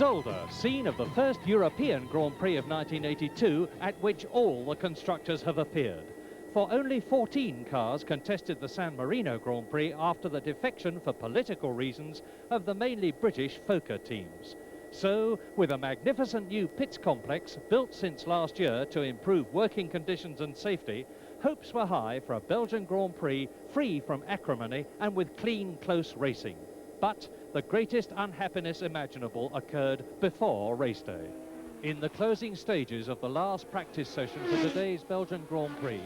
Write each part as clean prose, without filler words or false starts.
Zolder, scene of the first European Grand Prix of 1982, at which all the constructors have appeared. For only 14 cars contested the San Marino Grand Prix after the defection for political reasons of the mainly British Fokker teams. So, with a magnificent new pits complex built since last year to improve working conditions and safety, hopes were high for a Belgian Grand Prix free from acrimony and with clean, close racing. But the greatest unhappiness imaginable occurred before race day. In the closing stages of the last practice session for today's Belgian Grand Prix,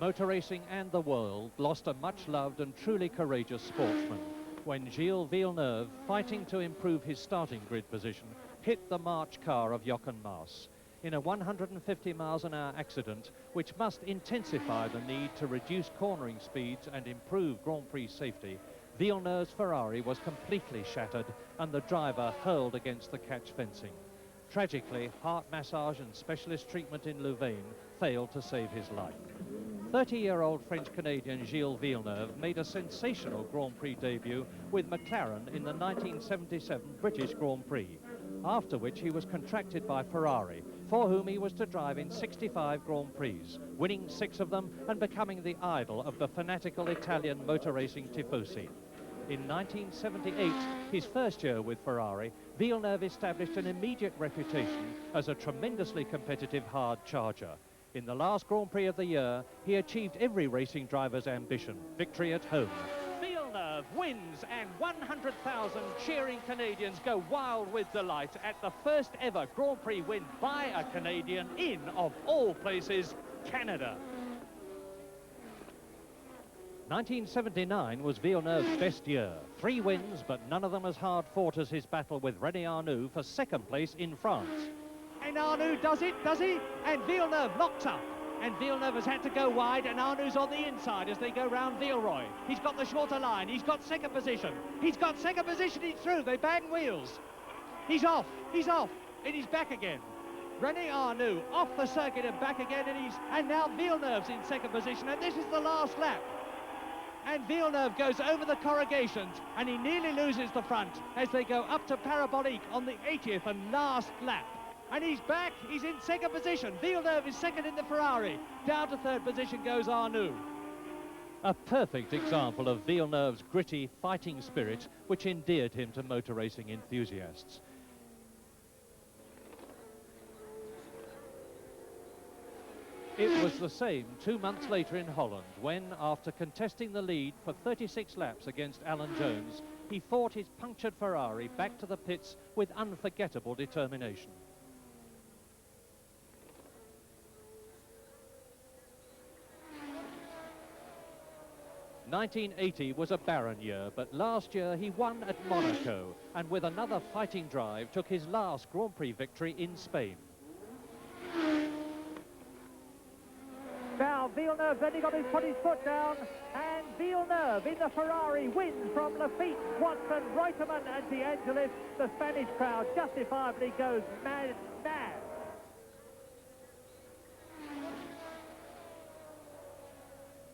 motor racing and the world lost a much-loved and truly courageous sportsman when Gilles Villeneuve, fighting to improve his starting grid position, hit the March car of Jochen Mass in a 150 miles an hour accident which must intensify the need to reduce cornering speeds and improve Grand Prix safety. Villeneuve's Ferrari was completely shattered and the driver hurled against the catch fencing. Tragically, heart massage and specialist treatment in Louvain failed to save his life. 30-year-old French-Canadian Gilles Villeneuve made a sensational Grand Prix debut with McLaren in the 1977 British Grand Prix, after which he was contracted by Ferrari, for whom he was to drive in 65 Grand Prix, winning 6 of them and becoming the idol of the fanatical Italian motor racing tifosi. In 1978, his first year with Ferrari, Villeneuve established an immediate reputation as a tremendously competitive hard charger. In the last Grand Prix of the year, he achieved every racing driver's ambition, victory at home. Villeneuve wins and 100,000 cheering Canadians go wild with delight at the first ever Grand Prix win by a Canadian in, of all places, Canada. 1979 was Villeneuve's best year. 3 wins, but none of them as hard fought as his battle with René Arnoux for second place in France. And Arnoux does it, does he? And Villeneuve locks up. And Villeneuve has had to go wide, and Arnoux's on the inside as they go round Villeroy. He's got the shorter line. He's got second position. He's got second position. He's through. They bang wheels. He's off. He's off. And he's back again. René Arnoux off the circuit and back again. And now Villeneuve's in second position. And this is the last lap. And Villeneuve goes over the corrugations, and he nearly loses the front as they go up to Parabolique on the 80th and last lap. And he's back, he's in second position. Villeneuve is second in the Ferrari. Down to third position goes Arnoux. A perfect example of Villeneuve's gritty fighting spirit, which endeared him to motor racing enthusiasts. It was the same 2 months later in Holland when, after contesting the lead for 36 laps against Alan Jones, he fought his punctured Ferrari back to the pits with unforgettable determination. 1980 was a barren year, but last year he won at Monaco and with another fighting drive took his last Grand Prix victory in Spain. Now Villeneuve's only got to put his foot down, and Villeneuve in the Ferrari wins from Lafitte, Watson, Reutemann and De Angelis. The Spanish crowd justifiably goes mad, mad.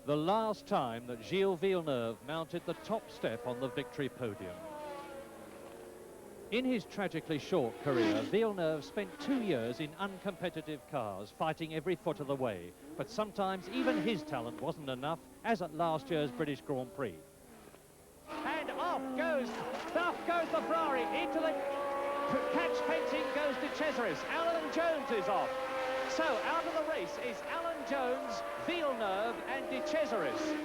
The last time that Gilles Villeneuve mounted the top step on the victory podium. In his tragically short career, Villeneuve spent 2 years in uncompetitive cars, fighting every foot of the way. But sometimes even his talent wasn't enough, as at last year's British Grand Prix. And off goes the Ferrari into the catch fencing goes De Cesaris. Alan Jones is off. So out of the race is Alan Jones, Villeneuve and De Cesaris.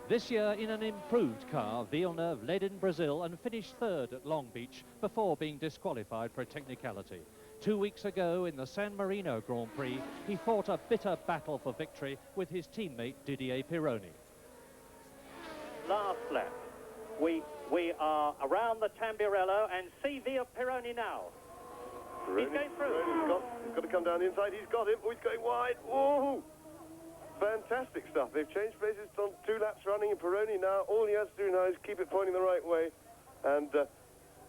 This year, in an improved car, Villeneuve led in Brazil and finished third at Long Beach before being disqualified for a technicality. 2 weeks ago, in the San Marino Grand Prix, he fought a bitter battle for victory with his teammate Didier Pironi. Last lap. We are around the Tamburello and see Pironi now. He's going through. He's got to come down the inside. He's got him. Oh, he's going wide. Whoa! Fantastic stuff. They've changed places on 2 laps running in Pironi now. All he has to do now is keep it pointing the right way. And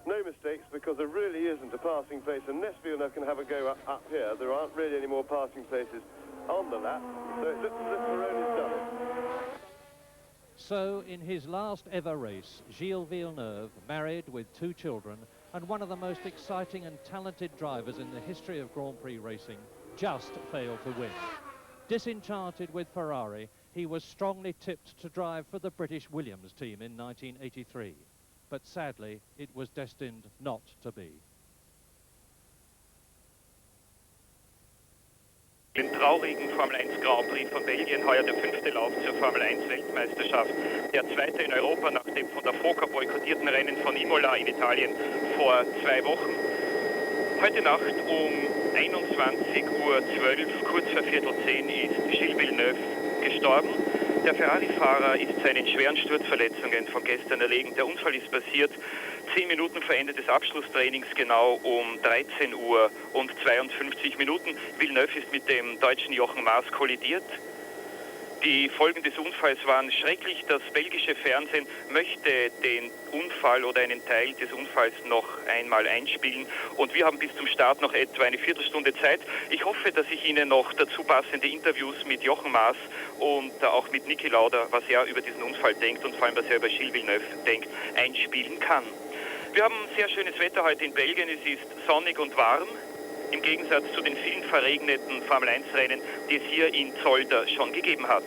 no mistakes, because there really isn't a passing place. Unless Villeneuve can have a go up here, there aren't really any more passing places on the lap. So it looks as if Pironi's done it. So, in his last ever race, Gilles Villeneuve, married with 2 children, and one of the most exciting and talented drivers in the history of Grand Prix racing, just failed to win. Disenchanted with Ferrari, he was strongly tipped to drive for the British Williams team in 1983. But sadly, it was destined not to be. Den traurigen Formel 1 Grand Prix von Belgien, heuer der 5. Lauf zur Formel 1 Weltmeisterschaft. Der 2. in Europa nach dem von der FOCA boykottierten Rennen von Imola in Italien vor 2 Wochen. Heute Nacht um 21:12 Uhr, kurz vor 9:45, ist Gilles Villeneuve gestorben. Der Ferrari-Fahrer ist seinen schweren Sturzverletzungen von gestern erlegen. Der Unfall ist passiert 10 Minuten vor Ende des Abschlusstrainings, genau um 13:52 Uhr. Villeneuve ist mit dem deutschen Jochen Maas kollidiert. Die Folgen des Unfalls waren schrecklich. Das belgische Fernsehen möchte den Unfall oder einen Teil des Unfalls noch einmal einspielen. Und wir haben bis zum Start noch etwa eine Viertelstunde Zeit. Ich hoffe, dass ich Ihnen noch dazu passende Interviews mit Jochen Maas und auch mit Niki Lauda, was er über diesen Unfall denkt und vor allem, was er über Gilles Villeneuve denkt, einspielen kann. Wir haben sehr schönes Wetter heute in Belgien. Es ist sonnig und warm. Im Gegensatz zu den vielen verregneten Formel-1-Rennen, die es hier in Zolder schon gegeben hat.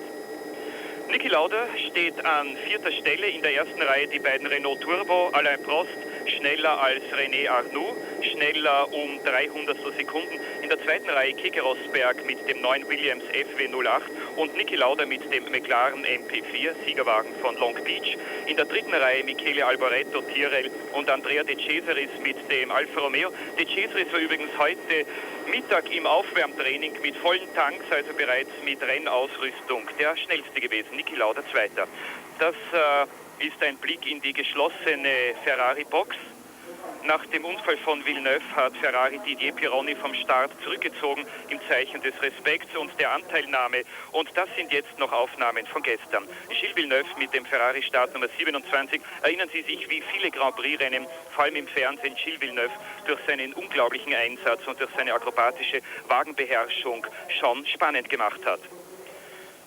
Niki Lauda steht an 4. Stelle, in der ersten Reihe die beiden Renault Turbo, Alain Prost schneller als René Arnoux, schneller um 300 Sekunden. In der zweiten Reihe Keke Rosberg mit dem neuen Williams FW08 und Niki Lauda mit dem McLaren MP4, Siegerwagen von Long Beach. In der dritten Reihe Michele Alboreto, Tyrrell und Andrea De Cesaris mit dem Alfa Romeo. De Cesaris war übrigens heute Mittag im Aufwärmtraining mit vollen Tanks, also bereits mit Rennausrüstung, der schnellste gewesen, Niki Lauda Zweiter. Das ist ein Blick in die geschlossene Ferrari-Box. Nach dem Unfall von Villeneuve hat Ferrari Didier Pironi vom Start zurückgezogen im Zeichen des Respekts und der Anteilnahme. Und das sind jetzt noch Aufnahmen von gestern. Gilles Villeneuve mit dem Ferrari-Start Nummer 27. Erinnern Sie sich, wie viele Grand Prix-Rennen, vor allem im Fernsehen, Gilles Villeneuve durch seinen unglaublichen Einsatz und durch seine akrobatische Wagenbeherrschung schon spannend gemacht hat.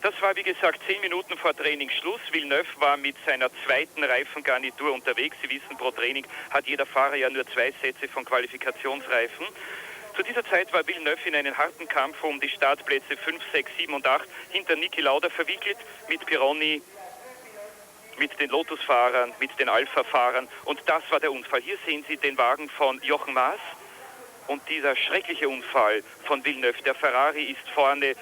Das war, wie gesagt, 10 Minuten vor Trainingsschluss. Villeneuve war mit seiner zweiten Reifengarnitur unterwegs. Sie wissen, pro Training hat jeder Fahrer ja nur 2 Sätze von Qualifikationsreifen. Zu dieser Zeit war Villeneuve in einen harten Kampf um die Startplätze 5, 6, 7 und 8 hinter Niki Lauda verwickelt, mit Pironi, mit den Lotus-Fahrern, mit den Alpha-Fahrern. Und das war der Unfall. Hier sehen Sie den Wagen von Jochen Maas und dieser schreckliche Unfall von Villeneuve. Der Ferrari ist vorne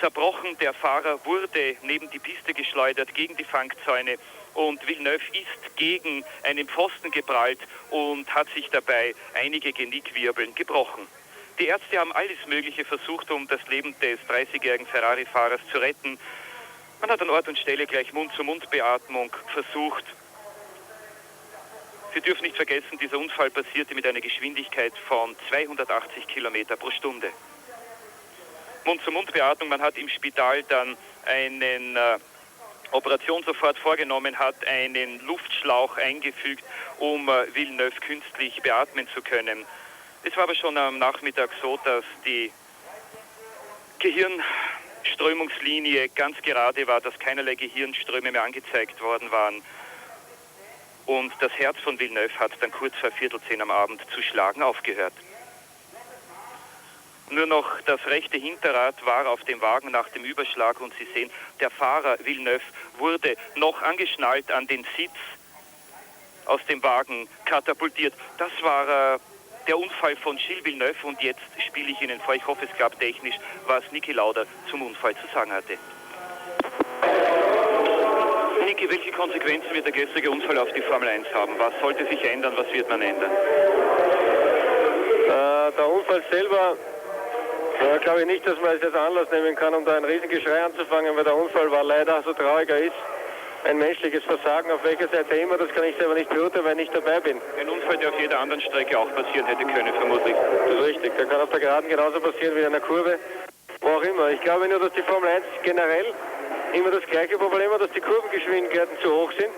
zerbrochen, der Fahrer wurde neben die Piste geschleudert, gegen die Fangzäune und Villeneuve ist gegen einen Pfosten geprallt und hat sich dabei einige Genickwirbeln gebrochen. Die Ärzte haben alles Mögliche versucht, um das Leben des 30-jährigen Ferrari-Fahrers zu retten. Man hat an Ort und Stelle gleich Mund-zu-Mund-Beatmung versucht. Sie dürfen nicht vergessen, dieser Unfall passierte mit einer Geschwindigkeit von 280 Kilometer pro Stunde. Mund-zu-Mund-Beatmung, man hat im Spital dann einen Operation sofort vorgenommen, hat einen Luftschlauch eingefügt, um Villeneuve künstlich beatmen zu können. Es war aber schon am Nachmittag so, dass die Gehirnströmungslinie ganz gerade war, dass keinerlei Gehirnströme mehr angezeigt worden waren. Und das Herz von Villeneuve hat dann kurz vor 9:45 am Abend zu schlagen aufgehört. Nur noch das rechte Hinterrad war auf dem Wagen nach dem Überschlag und Sie sehen, der Fahrer Villeneuve wurde noch angeschnallt an den Sitz aus dem Wagen katapultiert. Das war der Unfall von Gilles Villeneuve und jetzt spiele ich Ihnen vor, ich hoffe es klappt technisch, was Niki Lauda zum Unfall zu sagen hatte. Niki, welche Konsequenzen wird der gestrige Unfall auf die Formel 1 haben? Was sollte sich ändern, was wird man ändern? Der Unfall selber, glaube ich nicht, dass man es als Anlass nehmen kann, um da ein Riesengeschrei anzufangen, weil der Unfall war leider, so traurig er ist, ein menschliches Versagen. Auf welcher Seite immer, das kann ich selber nicht beurteilen, weil ich nicht dabei bin. Ein Unfall, der auf jeder anderen Strecke auch passieren hätte können, vermutlich. Das ist richtig, der kann auf der Geraden genauso passieren wie in einer Kurve, wo auch immer. Ich glaube nur, dass die Formel 1 generell immer das gleiche Problem hat, dass die Kurvengeschwindigkeiten zu hoch sind,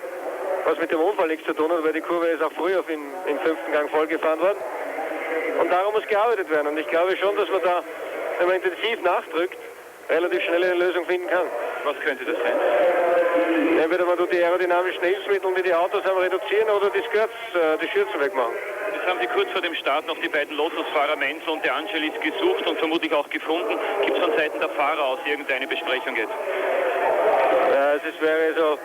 was mit dem Unfall nichts zu tun hat, weil die Kurve ist auch früher im 5. Gang vollgefahren worden. Und darum muss gearbeitet werden. Und ich glaube schon, dass man da, wenn man intensiv nachdrückt, relativ schnell eine Lösung finden kann. Was könnte das sein? Entweder man tut die aerodynamischen Hilfsmittel, die die Autos haben, reduzieren oder die Schürzen wegmachen. Jetzt haben Sie kurz vor dem Start noch die beiden Lotus-Fahrer Menzel und De Angelis gesucht und vermutlich auch gefunden. Gibt es von Seiten der Fahrer aus irgendeine Besprechung jetzt? Ja, es wäre so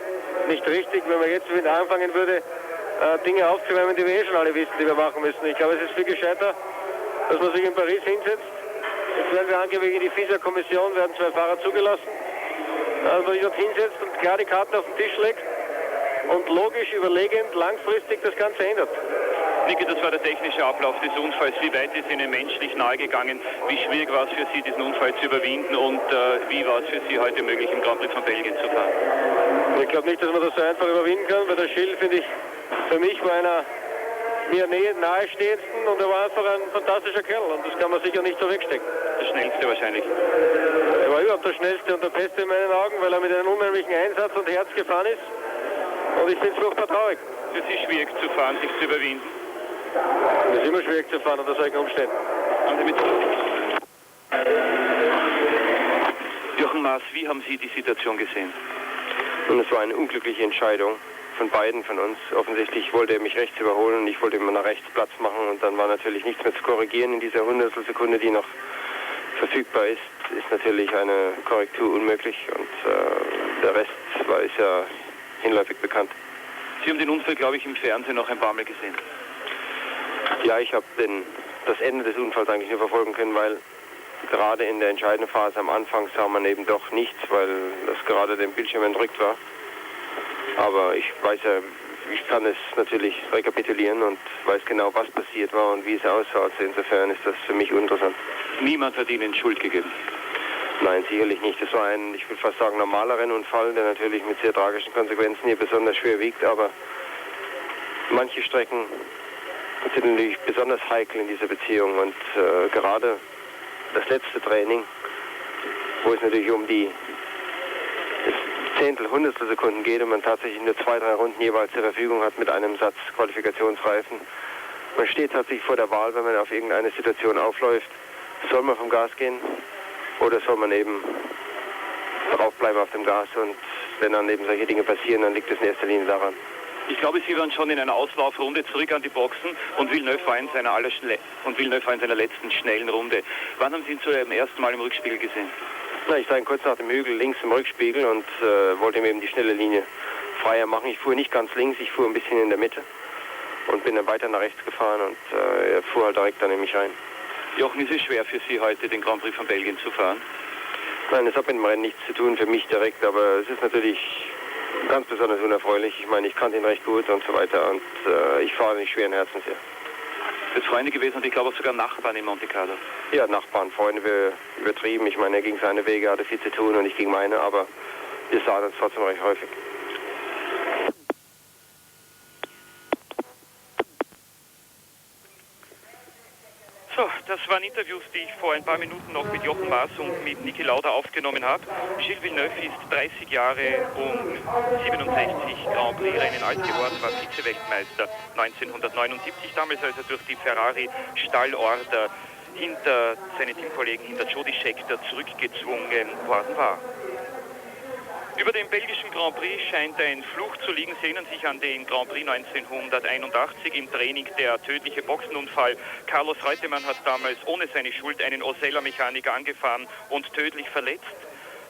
nicht richtig, wenn man jetzt wieder anfangen würde, Dinge aufzuwärmen, die wir eh schon alle wissen, die wir machen müssen. Ich glaube, es ist viel gescheiter, dass man sich in Paris hinsetzt. Jetzt werden wir angeblich in die FISA-Kommission, werden 2 Fahrer zugelassen. Dass man sich dort hinsetzt und klar die Karten auf den Tisch legt und logisch, überlegend, langfristig das Ganze ändert. Niki, das war der technische Ablauf des Unfalls. Wie weit ist Ihnen menschlich nahegegangen? Wie schwierig war es für Sie, diesen Unfall zu überwinden? Und wie war es für Sie heute möglich, im Grand Prix von Belgien zu fahren? Ich glaube nicht, dass man das so einfach überwinden kann, weil der Schill, finde ich, für mich war einer mir nahestehendsten und er war einfach ein fantastischer Kerl und das kann man sicher nicht so wegstecken. Der schnellste wahrscheinlich. Er war überhaupt der schnellste und der beste in meinen Augen, weil er mit einem unheimlichen Einsatz und Herz gefahren ist und ich finde es furchtbar traurig. Für Sie schwierig zu fahren, sich zu überwinden? Es ist immer schwierig zu fahren unter solchen Umständen. Haben Sie mit Jochen Maas, wie haben Sie die Situation gesehen? Und es war eine unglückliche Entscheidung von beiden von uns. Offensichtlich wollte er mich rechts überholen und ich wollte immer nach rechts Platz machen und dann war natürlich nichts mehr zu korrigieren in dieser Hundertstelsekunde, die noch verfügbar ist natürlich eine Korrektur unmöglich und der Rest ist ja hinläufig bekannt. Sie haben den Unfall, glaube ich, im Fernsehen noch ein paar Mal gesehen. Ja, ich habe das Ende des Unfalls eigentlich nur verfolgen können, weil gerade in der entscheidenden Phase am Anfang sah man eben doch nichts, weil das gerade dem Bildschirm entrückt war. Aber ich weiß ja, ich kann es natürlich rekapitulieren und weiß genau, was passiert war und wie es aussah. Also insofern ist das für mich uninteressant. Niemand hat Ihnen Schuld gegeben? Nein, sicherlich nicht. Das war ein, ich würde fast sagen, normaler Rennunfall, der natürlich mit sehr tragischen Konsequenzen hier besonders schwer wiegt, aber manche Strecken sind natürlich besonders heikel in dieser Beziehung und gerade das letzte Training, wo es natürlich um die Zehntel, Hundertstelsekunden geht und man tatsächlich nur 2, 3 Runden jeweils zur Verfügung hat mit einem Satz Qualifikationsreifen. Man steht tatsächlich vor der Wahl, wenn man auf irgendeine Situation aufläuft, soll man vom Gas gehen oder soll man eben draufbleiben auf dem Gas und wenn dann eben solche Dinge passieren, dann liegt es in erster Linie daran. Ich glaube, Sie waren schon in einer Auslaufrunde zurück an die Boxen und Villeneuve war in seiner letzten schnellen Runde. Wann haben Sie ihn zum ersten Mal im Rückspiegel gesehen? Na, ich sah ihn kurz nach dem Hügel links im Rückspiegel und wollte ihm eben die schnelle Linie freier machen. Ich fuhr nicht ganz links, ich fuhr ein bisschen in der Mitte und bin dann weiter nach rechts gefahren und er fuhr halt direkt dann in mich rein. Jochen, ist es schwer für Sie heute, den Grand Prix von Belgien zu fahren? Nein, es hat mit dem Rennen nichts zu tun, für mich direkt, aber es ist natürlich ganz besonders unerfreulich. Ich meine, ich kannte ihn recht gut und so weiter und ich fahre nicht schweren Herzens hier. Das sind Freunde gewesen und ich glaube auch sogar Nachbarn in Monte Carlo. Ja, Nachbarn, Freunde, übertrieben. Ich meine, er ging seine Wege, hatte viel zu tun und ich ging meine, aber wir sahen uns trotzdem recht häufig. So, das waren Interviews, die ich vor ein paar Minuten noch mit Jochen Maas und mit Niki Lauda aufgenommen habe. Gilles Villeneuve ist 30 Jahre und 67 Grand Prix-Rennen alt geworden, war Vize-Weltmeister 1979, damals als er durch die Ferrari-Stallorder hinter seinen Teamkollegen, hinter Jody Scheckter, zurückgezwungen worden war. Über dem belgischen Grand Prix scheint ein Fluch zu liegen. Sie erinnern sich an den Grand Prix 1981 im Training, der tödliche Boxenunfall. Carlos Reutemann hat damals ohne seine Schuld einen Osella-Mechaniker angefahren und tödlich verletzt.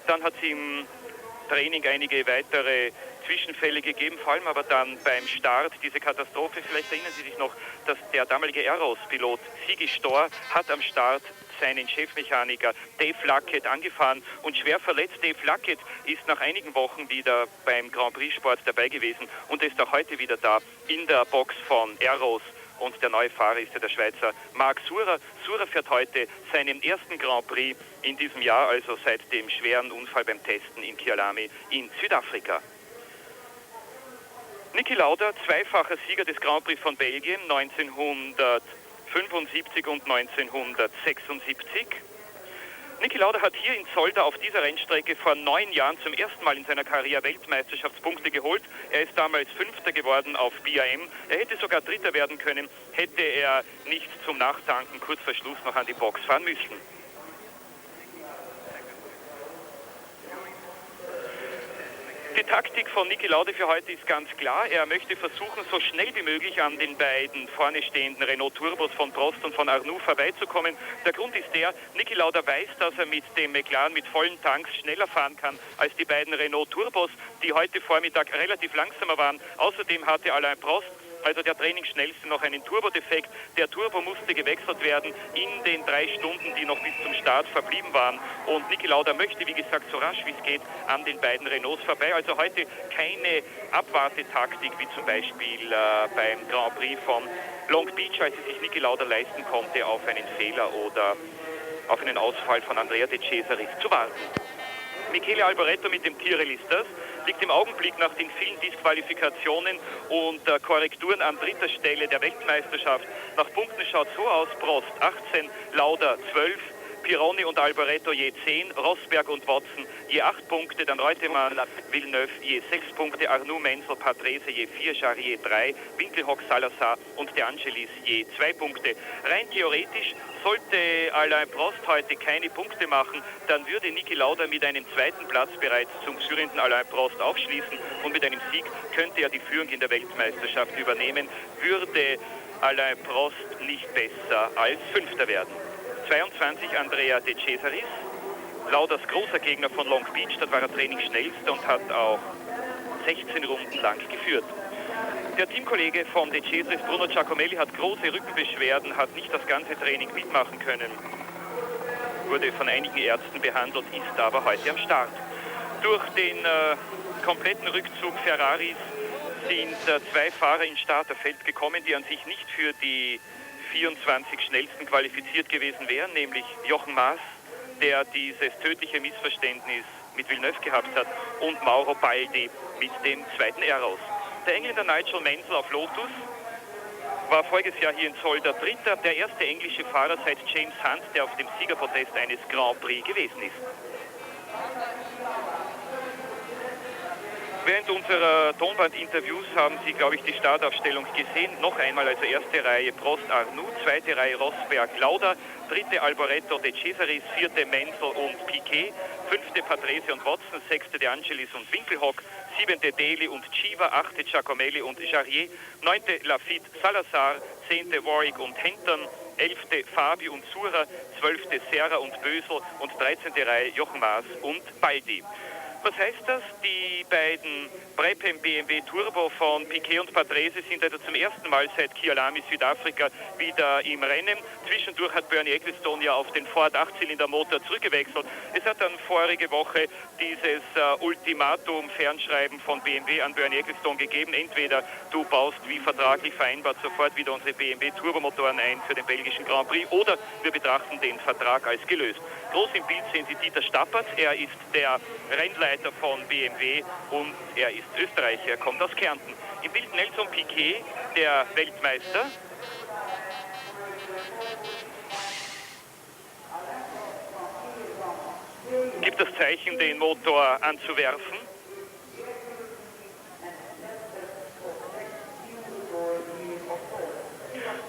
Dann hat es im Training einige weitere Zwischenfälle gegeben, vor allem aber dann beim Start diese Katastrophe. Vielleicht erinnern Sie sich noch, dass der damalige Aeros-Pilot Sigi Storr hat am Start seinen Chefmechaniker Dave Lackett angefahren und schwer verletzt. Dave Lackett ist nach einigen Wochen wieder beim Grand Prix Sport dabei gewesen und ist auch heute wieder da in der Box von Aeros. Und der neue Fahrer ist ja der Schweizer Marc Surer. Surer fährt heute seinen ersten Grand Prix in diesem Jahr, also seit dem schweren Unfall beim Testen in Kialami in Südafrika. Niki Lauda, zweifacher Sieger des Grand Prix von Belgien 1975 und 1976. Niki Lauda hat hier in Zolder auf dieser Rennstrecke vor 9 Jahren zum ersten Mal in seiner Karriere Weltmeisterschaftspunkte geholt. Er ist damals Fünfter geworden auf BAM. Er hätte sogar Dritter werden können, hätte er nicht zum Nachtanken kurz vor Schluss noch an die Box fahren müssen. Die Taktik von Niki Lauda für heute ist ganz klar. Er möchte versuchen, so schnell wie möglich an den beiden vorne stehenden Renault Turbos von Prost und von Arnoux vorbeizukommen. Der Grund ist der, Niki Lauda weiß, dass er mit dem McLaren mit vollen Tanks schneller fahren kann als die beiden Renault Turbos, die heute Vormittag relativ langsamer waren. Außerdem hatte Alain Prost, also der Trainingsschnellste, noch einen Turbodefekt. Der Turbo musste gewechselt werden in den 3 Stunden, die noch bis zum Start verblieben waren. Und Niki Lauda möchte, wie gesagt, so rasch wie es geht an den beiden Renaults vorbei. Also heute keine Abwartetaktik, wie zum Beispiel beim Grand Prix von Long Beach, als es sich Niki Lauda leisten konnte, auf einen Fehler oder auf einen Ausfall von Andrea De Cesaris zu warten. Michele Alboreto mit dem Tyrrell ist das, liegt im Augenblick nach den vielen Disqualifikationen und Korrekturen an 3. Stelle der Weltmeisterschaft. Nach Punkten schaut so aus: Prost 18, Lauda 12, Pironi und Alboreto je 10, Rosberg und Watson je 8 Punkte, dann Reutemann, Villeneuve je 6 Punkte, Arnoux, Menzel, Patrese je 4, Jarry je 3, Winkelhock, Salazar und De Angelis je 2 Punkte. Rein theoretisch sollte Alain Prost heute keine Punkte machen, dann würde Niki Lauda mit einem 2. Platz bereits zum führenden Alain Prost aufschließen und mit einem Sieg könnte er die Führung in der Weltmeisterschaft übernehmen, würde Alain Prost nicht besser als 5. werden. 22 Andrea De Cesaris, Laudas großer Gegner von Long Beach, dort war er trainingsschnellster und hat auch 16 Runden lang geführt. Der Teamkollege von De Cesaris, Bruno Giacomelli, hat große Rückenbeschwerden, hat nicht das ganze Training mitmachen können, wurde von einigen Ärzten behandelt, ist aber heute am Start. Durch den kompletten Rückzug Ferraris sind 2 Fahrer ins Starterfeld gekommen, die an sich nicht für die 24 schnellsten qualifiziert gewesen wären, nämlich Jochen Maas, der dieses tödliche Missverständnis mit Villeneuve gehabt hat, und Mauro Baldi mit dem 2. R-Aus. Der Engländer Nigel Mansell auf Lotus war voriges Jahr hier in Zolder Dritter, der erste englische Fahrer seit James Hunt, der auf dem Siegerpodest eines Grand Prix gewesen ist. Während unserer Tonbandinterviews haben Sie, glaube ich, die Startaufstellung gesehen. Noch einmal, also 1. Reihe Prost Arnoux, 2. Reihe Rosberg Lauda, 3. Alboreto De Cesaris, 4. Menzel und Piquet, 5. Patrese und Watson, 6. De Angelis und Winkelhock, 7. Daly und Chiva, 8. Giacomelli und Jarrier, 9. Lafitte Salazar, 10. Warwick und Henton, 11. Fabi und Sura, 12. Serra und Bösel und 13. Reihe Jochen Maas und Baldi. Was heißt das? Die beiden Brabham BMW Turbo von Piquet und Patrese sind also zum ersten Mal seit Kyalami Südafrika wieder im Rennen. Zwischendurch hat Bernie Ecclestone ja auf den Ford 8-Zylinder-Motor zurückgewechselt. Es hat dann vorige Woche dieses Ultimatum-Fernschreiben von BMW an Bernie Ecclestone gegeben. Entweder du baust wie vertraglich vereinbart sofort wieder unsere BMW Turbomotoren ein für den belgischen Grand Prix, oder wir betrachten den Vertrag als gelöst. Groß im Bild sehen Sie Dieter Stappert. Er ist der Rennleiter von BMW und er ist Österreicher, er kommt aus Kärnten. Im Bild Nelson Piquet, der Weltmeister. Gibt das Zeichen, den Motor anzuwerfen.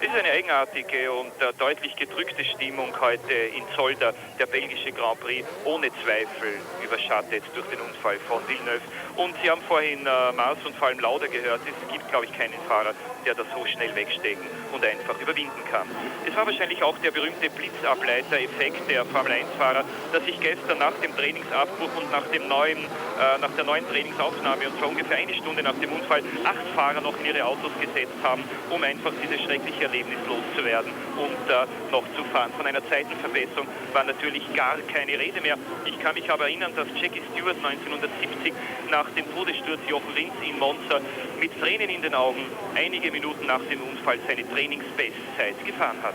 Es ist eine eigenartige und deutlich gedrückte Stimmung heute in Zolder. Der belgische Grand Prix ohne Zweifel überschattet durch den Unfall von Villeneuve. Und Sie haben vorhin Maas und vor allem Lauda gehört. Es gibt, glaube ich, keinen Fahrer, der das so schnell wegstecken und einfach überwinden kann. Es war wahrscheinlich auch der berühmte Blitzableiter-Effekt der Formel-1-Fahrer, dass sich gestern nach dem Trainingsabbruch und nach der neuen Trainingsaufnahme, und zwar ungefähr eine Stunde nach dem Unfall, 8 Fahrer noch in ihre Autos gesetzt haben, um einfach dieses schreckliche Erlebnis loszuwerden und noch zu fahren. Von einer Zeitenverbesserung war natürlich gar keine Rede mehr. Ich kann mich aber erinnern, dass Jackie Stewart 1970 nach dem Todessturz Jochen Rindt in Monza mit Tränen in den Augen einige Minuten nach dem Unfall seine Trainingsbestzeit gefahren hat.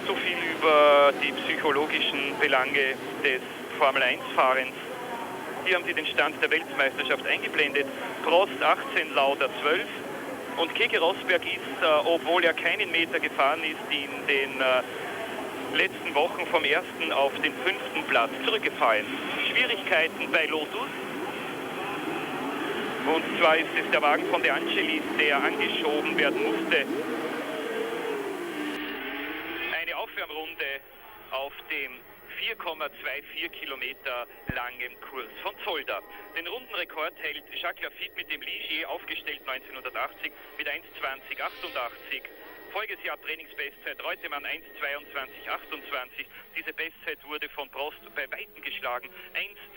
So viel über die psychologischen Belange des Formel-1-Fahrens. Hier haben Sie den Stand der Weltmeisterschaft eingeblendet. Prost 18, Lauda 12. Und Keke Rosberg ist, obwohl er keinen Meter gefahren ist, in den letzten Wochen vom 1. auf den 5. Platz zurückgefallen. Schwierigkeiten bei Lotus. Und zwar ist es der Wagen von De Angelis, der angeschoben werden musste. Eine Aufwärmrunde auf dem 4,24 Kilometer langem Kurs von Zolder. Den Rundenrekord hält Jacques Lafitte mit dem Ligier, aufgestellt 1980 mit 1,20,88. Voriges Jahr Trainingsbestzeit Reutemann 1,22,28. Diese Bestzeit wurde von Prost bei Weitem geschlagen.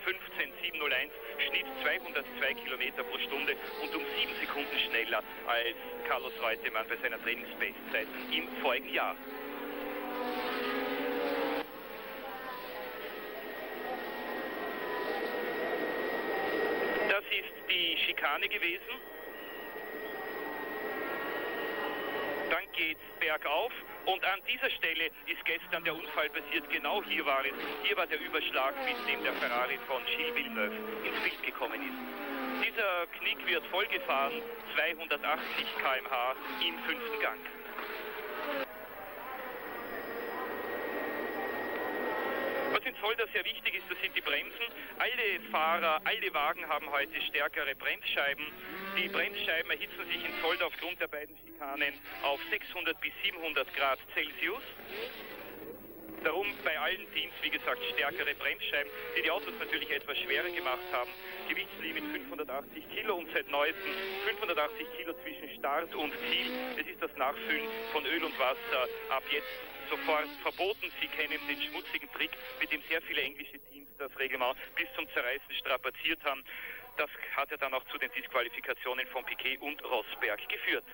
1,15,701, Schnitt 202 Kilometer pro Stunde und um 7 Sekunden schneller als Carlos Reutemann bei seiner Trainingsbestzeit im vorigen Jahr. Das ist die Schikane gewesen. Dann geht's bergauf und an dieser Stelle ist gestern der Unfall passiert. Genau hier war es. Hier war der Überschlag, mit dem der Ferrari von Gilles Villeneuve ins Bild gekommen ist. Dieser Knick wird vollgefahren, 280 km/h im 5. Gang. Was in Zolder sehr wichtig ist, das sind die Bremsen. Alle Fahrer, alle Wagen haben heute stärkere Bremsscheiben. Die Bremsscheiben erhitzen sich in Zolder aufgrund der beiden Schikanen auf 600 bis 700 Grad Celsius. Darum bei allen Teams, wie gesagt, stärkere Bremsscheiben, die die Autos natürlich etwas schwerer gemacht haben. Gewichtslimit 580 Kilo und seit neuestem 580 Kilo zwischen Start und Ziel. Es ist das Nachfüllen von Öl und Wasser ab jetzt sofort verboten. Sie kennen den schmutzigen Trick, mit dem sehr viele englische Teams das Reglement bis zum Zerreißen strapaziert haben. Das hat ja dann auch zu den Disqualifikationen von Piquet und Rosberg geführt.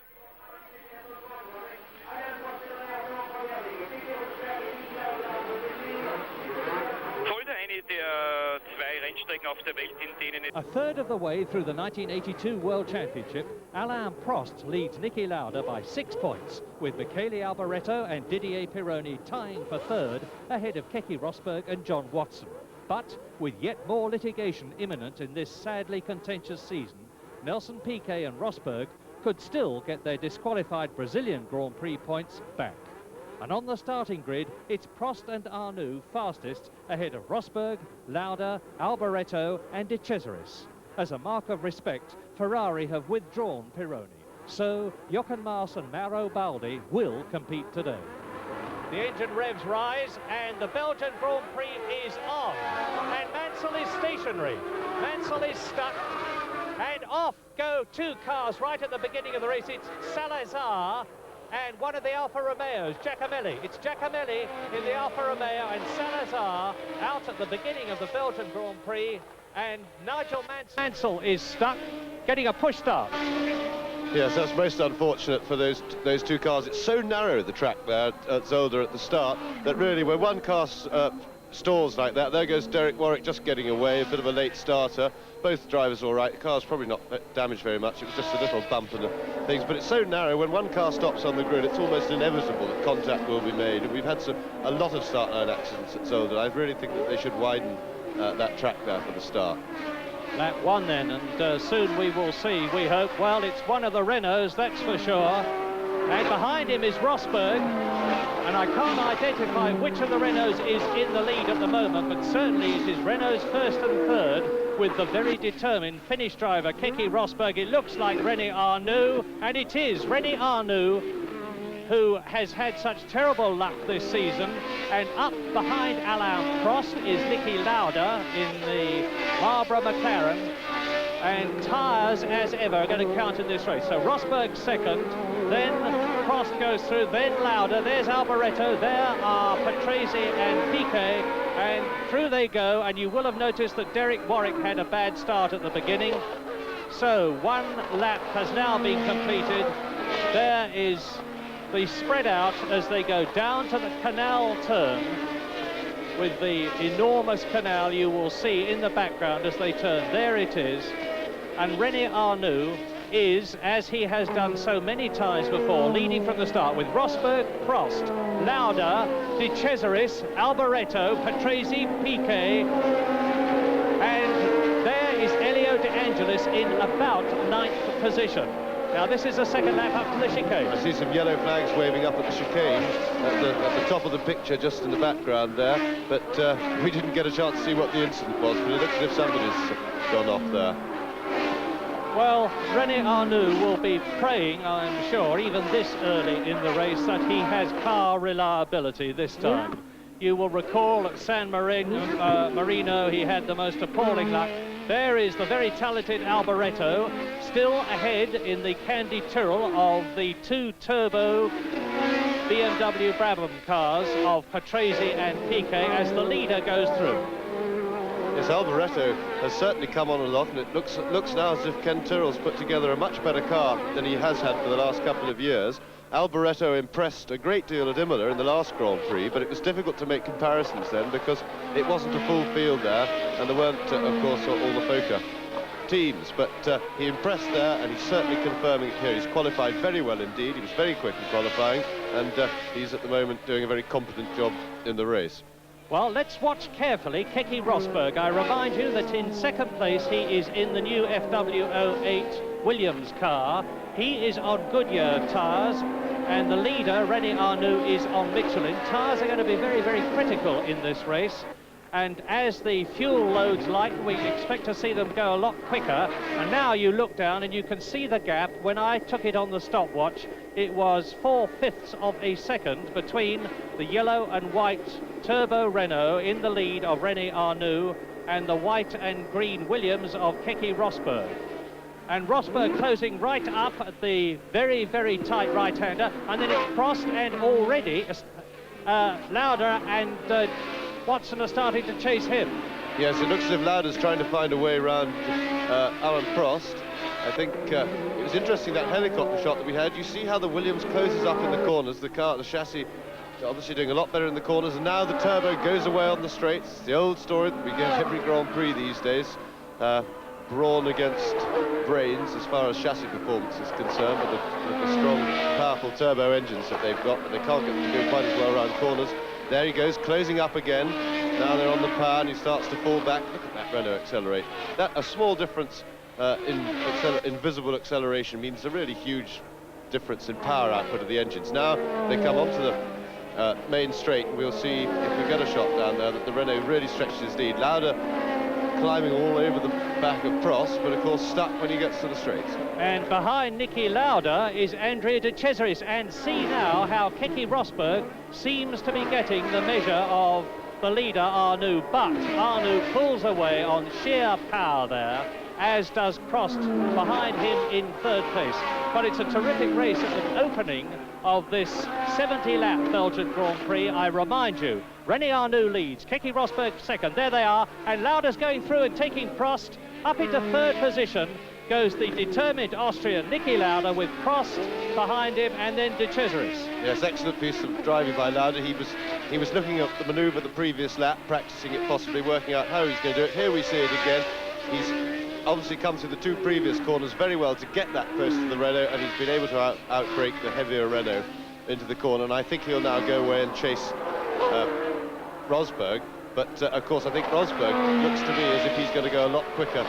Zolder, eine der zwei Rennstrecken auf der Welt, in denen es... A third of the way through the 1982 World Championship, Alain Prost leads Niki Lauda by 6 points, with Michele Alboreto and Didier Pironi tying for third, ahead of Keke Rosberg and John Watson. But with yet more litigation imminent in this sadly contentious season, Nelson Piquet and Rosberg could still get their disqualified Brazilian Grand Prix points back. And on the starting grid, it's Prost and Arnoux fastest, ahead of Rosberg, Lauda, Alboreto and De Cesaris. As a mark of respect, Ferrari have withdrawn Pironi. So Jochen Maas and Mauro Baldi will compete today. The engine revs rise and the Belgian Grand Prix is on. And Mansell is stationary. Mansell is stuck. And off go 2 cars right at the beginning of the race. It's Salazar and one of the Alfa Romeos, Giacomelli. It's Giacomelli in the Alfa Romeo and Salazar out at the beginning of the Belgian Grand Prix. And Nigel Mansell is stuck, getting a push start. Yes, that's most unfortunate for those 2 cars. It's so narrow, the track there at Zolder at the start, that really when one car stalls like that, there goes Derek Warwick just getting away, a bit of a late starter. Both drivers all right. The car's probably not damaged very much. It was just a little bump and things, but it's so narrow. When one car stops on the grid, it's almost inevitable that contact will be made. And we've had a lot of start line accidents at Zolder. I really think that they should widen that track there for the start. Lap 1 then, and soon we will see, we hope. Well, it's one of the Renaults, that's for sure. And behind him is Rosberg, and I can't identify which of the Renaults is in the lead at the moment, but certainly it is Renault's first and third, with the very determined Finnish driver, Keke Rosberg. It looks like René Arnoux, and it is René Arnoux, who has had such terrible luck this season. And up behind Alain Prost is Niki Lauda in the Barbara McLaren. And tyres, as ever, are going to count in this race. So Rosberg second, then Prost goes through, then Lauda, there's Alboreto, there are Patrese and Piquet, and through they go. And you will have noticed that Derek Warwick had a bad start at the beginning. So 1 lap has now been completed. There is the spread out as they go down to the canal turn, with the enormous canal you will see in the background as they turn. There it is. And René Arnoux is, as he has done so many times before, leading from the start with Rosberg, Prost, Lauda, De Cesaris, Alboreto, Patrese, Piquet, and there is Elio De Angelis in about 9th position. Now this is the second lap up to the chicane. I see some yellow flags waving up at the chicane at the top of the picture, just in the background there. But we didn't get a chance to see what the incident was, but it looks as if somebody's gone off there. Well, René Arnoux will be praying, I'm sure, even this early in the race, that he has car reliability this time. You will recall at San Marino he had the most appalling luck. There is the very talented Alboreto, still ahead in the Candy Tyrrell of the two-turbo BMW Brabham cars of Patrese and Piquet as the leader goes through. Yes, Alboreto has certainly come on a lot, and it looks now as if Ken Tyrrell's put together a much better car than he has had for the last couple of years. Alboreto impressed a great deal at Imola in the last Grand Prix, but it was difficult to make comparisons then because it wasn't a full field there, and there weren't, of course, all the FOCA teams. But he impressed there, and he's certainly confirming it here. He's qualified very well indeed. He was very quick in qualifying, and he's at the moment doing a very competent job in the race. Well, let's watch carefully Keke Rosberg. I remind you that in second place he is in the new FW08 Williams car. He is on Goodyear tyres, and the leader, René Arnoux, is on Michelin. Tyres are going to be very, very critical in this race. And as the fuel loads lighten, we expect to see them go a lot quicker. And now you look down and you can see the gap. When I took it on the stopwatch, it was 4/5 of a second between the yellow and white turbo Renault in the lead of René Arnoux and the white and green Williams of Keke Rosberg. And Rosberg closing right up at the very, very tight right-hander. And then it's Prost, and already Lauda and Watson are starting to chase him. Yes, it looks as if Lauda's trying to find a way around Alain Prost. I think it was interesting, that helicopter shot that we had. You see how the Williams closes up in the corners. The chassis obviously doing a lot better in the corners, and now the turbo goes away on the straights. It's the old story that we get every Grand Prix these days. Brawn against brains as far as chassis performance is concerned, with the strong, powerful turbo engines that they've got, but they can't get them to go quite as well around corners. There he goes, closing up again. Now they're on the power, and he starts to fall back. Look at that Renault accelerate. A small difference in visible acceleration means a really huge difference in power output of the engines. Now they come onto the main straight, and we'll see if we get a shot down there that the Renault really stretches his lead. Lauda climbing all over the back of Prost, but of course stuck when he gets to the straights. And behind Niki Lauda is Andrea de Cesaris, and see now how Keke Rosberg seems to be getting the measure of the leader Arnoux, but Arnoux pulls away on sheer power there, as does Prost behind him in third place. But it's a terrific race at the opening of this 70-lap Belgian Grand Prix. I remind you, René Arnoux leads, Keke Rosberg second. There they are, and Lauda's going through and taking Prost up into third position. Goes the determined Austrian Niki Lauda with Prost behind him, and then de Cesaris. Yes, excellent piece of driving by Lauda. He was looking at the manoeuvre the previous lap, practicing it, possibly working out how he's going to do it. Here we see it again. He's obviously come through the two previous corners very well to get that close to the Renault, and he's been able to outbrake the heavier Renault into the corner. And I think he'll now go away and chase Rosberg. But of course, I think Rosberg looks to me as if he's going to go a lot quicker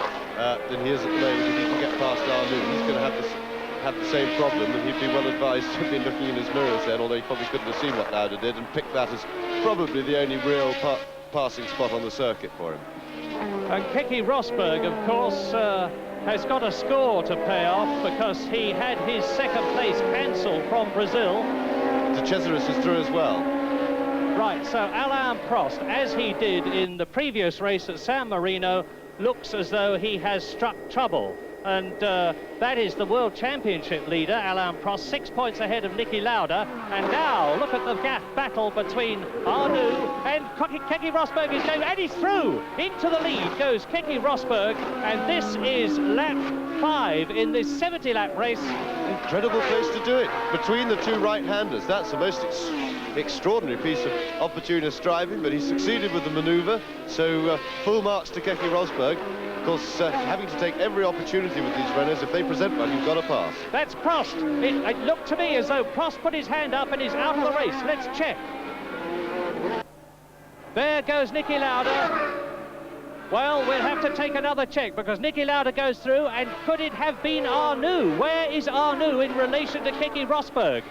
than he is at the moment. If he can get past Arnoux, he's going to have the same problem, and he'd be well advised to be looking in his mirrors then, although he probably couldn't have seen what Lauda did, and picked that as probably the only real passing spot on the circuit for him. And Keke Rosberg, of course, has got a score to pay off because he had his second place cancelled from Brazil. De Cesaris is through as well. Right, so Alain Prost, as he did in the previous race at San Marino, looks as though he has struck trouble. And that is the World Championship leader, Alain Prost, 6 points ahead of Niki Lauda. And now, look at the battle between Arnoux and Keke Rosberg is going, and he's through! Into the lead goes Keke Rosberg, and this is lap 5 in this 70-lap race. Incredible place to do it, between the two right-handers. That's the most extraordinary piece of opportunist driving, but he succeeded with the manoeuvre, so full marks to Keke Rosberg. Of course, having to take every opportunity with these runners. If they present one, you've got to pass. That's Prost. It looked to me as though Prost put his hand up and he's out of the race. Let's check. There goes Niki Lauda. Well, we'll have to take another check because Niki Lauda goes through, and could it have been Arnoux? Where is Arnoux in relation to Keke Rosberg?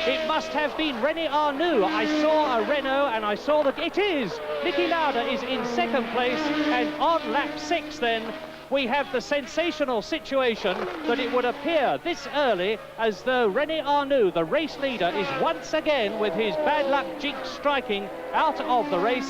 It must have been René Arnoux. I saw a Renault and I saw that it is. Niki Lauda is in second place, and on lap 6 then, we have the sensational situation that it would appear this early as though René Arnoux, the race leader, is once again, with his bad luck jinx striking, out of the race.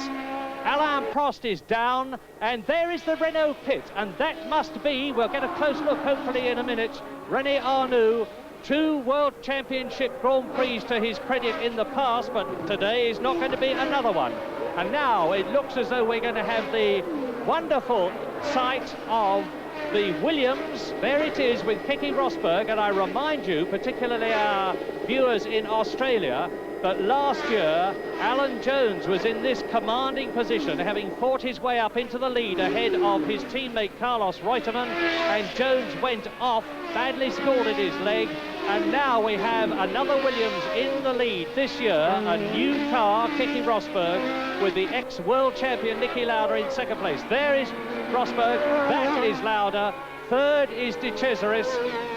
Alain Prost is down, and there is the Renault pit, and that must be, we'll get a close look hopefully in a minute, René Arnoux. 2 World Championship Grand Prix to his credit in the past, but today is not going to be another one. And now it looks as though we're going to have the wonderful sight of the Williams. There it is with Keke Rosberg, and I remind you, particularly our viewers in Australia, that last year Alan Jones was in this commanding position, having fought his way up into the lead ahead of his teammate Carlos Reutemann, and Jones went off, badly scalded his leg, and now we have another Williams in the lead this year, a new car, Keke Rosberg, with the ex-world champion Niki Lauda in second place. There is Rosberg, that is Lauda, third is De Cesaris,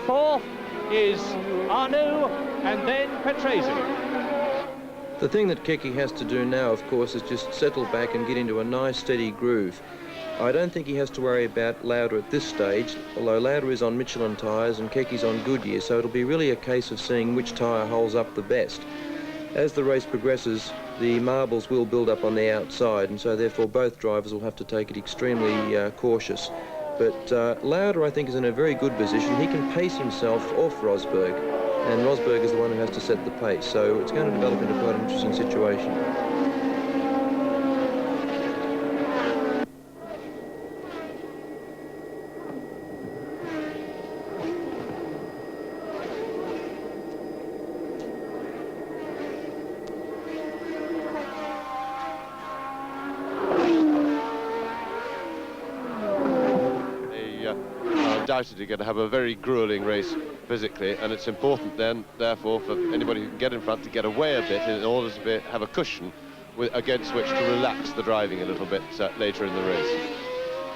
fourth is Arnoux, and then Patrese. The thing that Keke has to do now, of course, is just settle back and get into a nice steady groove. I don't think he has to worry about Lauda at this stage, although Lauda is on Michelin tyres and Keke's on Goodyear, so it'll be really a case of seeing which tyre holds up the best. As the race progresses, the marbles will build up on the outside, and so therefore both drivers will have to take it extremely cautious. But Lauda, I think, is in a very good position. He can pace himself off Rosberg, and Rosberg is the one who has to set the pace, so it's going to develop into quite an interesting situation. Undoubtedly going to have a very grueling race physically, and it's important then, therefore, for anybody who can get in front to get away a bit in order to have a cushion against which to relax the driving a little bit later in the race.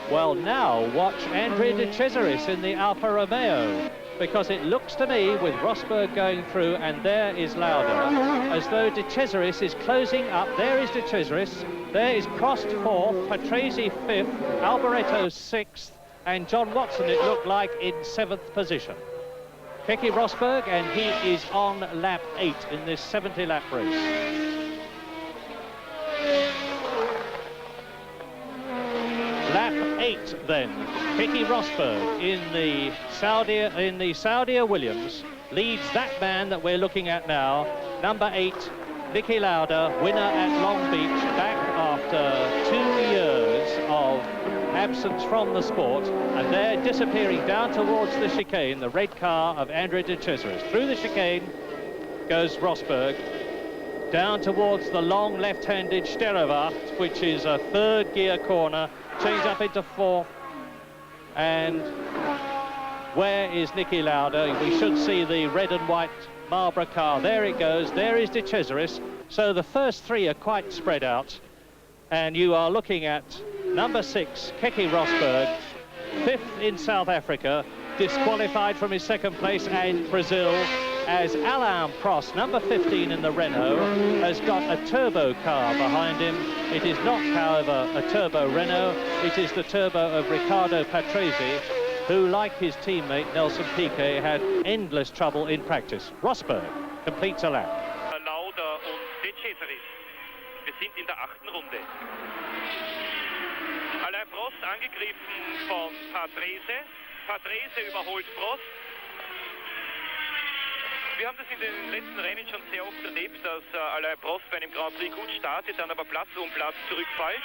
Well, now watch Andrea De Cesaris in the Alfa Romeo, because it looks to me, with Rosberg going through, and there is Lauda, as though De Cesaris is closing up. There is De Cesaris, there is Prost fourth, Patrese fifth, Alboreto sixth, and John Watson, it looked like, in seventh position. Keke Rosberg, and he is on lap 8 in this 70-lap race. Lap 8 then. Keke Rosberg in the Saudia Williams leads that man that we're looking at now, number 8, Niki Lauda, winner at Long Beach, back after 2 years of absence from the sport, and they're disappearing down towards the chicane, the red car of Andrea De Cesaris. Through the chicane goes Rosberg, down towards the long left-handed Sterrewacht, which is a third gear corner, change up into fourth, and where is Niki Lauda? We should see the red and white Marlboro car. There it goes, there is De Cesaris. So the first 3 are quite spread out, and you are looking at number 6, Keke Rosberg, 5th in South Africa, disqualified from his second place in Brazil, as Alain Prost, number 15 in the Renault, has got a turbo car behind him. It is not, however, a turbo Renault, it is the turbo of Riccardo Patrese, who, like his teammate Nelson Piquet, had endless trouble in practice. Rosberg completes a lap. Lauda und De Cesaris. Wir sind in der 8. Runde. Alain Prost angegriffen von Patrese. Patrese überholt Prost. Wir haben das in den letzten Rennen schon sehr oft erlebt, dass Alain Prost bei einem Grand Prix gut startet, dann aber Platz um Platz zurückfällt.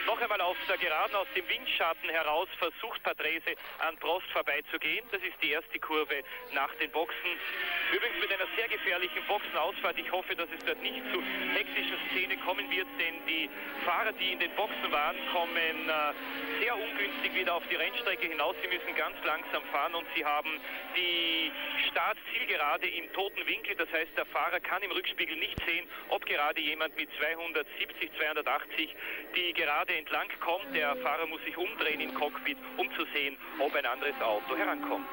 Noch einmal auf der Geraden aus dem Windschatten heraus versucht Patrese an Prost vorbeizugehen. Das ist die erste Kurve nach den Boxen. Übrigens mit einer sehr gefährlichen Boxenausfahrt. Ich hoffe, dass es dort nicht zu hektischen Szenen kommen wird, denn die Fahrer, die in den Boxen waren, kommen sehr ungünstig wieder auf die Rennstrecke hinaus. Sie müssen ganz langsam fahren und sie haben die Start-Zielgerade im toten Winkel. Das heißt, der Fahrer kann im Rückspiegel nicht sehen, ob gerade jemand mit 270, 280 die Gerade entlang kommt. Der Fahrer muss sich umdrehen im Cockpit, um zu sehen, ob ein anderes Auto herankommt.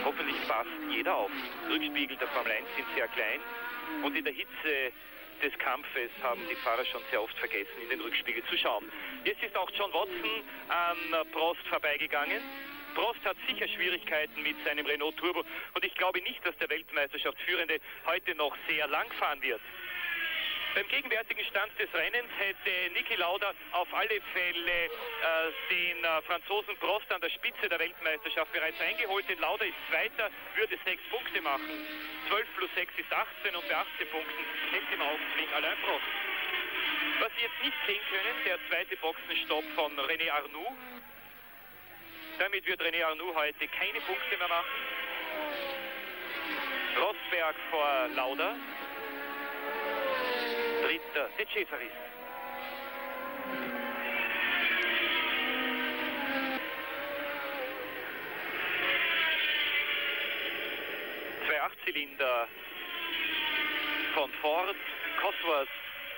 Hoffentlich passt jeder auf. Rückspiegel der Formel 1 sind sehr klein und in der Hitze des Kampfes haben die Fahrer schon sehr oft vergessen, in den Rückspiegel zu schauen. Jetzt ist auch John Watson an Prost vorbeigegangen. Prost hat sicher Schwierigkeiten mit seinem Renault Turbo und ich glaube nicht, dass der Weltmeisterschaftsführende heute noch sehr lang fahren wird. Beim gegenwärtigen Stand des Rennens hätte Niki Lauda auf alle Fälle den Franzosen Prost an der Spitze der Weltmeisterschaft bereits eingeholt. Denn Lauda ist Zweiter, würde 6 Punkte machen. 12 plus 6 ist 18 und bei 18 Punkten hält im Aufzwing allein Prost. Was Sie jetzt nicht sehen können, der zweite Boxenstopp von René Arnoux. Damit wird René Arnoux heute keine Punkte mehr machen. Rosberg vor Lauda. Dritter, De Cesaris. Zwei Achtzylinder von Ford, Cosworth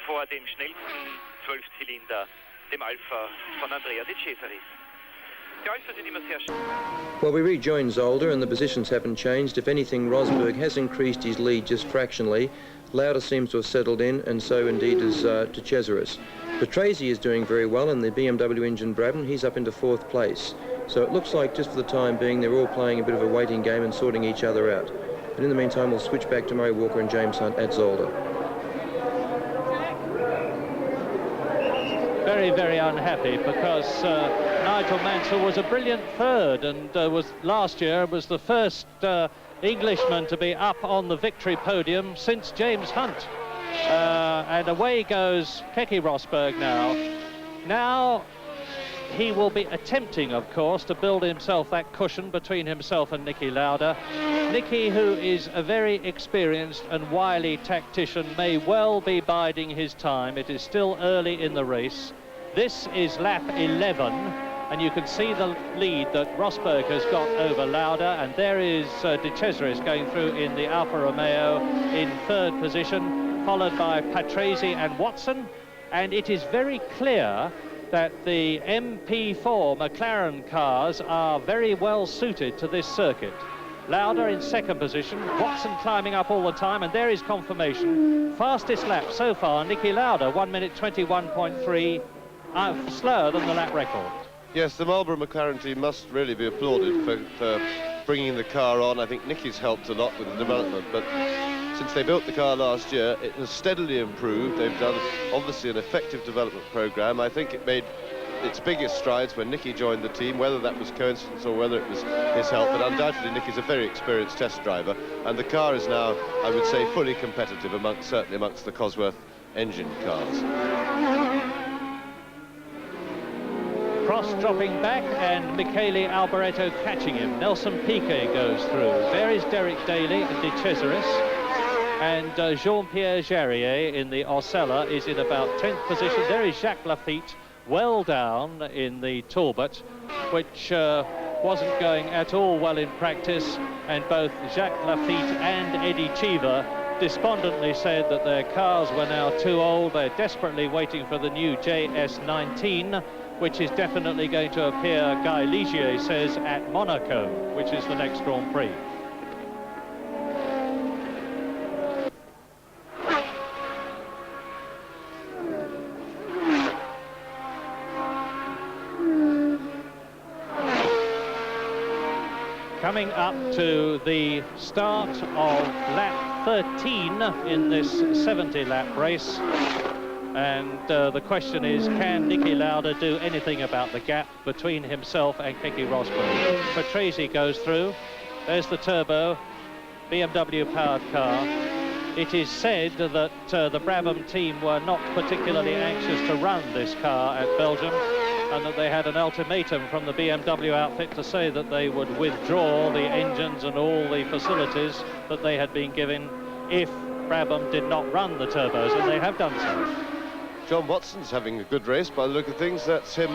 vor dem schnellsten 12-Zylinder, dem Alpha von Andrea De Cesaris. Die Alpha sind immer sehr schnell. Well, we rejoin Zolder and the positions haven't changed. If anything, Rosberg has increased his lead just fractionally. Lauda seems to have settled in, and so indeed is De Cesaris. Patrese is doing very well in the BMW engine Brabham. He's up into 4th place. So it looks like just for the time being they're all playing a bit of a waiting game and sorting each other out. But in the meantime we'll switch back to Murray Walker and James Hunt at Zolder. Very, very unhappy because Nigel Mansell was a brilliant third and was last year was the first Englishman to be up on the victory podium since James Hunt. And away goes Keke Rosberg now. Now he will be attempting, of course, to build himself that cushion between himself and Niki Lauda. Niki, who is a very experienced and wily tactician, may well be biding his time. It is still early in the race. This is lap 11. And you can see the lead that Rosberg has got over Lauda, and there is De Cesaris going through in the Alfa Romeo in 3rd position, followed by Patrese and Watson. And it is very clear that the MP4 McLaren cars are very well suited to this circuit. Lauda in 2nd position, Watson climbing up all the time, and there is confirmation. Fastest lap so far, Niki Lauda, 1 minute 21.3, slower than the lap record. Yes, the Marlboro McLaren team must really be applauded for bringing the car on. I think Nicky's helped a lot with the development, but since they built the car last year, it has steadily improved. They've done, obviously, an effective development program. I think it made its biggest strides when Niki joined the team, whether that was coincidence or whether it was his help, but undoubtedly Nicky's a very experienced test driver, and the car is now, I would say, fully competitive, certainly amongst the Cosworth engine cars. Prost dropping back and Michele Alboreto catching him. Nelson Piquet goes through. There is Derek Daly and De Cesaris. And Jean-Pierre Jarier in the Osella is in about 10th position. There is Jacques Lafitte well down in the Talbot, which wasn't going at all well in practice. And both Jacques Lafitte and Eddie Cheever despondently said that their cars were now too old. They're desperately waiting for the new JS19, which is definitely going to appear, Guy Ligier says, at Monaco, which is the next Grand Prix. Coming up to the start of lap 13 in this 70-lap race. And the question is, can Niki Lauda do anything about the gap between himself and Keke Rosberg? Patrese goes through. There's the turbo, BMW-powered car. It is said that the Brabham team were not particularly anxious to run this car at Belgium, and that they had an ultimatum from the BMW outfit to say that they would withdraw the engines and all the facilities that they had been given if Brabham did not run the turbos, and they have done so. John Watson's having a good race by the look of things. That's him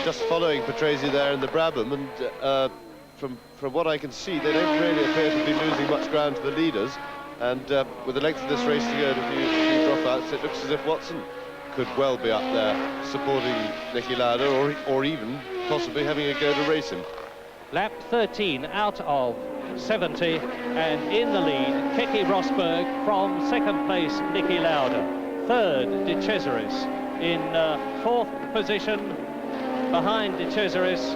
just following Patrese there in the Brabham, and from what I can see, they don't really appear to be losing much ground to the leaders. And with the length of this race to go and a few dropouts, it looks as if Watson could well be up there supporting Niki Lauda, or even possibly having a go to race him. Lap 13 out of 70, and in the lead, Keke Rosberg from second place, Niki Lauda. Third, De Cesaris. In fourth position, behind De Cesaris,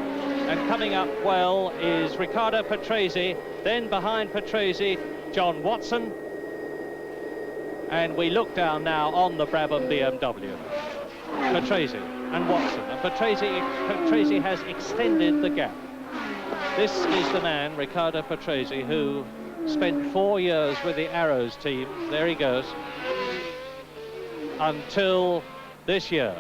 and coming up well is Riccardo Patrese. Then behind Patrese, John Watson. And we look down now on the Brabham BMW. Patrese and Watson. And Patrese has extended the gap. This is the man, Riccardo Patrese, who spent 4 years with the Arrows team. There he goes. Until this year.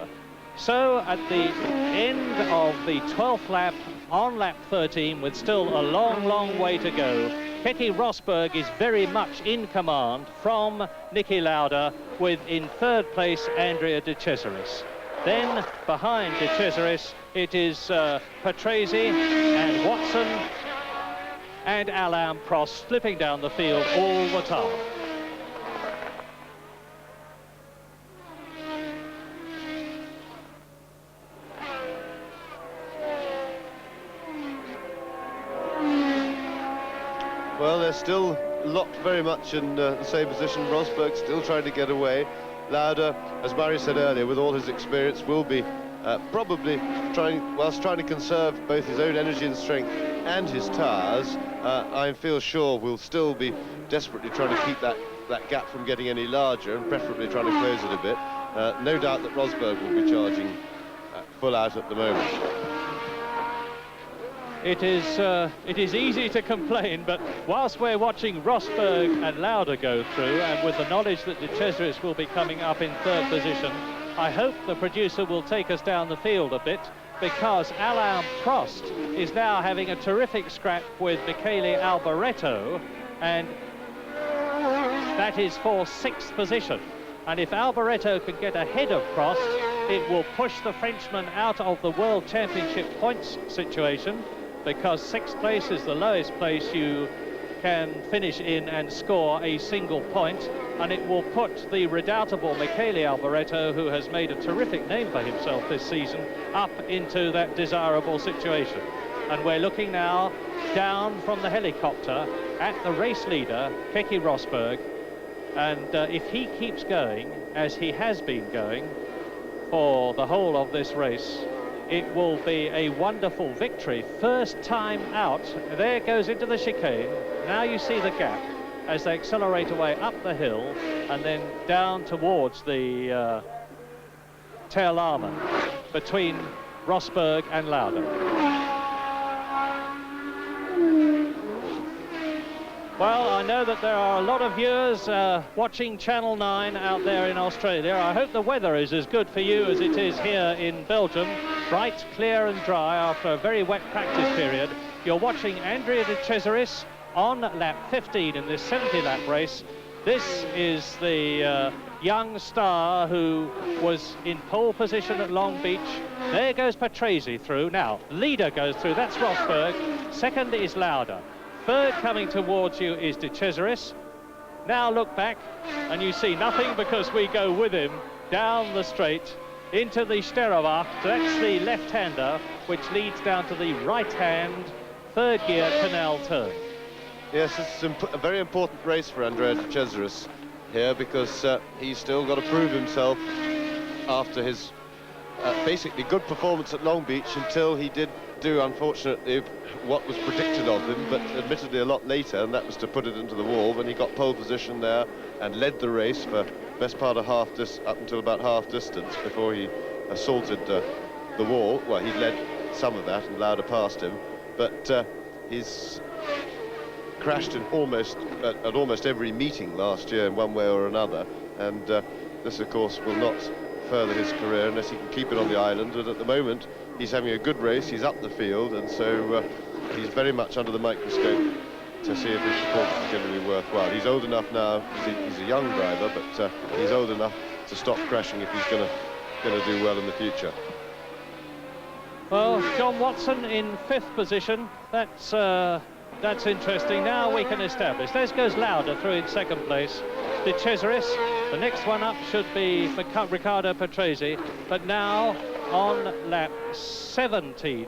So at the end of the 12th lap, on lap 13, with still a long way to go, Keke Rosberg is very much in command from Niki Lauda, with in third place Andrea De Cesaris. Then behind De Cesaris it is Patrese and Watson and Alain Prost slipping down the field all the time. Well, they're still locked very much in the same position. Rosberg still trying to get away. Lauda, as Murray said earlier, with all his experience, will be probably whilst trying to conserve both his own energy and strength and his tyres, I feel sure will still be desperately trying to keep that gap from getting any larger, and preferably trying to close it a bit. No doubt that Rosberg will be charging full out at the moment. It is easy to complain, but whilst we're watching Rosberg and Lauda go through, and with the knowledge that De Cesaris will be coming up in third position, I hope the producer will take us down the field a bit, because Alain Prost is now having a terrific scrap with Michele Alboreto, and that is for sixth position. And if Alboreto can get ahead of Prost, it will push the Frenchman out of the World Championship points situation, because sixth place is the lowest place you can finish in and score a single point, and it will put the redoubtable Michele Alboreto, who has made a terrific name for himself this season, up into that desirable situation. And we're looking now down from the helicopter at the race leader, Keke Rosberg, and if he keeps going as he has been going for the whole of this race, it will be a wonderful victory. First time out. There goes into the chicane. Now you see the gap as they accelerate away up the hill and then down towards the Teerlamen between Rosberg and Lauda. Well, I know that there are a lot of viewers watching Channel 9 out there in Australia. I hope the weather is as good for you as it is here in Belgium. Bright, clear and dry after a very wet practice period. You're watching Andrea De Cesaris on lap 15 in this 70-lap race. This is the young star who was in pole position at Long Beach. There goes Patrese through. Now, leader goes through. That's Rosberg. Second is Lauda. Third coming towards you is De Cesaris. Now look back and you see nothing, because we go with him down the straight into the Sterrenwacht. That's the left-hander, which leads down to the right-hand third gear canal turn. Yes, it's a very important race for Andrea De Cesaris here, because he's still got to prove himself after his basically good performance at Long Beach, until he did do, unfortunately, what was predicted of him, but admittedly a lot later, and that was to put it into the wall when he got pole position there and led the race for best part of up until about half distance before he assaulted the wall. Well, he led some of that and Lauda passed him, but he's crashed in almost every meeting last year in one way or another, and this of course will not further his career unless he can keep it on the island. And at the moment he's having a good race, he's up the field, and so he's very much under the microscope to see if his performance is going to be worthwhile. He's old enough now, he's a young driver, but he's old enough to stop crashing if he's going to do well in the future. Well, John Watson in fifth position. That's interesting. Now we can establish. There goes Lauda through in second place. De Cesaris, the next one up should be Riccardo Patrese, but now on lap 17,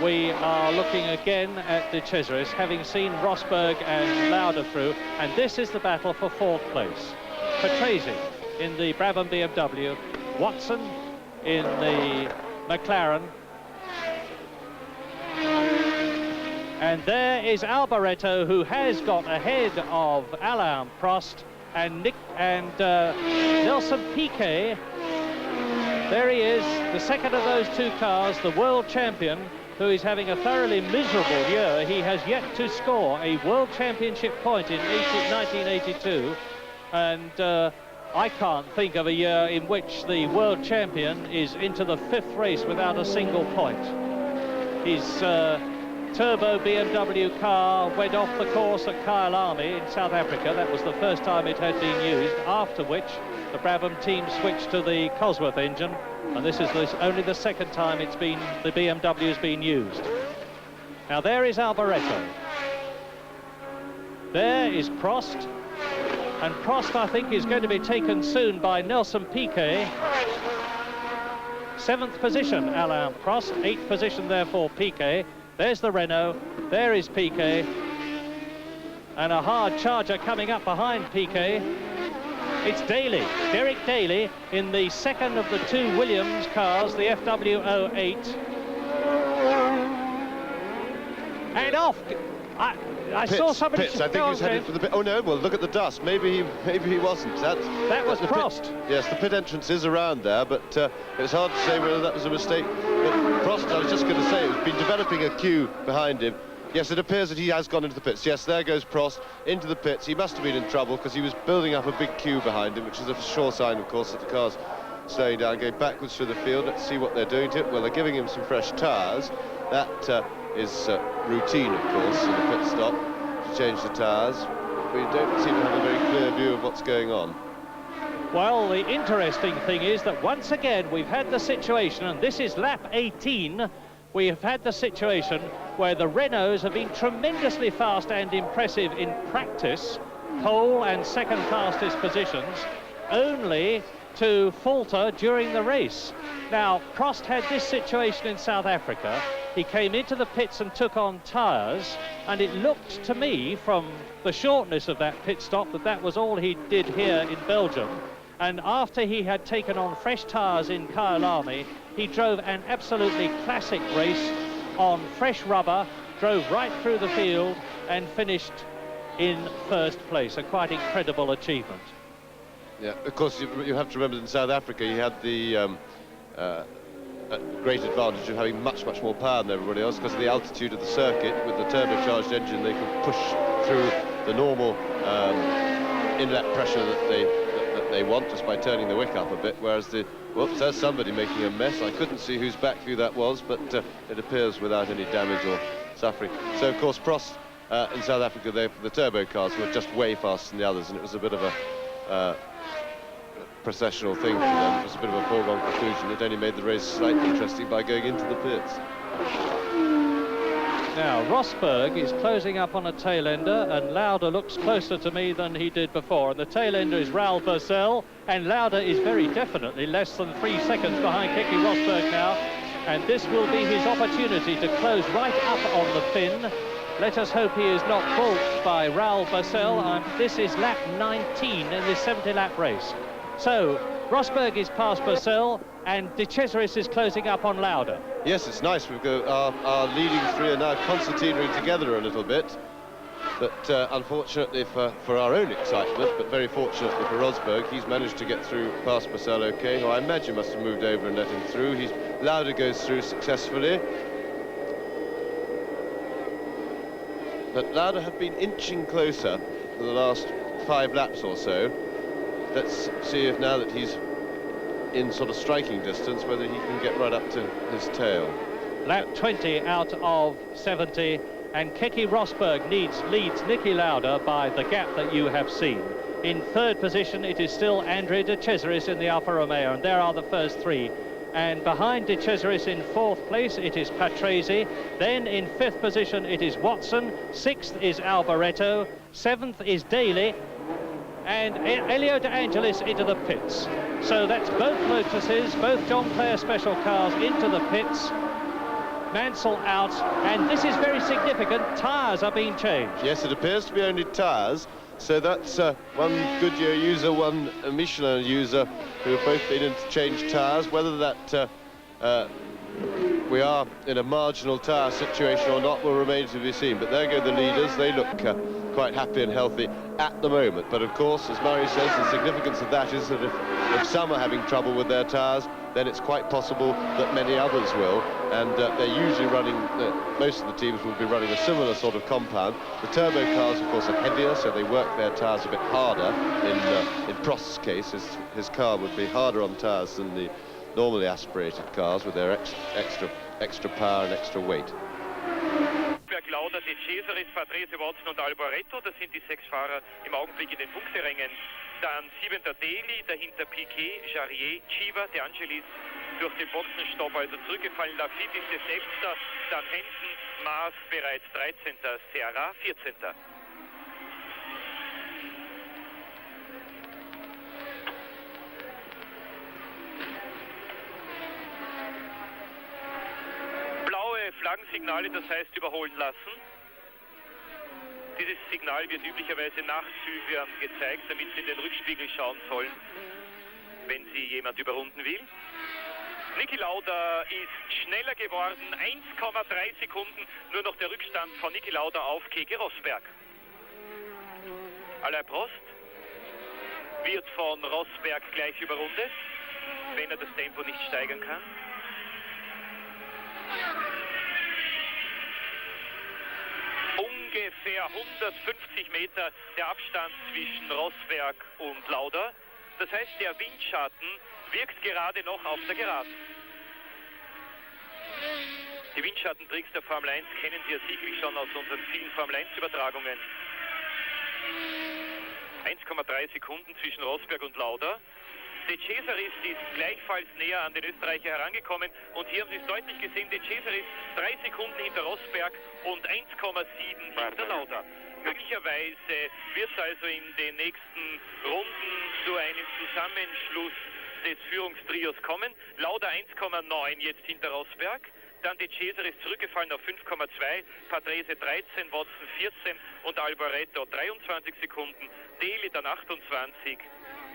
we are looking again at De Cesaris, having seen Rosberg and Lauda through, and this is the battle for 4th place. Patrese in the Brabham BMW, Watson in the McLaren, and there is Alboreto, who has got ahead of Alain Prost and Nelson Piquet. There he is, the second of those two cars, the world champion, who is having a thoroughly miserable year. He has yet to score a world championship point in 1982, and I can't think of a year in which the world champion is into the 5th race without a single point. His turbo BMW car went off the course at Kyalami in South Africa. That was the first time it had been used, after which the Brabham team switched to the Cosworth engine, and this is only the second time the BMW has been used. Now there is Alboreto. There is Prost, and Prost, I think, is going to be taken soon by Nelson Piquet. 7th position, Alain Prost. 8th position, therefore, Piquet. There's the Renault. There is Piquet. And a hard charger coming up behind Piquet. It's Daly, Derek Daly, in the second of the two Williams cars, the FW08. And off. I saw somebody. Pitts. I think he was headed for the pit. Oh no! Well, look at the dust. Maybe he wasn't. That was Prost. Yes, the pit entrance is around there, but it's hard to say whether that was a mistake. But Prost, I was just going to say, has been developing a queue behind him. Yes, it appears that he has gone into the pits. Yes, there goes Prost into the pits. He must have been in trouble because he was building up a big queue behind him, which is a sure sign, of course, that the car's slowing down, going backwards through the field. Let's see what they're doing to it. Well, they're giving him some fresh tyres. That is routine, of course, in a pit stop, to change the tyres. We don't seem to have a very clear view of what's going on. Well, the interesting thing is that once again we've had the situation, and this is lap 18, we have had the situation where the Renaults have been tremendously fast and impressive in practice, pole and second fastest positions, only to falter during the race. Now, Prost had this situation in South Africa. He came into the pits and took on tyres, and it looked to me from the shortness of that pit stop that was all he did here in Belgium. And after he had taken on fresh tyres in Kyalami, he drove an absolutely classic race on fresh rubber, drove right through the field and finished in 1st place, a quite incredible achievement. Yeah, of course, you have to remember that in South Africa he had the great advantage of having much more power than everybody else because of the altitude of the circuit. With the turbocharged engine, they could push through the normal inlet pressure that they want just by turning the wick up a bit, whereas whoops, there's somebody making a mess. I couldn't see whose back view that was, but it appears without any damage or suffering. So, of course, Prost in South Africa, the turbo cars were just way faster than the others, and it was a bit of a processional thing for them. It was a bit of a foregone conclusion. It only made the race slightly interesting by going into the pits. Now, Rosberg is closing up on a tail-ender, and Lauda looks closer to me than he did before. And the tail-ender is Raoul Bursell, and Lauda is very definitely less than 3 seconds behind Keke Rosberg now. And this will be his opportunity to close right up on the pin. Let us hope he is not balked by Raoul Bursell. This is lap 19 in this 70-lap race. So, Rosberg is past Bursell, and De Cesaris is closing up on Lauda. Yes, it's nice. We've got our leading three are now concertinaing together a little bit. But unfortunately for our own excitement, but very fortunately for Rosberg, he's managed to get through past Bursell okay, who I imagine must have moved over and let him through. Lauda goes through successfully. But Lauda have been inching closer for the last 5 laps or so. Let's see if now that he's in sort of striking distance, whether he can get right up to his tail. Lap 20 out of 70, and Keke Rosberg leads Niki Lauda by the gap that you have seen. In 3rd position, it is still Andrea De Cesaris in the Alfa Romeo, and there are the first 3. And behind De Cesaris in 4th place, it is Patrese. Then in 5th position, it is Watson. 6th is Alboreto. 7th is Daly. And Elio De Angelis into the pits. So that's both Lotuses, both John Player special cars into the pits. Mansell out, and this is very significant. Tyres are being changed. Yes, it appears to be only tyres. So that's one Goodyear user, one Michelin user who have both been in to change tyres. Whether that we are in a marginal tyre situation or not will remain to be seen. But there go the leaders. They look quite happy and healthy at the moment. But of course, as Murray says, the significance of that is that if some are having trouble with their tyres, then it's quite possible that many others will. And they're usually running, most of the teams will be running a similar sort of compound. The turbo cars, of course, are heavier, so they work their tyres a bit harder. In Prost's case, his car would be harder on tyres than the normally aspirated cars with their extra power and extra weight. Lauda, De Cesaris, Patrese, Watson und Alboreto, das sind die 6 Fahrer im Augenblick in den Punkterängen. Dann 7. Daly, dahinter Piquet, Jarier, Chiva, De Angelis durch den Boxenstopp also zurückgefallen. Lafitte ist der 6. Dann Henson, Maas bereits 13. Serra 14. Flaggensignale, das heißt überholen lassen. Dieses Signal wird üblicherweise nach Zügern gezeigt, damit Sie in den Rückspiegel schauen sollen, wenn Sie jemand überrunden will. Niki Lauda ist schneller geworden, 1,3 Sekunden, nur noch der Rückstand von Niki Lauda auf Keke Rosberg. Alain Prost wird von Rosberg gleich überrundet, wenn er das Tempo nicht steigern kann. Ungefähr 150 Meter der Abstand zwischen Rosberg und Lauda. Das heißt, der Windschatten wirkt gerade noch auf der Geraden. Die Windschattentricks der Formel 1 kennen Sie ja sicherlich schon aus unseren vielen Formel 1 Übertragungen. 1,3 Sekunden zwischen Rosberg und Lauda. De Cesaris ist gleichfalls näher an den Österreicher herangekommen und hier haben Sie es deutlich gesehen, De Cesaris 3 Sekunden hinter Rosberg und 1,7 hinter Lauda. Möglicherweise wird es also in den nächsten Runden zu einem Zusammenschluss des Führungstrios kommen. Lauda 1,9 jetzt hinter Rosberg, dann De Cesaris zurückgefallen auf 5,2, Patrese 13, Watson 14 und Alboreto 23 Sekunden, Daly dann 28,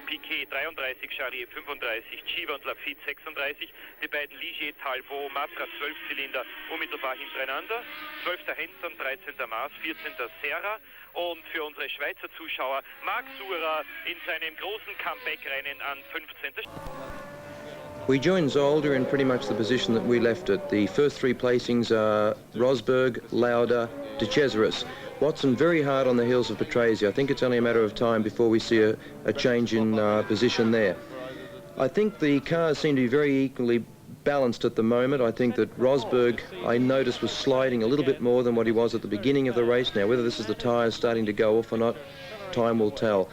Piquet 33, Jarier 35, Chiva und Lafitte 36, die beiden Ligier, Talbot, Matra 12 Zylinder unmittelbar hintereinander, 12. Henson, 13. Maas, 14. Serra und für unsere Schweizer Zuschauer Marc Surer in seinem großen Comeback-Rennen an 15. We join Zolder in pretty much the position that we left it. The first 3 placings are Rosberg, Lauda, De Cesaris. Watson very hard on the heels of Patrese. I think it's only a matter of time before we see a change in position there. I think the cars seem to be very equally balanced at the moment. I think that Rosberg, I noticed, was sliding a little bit more than what he was at the beginning of the race. Now, whether this is the tyres starting to go off or not, time will tell.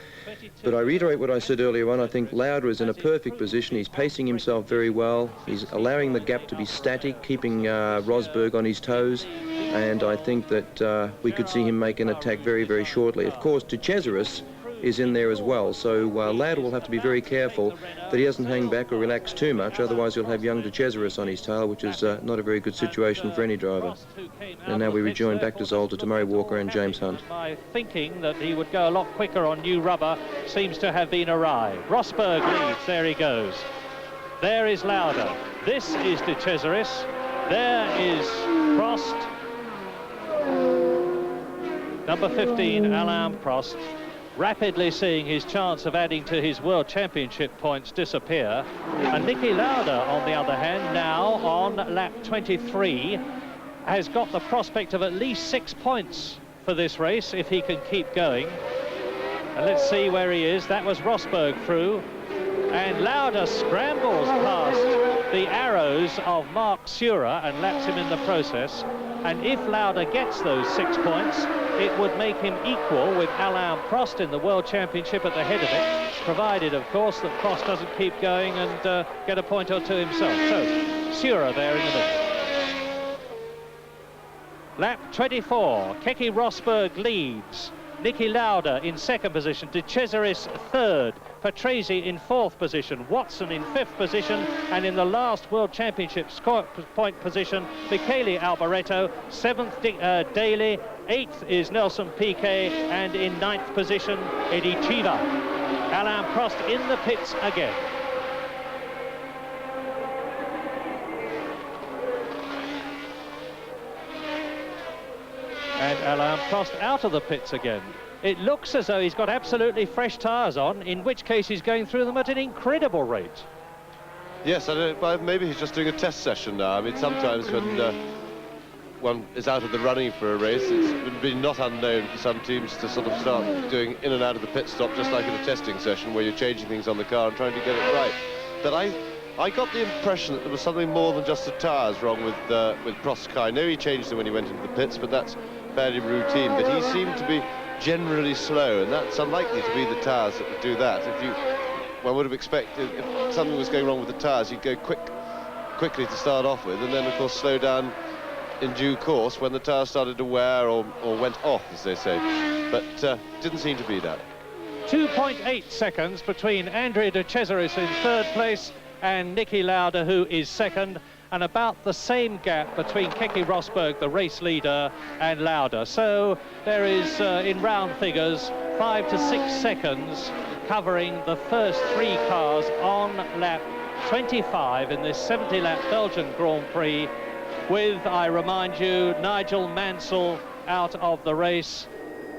But I reiterate what I said earlier on. I think Lauda is in a perfect position. He's pacing himself very well. He's allowing the gap to be static, keeping Rosberg on his toes. And I think that we could see him make an attack very, very shortly. Of course, De Cesaris is in there as well, so Lauda will have to be very careful that he doesn't hang back or relax too much, otherwise you'll have young De Cesaris on his tail, which is not a very good situation for any driver. And now we rejoin back to Zolder, to Murray Walker and James Hunt. My thinking that he would go a lot quicker on new rubber seems to have been awry. Rosberg leads, there he goes. There is Lauda. This is De Cesaris. There is Prost. Number 15, Alain Prost, rapidly seeing his chance of adding to his World Championship points disappear. And Niki Lauda, on the other hand, now on lap 23, has got the prospect of at least 6 points for this race if he can keep going. And let's see where he is. That was Rosberg through. And Lauda scrambles past the arrows of Marc Surer and laps him in the process. And if Lauda gets those 6 points, it would make him equal with Alain Prost in the World Championship at the head of it, provided, of course, that Prost doesn't keep going and get a point or two himself. So, Surer there in the middle. Lap 24, Keke Rosberg leads. Niki Lauda in second position, De Cesaris third, Patrese in fourth position, Watson in fifth position, and in the last World Championship score point position, Michele Alboreto, seventh Daly, eighth is Nelson Piquet, and in ninth position, Eddie Chiva. Alain Prost in the pits again. And Alain Prost out of the pits again. It looks as though he's got absolutely fresh tyres on, in which case he's going through them at an incredible rate. Yes, I don't know, maybe he's just doing a test session now. I mean, sometimes when one is out of the running for a race, it's been not unknown for some teams to sort of start doing in and out of the pit stop, just like in a testing session where you're changing things on the car and trying to get it right. But I got the impression that there was something more than just the tyres wrong with Prost's car. I know he changed them when he went into the pits, but that's fairly routine. But he seemed to be generally slow, and that's unlikely to be the tyres that would do that. One would have expected if something was going wrong with the tyres, he'd go quickly to start off with, and then of course slow down in due course when the tyres started to wear or went off, as they say. But didn't seem to be that. 2.8 seconds between Andrea De Cesaris in third place and Niki Lauda, who is second, and about the same gap between Keke Rosberg, the race leader, and Lauda. So there is, in round figures, 5 to 6 seconds covering the first three cars on lap 25 in this 70-lap Belgian Grand Prix, with, I remind you, Nigel Mansell out of the race,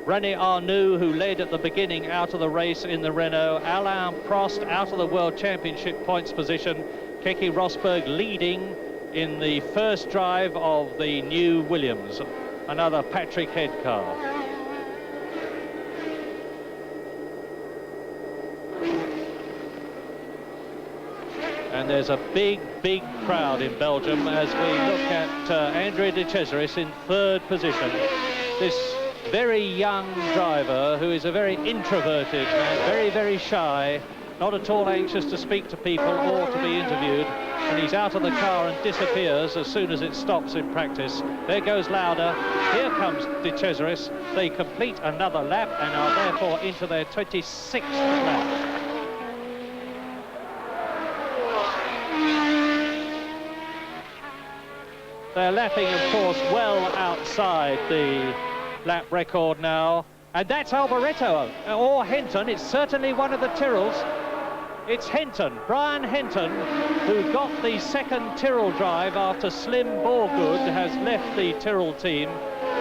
René Arnoux, who led at the beginning, out of the race in the Renault, Alain Prost out of the World Championship points position, Keke Rosberg leading in the first drive of the new Williams, another Patrick Head car. And there's a big crowd in Belgium as we look at Andrea De Cesaris in third position. This very young driver who is a very introverted man, very shy, not at all anxious to speak to people or to be interviewed, and he's out of the car and disappears as soon as it stops in practice. There goes Lauda, here comes De Cesaris. They complete another lap and are therefore into their 26th lap. They're lapping, of course, well outside the lap record now. And that's Alboreto, or Henton. It's certainly one of the Tyrrells. It's Henton, Brian Henton, who got the second Tyrrell drive after Slim Borgood has left the Tyrrell team.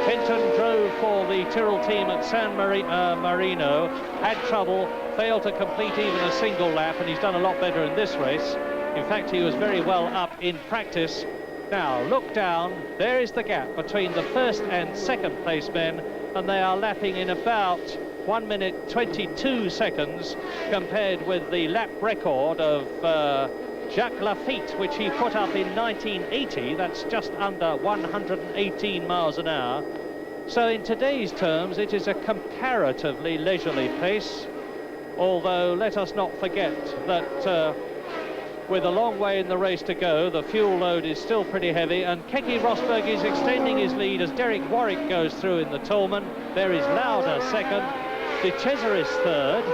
Henton drove for the Tyrrell team at San Marino, had trouble, failed to complete even a single lap, and he's done a lot better in this race. In fact, he was very well up in practice. Now, look down, there is the gap between the first and second place men, and they are lapping in about 1 minute 22 seconds compared with the lap record of Jacques Lafitte, which he put up in 1980. That's just under 118 miles an hour. So in today's terms, it is a comparatively leisurely pace, although let us not forget that with a long way in the race to go, the fuel load is still pretty heavy, and Keke Rosberg is extending his lead as Derek Warwick goes through in the Toleman. There is Lauda second, De Cesaris third,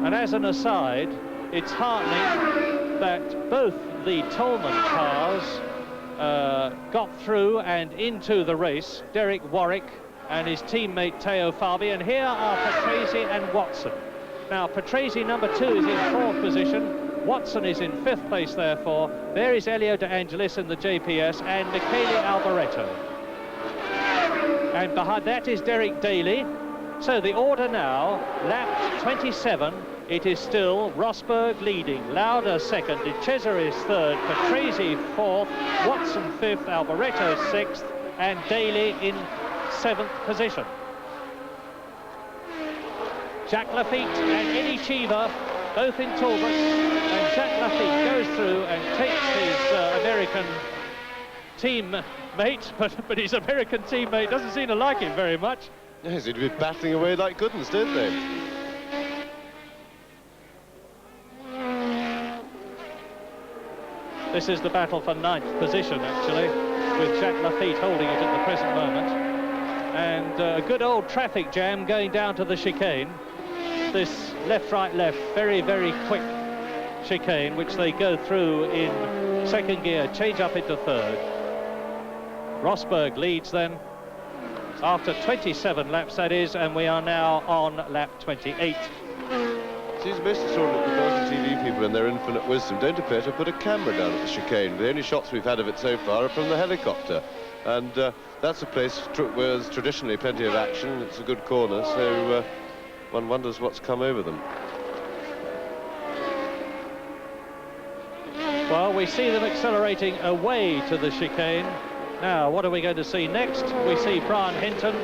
and as an aside, it's heartening that both the Toleman cars got through and into the race, Derek Warwick and his teammate Teo Fabi, and here are Patrese and Watson. Now, Patrese, number 2, is in fourth position. Watson is in fifth place, therefore. There is Elio De Angelis in the JPS and Michele Alboreto. And behind that is Derek Daly. So the order now, lap 27, it is still Rosberg leading, Lauda second, De Cesaris third, Patrese fourth, Watson fifth, Alboreto sixth, and Daly in seventh position. Jacques Lafitte and Eddie Cheever, both in Talbot, and Jacques Lafitte goes through and takes his American teammate, but his American teammate doesn't seem to like him very much. Yes, he'd be battling away like goodness, didn't they? This is the battle for ninth position, actually, with Jacques Lafitte holding it at the present moment. and a good old traffic jam going down to the chicane. This left, right, left, very, very quick chicane, which they go through in second gear, change up into third. Rosberg leads then after 27 laps, that is, and we are now on lap 28. Seems most extraordinary that the Belgian TV people in their infinite wisdom don't appear to put a camera down at the chicane. The only shots we've had of it so far are from the helicopter, and that's a place where there's traditionally plenty of action. It's a good corner, so one wonders what's come over them. Well, we see them accelerating away to the chicane. Now, what are we going to see next? We see Brian Hinton,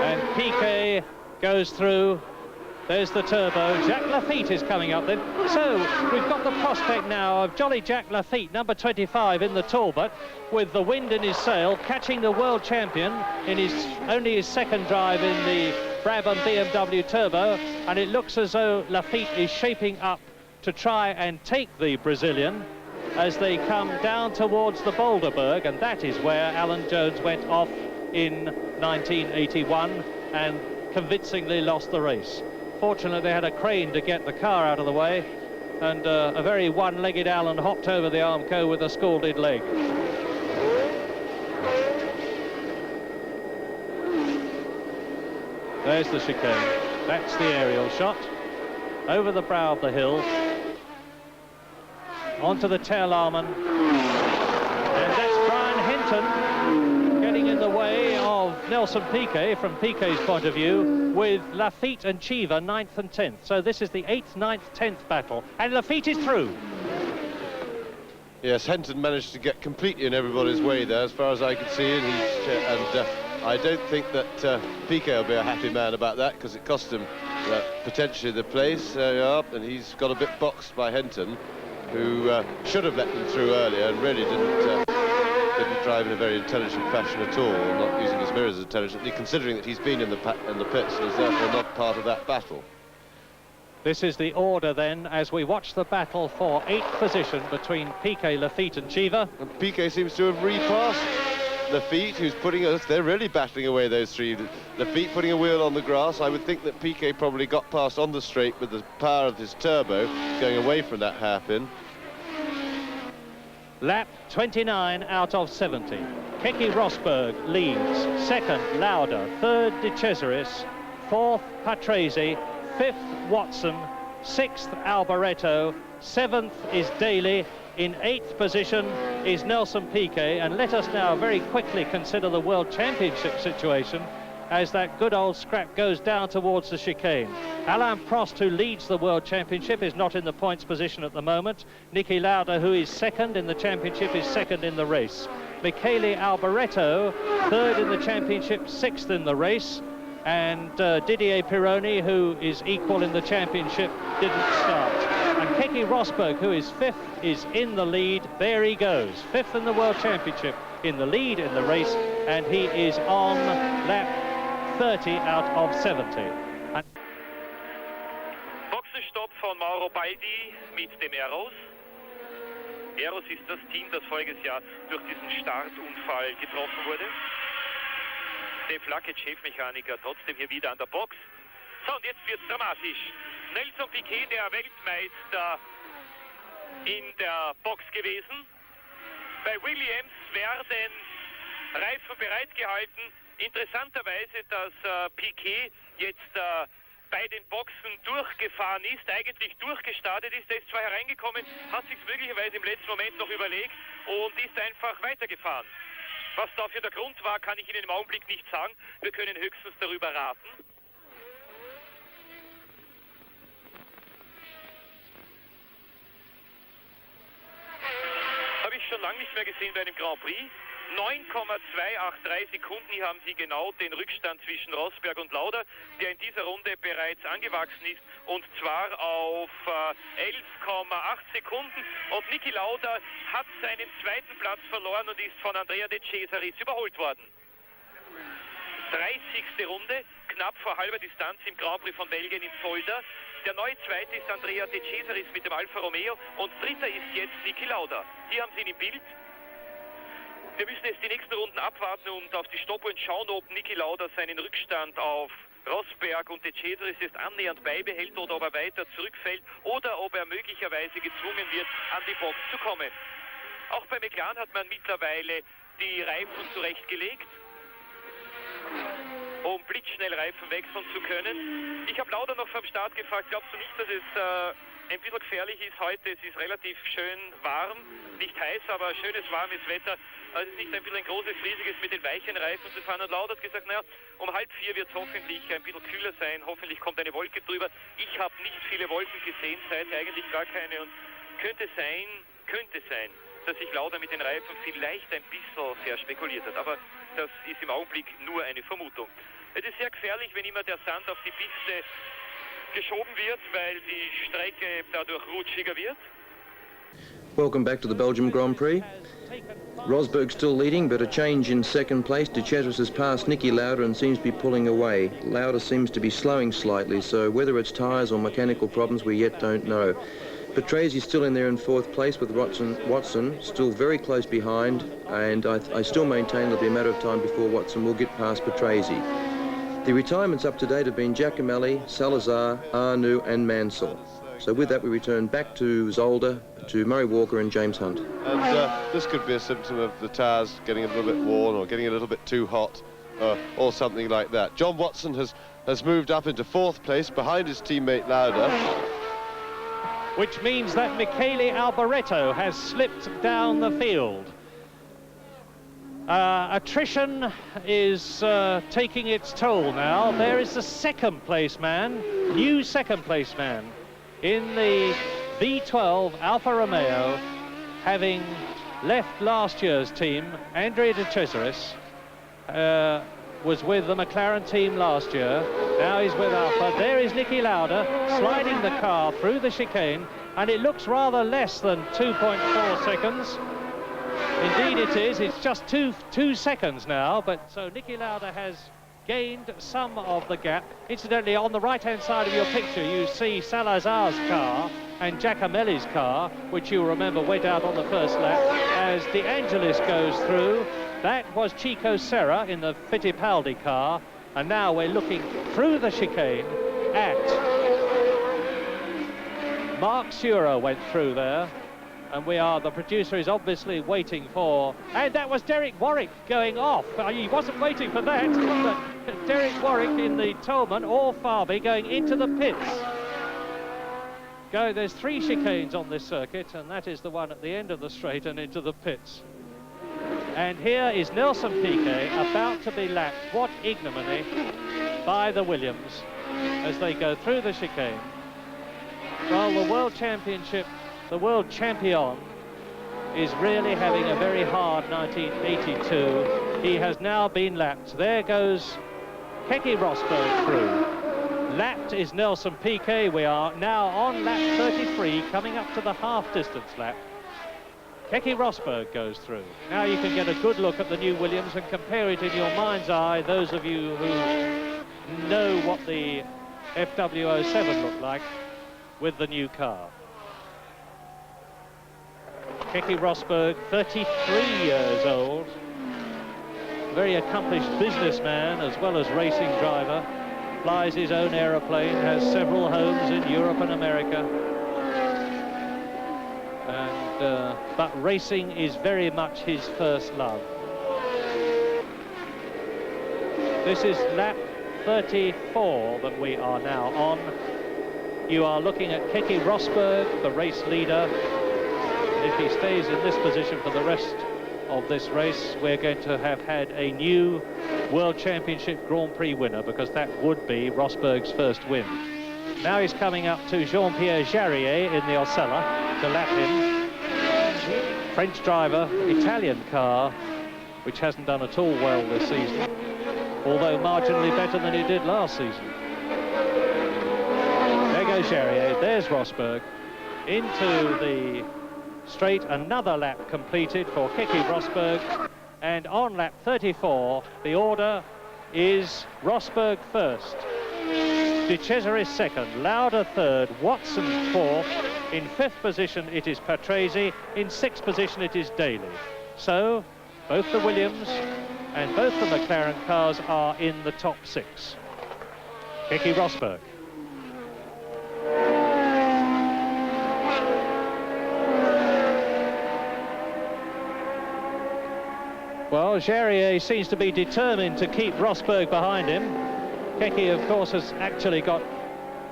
and Piquet goes through. There's the turbo. Jacques Lafitte is coming up then. So we've got the prospect now of jolly Jacques Lafitte, number 25 in the Talbot, with the wind in his sail, catching the world champion in only his second drive in the Brabham BMW Turbo, and it looks as though Lafitte is shaping up to try and take the Brazilian as they come down towards the Boulderberg, and that is where Alan Jones went off in 1981 and convincingly lost the race. Fortunately, they had a crane to get the car out of the way, and a very one-legged Alan hopped over the Armco with a scalded leg. There's the chicane. That's the aerial shot. Over the brow of the hill. Onto the tail Arman. And that's Brian Hinton getting in the way of Nelson Piquet, from Piquet's point of view, with Lafitte and Cheever 9th and 10th. So this is the 8th, 9th, 10th battle. And Lafitte is through. Yes, Hinton managed to get completely in everybody's way there, as far as I could see, and I don't think that Piquet will be a happy man about that, because it cost him potentially the place. And he's got a bit boxed by Hinton, who should have let them through earlier and really didn't drive in a very intelligent fashion at all, not using his mirrors intelligently, considering that he's been in the pits and is therefore not part of that battle. This is the order then, as we watch the battle for 8th position between Piquet, Lafitte and Cheever. And Piquet seems to have repassed Lafitte, who's putting us, they're really battling away, those three. Lafitte putting a wheel on the grass. I would think that Piquet probably got past on the straight with the power of his turbo, going away from that hairpin. Lap 29 out of 70. Keke Rosberg leads. Second, Lauda. Third, De Cesaris. Fourth, Patrese. Fifth, Watson. Sixth, Alboreto. Seventh is Daly. In 8th position is Nelson Piquet. And let us now very quickly consider the World Championship situation as that good old scrap goes down towards the chicane. Alain Prost, who leads the World Championship, is not in the points position at the moment. Niki Lauda, who is second in the championship, is second in the race. Michele Alboreto, third in the championship, sixth in the race. And Didier Pironi, who is equal in the championship, didn't start. And Keke Rosberg, who is fifth, is in the lead. There he goes, fifth in the World Championship, in the lead in the race, and he is on lap 30 out of 70. Boxenstopp von Mauro Baldi mit dem Eros. Eros ist das Team, das voriges Jahr durch diesen Startunfall getroffen wurde. Dave Luckett, Chefmechaniker, trotzdem hier wieder an der Box. So, und jetzt wird's dramatisch. Nelson Piquet, der Weltmeister, in der Box gewesen. Bei Williams werden Reifen bereitgehalten. Interessanterweise, dass Piquet jetzt bei den Boxen durchgefahren ist, eigentlich durchgestartet ist. Er ist zwar hereingekommen, hat sich möglicherweise im letzten Moment noch überlegt und ist einfach weitergefahren. Was dafür der Grund war, kann ich Ihnen im Augenblick nicht sagen. Wir können höchstens darüber raten. Habe ich schon lange nicht mehr gesehen bei einem Grand Prix. 9,283 Sekunden, hier haben Sie genau den Rückstand zwischen Rosberg und Lauda, der in dieser Runde bereits angewachsen ist, und zwar auf 11,8 Sekunden. Und Niki Lauda hat seinen zweiten Platz verloren und ist von Andrea De Cesaris überholt worden. 30. Runde, knapp vor halber Distanz im Grand Prix von Belgien in Zolder. Der neue Zweite ist Andrea De Cesaris mit dem Alfa Romeo und Dritter ist jetzt Niki Lauda. Hier haben Sie ihn im Bild. Wir müssen jetzt die nächsten Runden abwarten und auf die Stoppuhr und schauen, ob Niki Lauda seinen Rückstand auf Rosberg und De Cesaris jetzt annähernd beibehält oder ob er weiter zurückfällt oder ob er möglicherweise gezwungen wird, an die Box zu kommen. Auch bei McLaren hat man mittlerweile die Reifen zurechtgelegt, um blitzschnell Reifen wechseln zu können. Ich habe Lauda noch vom Start gefragt, glaubst du nicht, dass es ein bisschen gefährlich ist heute? Es ist relativ schön warm, nicht heiß, aber schönes, warmes Wetter. Also es ist nicht ein bisschen ein großes Riesiges mit den weichen Reifen zu fahren. Und Lauda hat gesagt, naja, um 3:30 wird es hoffentlich ein bisschen kühler sein, hoffentlich kommt eine Wolke drüber. Ich habe nicht viele Wolken gesehen, seither eigentlich gar keine. Und könnte sein, dass sich Lauda mit den Reifen vielleicht ein bisschen verspekuliert hat. Aber das ist im Augenblick nur eine Vermutung. Es ist sehr gefährlich, wenn immer der Sand auf die Piste geschoben wird, weil die Strecke dadurch rutschiger wird. Welcome back to the Belgium Grand Prix. Rosberg still leading, but a change in second place. De Cesaris has passed Niki Lauda and seems to be pulling away. Lauda seems to be slowing slightly, so whether it's tyres or mechanical problems, we yet don't know. Patrese still in there in fourth place with Watson still very close behind, and I still maintain it'll be a matter of time before Watson will get past Patrese. The retirements up to date have been Giacomelli, Salazar, Arnoux and Mansell. So with that we return back to Zolder, to Murray Walker and James Hunt. And this could be a symptom of the tyres getting a little bit worn or getting a little bit too hot or something like that. John Watson has moved up into fourth place behind his teammate Lauda. Which means that Michele Alboreto has slipped down the field. Attrition is taking its toll now. There is the second place man, new second place man in the V12 Alfa Romeo, having left last year's team. Andrea De Cesaris was with the McLaren team last year. Now he's with Alfa. There is Niki Lauda sliding the car through the chicane, and it looks rather less than 2.4 seconds. Indeed it is. It's just two seconds now, but so Niki Lauda has gained some of the gap. Incidentally, on the right-hand side of your picture, you see Salazar's car and Giacomelli's car, which you remember went out on the first lap, as De Angelis goes through. That was Chico Serra in the Fittipaldi car, and now we're looking through the chicane at Mark Surer went through there, and the producer is obviously waiting for, and that was Derek Warwick going off. He wasn't waiting for that, but Derek Warwick in the Tolman or Farby going into the pits. There's 3 chicanes on this circuit, and that is the one at the end of the straight and into the pits. And here is Nelson Piquet about to be lapped, what ignominy, by the Williams as they go through the chicane. Well, the World Championship, the World Champion, is really having a very hard 1982. He has now been lapped. There goes Keke Rosberg through. Lapped is Nelson Piquet. We are now on lap 33, coming up to the half-distance lap. Keke Rosberg goes through. Now you can get a good look at the new Williams and compare it in your mind's eye, those of you who know what the FW07 looked like with the new car. Keke Rosberg, 33 years old, very accomplished businessman as well as racing driver, flies his own aeroplane, has several homes in Europe and America. But racing is very much his first love. This is lap 34 that we are now on. You are looking at Keke Rosberg, the race leader. If he stays in this position for the rest of this race, we're going to have had a new World Championship Grand Prix winner, because that would be Rosberg's first win. Now he's coming up to Jean-Pierre Jarier in the Osella to lap him. French driver, Italian car, which hasn't done at all well this season, although marginally better than he did last season. There goes Jarier, there's Rosberg, into the straight, another lap completed for Keke Rosberg, and on lap 34, the order is Rosberg first, De Cesaris second, Lauda third, Watson fourth, in fifth position it is Patrese, in sixth position it is Daly. So Both the Williams and both the McLaren cars are in the top 6. Keke Rosberg. Well, Jarier seems to be determined to keep Rosberg behind him. Keke, of course, has actually got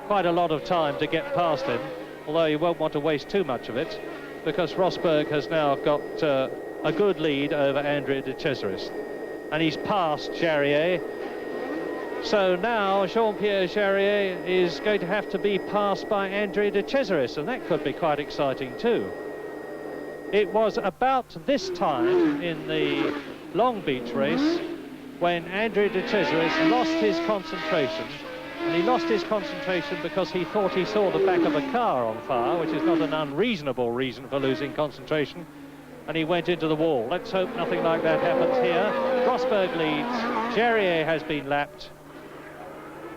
quite a lot of time to get past him, although he won't want to waste too much of it, because Rosberg has now got a good lead over Andrea de Cesaris. And he's passed Jarier. So now Jean-Pierre Jarier is going to have to be passed by Andrea de Cesaris, and that could be quite exciting too. It was about this time in the Long Beach race when Andrea de Cesaris lost his concentration. And he lost his concentration because he thought he saw the back of a car on fire, which is not an unreasonable reason for losing concentration. And he went into the wall. Let's hope nothing like that happens here. Rosberg leads. Jarier has been lapped.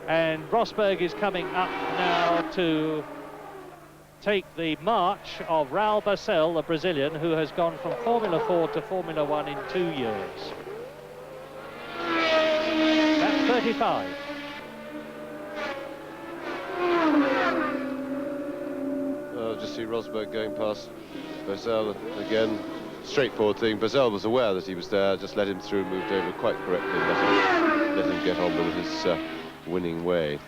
And Rosberg is coming up now to take the march of Raul Barcel, the Brazilian, who has gone from Formula 4 to Formula 1 in 2 years. That's 35. Just see Rosberg going past Barcel again. Straightforward thing. Barcel was aware that he was there, just let him through, moved over quite correctly, let him get on with his winning way.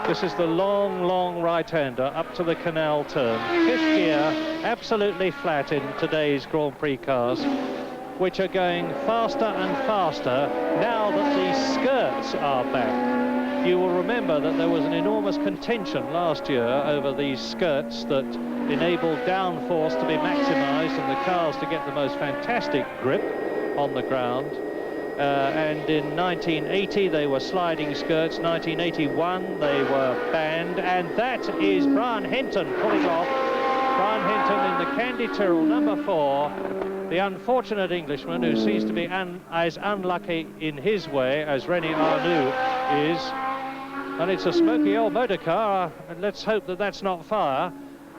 This is the long right-hander up to the canal turn. 5th gear, absolutely flat in today's Grand Prix cars, which are going faster and faster now that the skirts are back. You will remember that there was an enormous contention last year over these skirts that enabled downforce to be maximised and the cars to get the most fantastic grip on the ground. And in 1980 they were sliding skirts, 1981 they were banned, and that is Brian Henton pulling off. Brian Henton in the Candy Tyrrell number 4, the unfortunate Englishman who seems to be as unlucky in his way as René Arnoux is. And it's a smoky old motor car, and let's hope that that's not fire.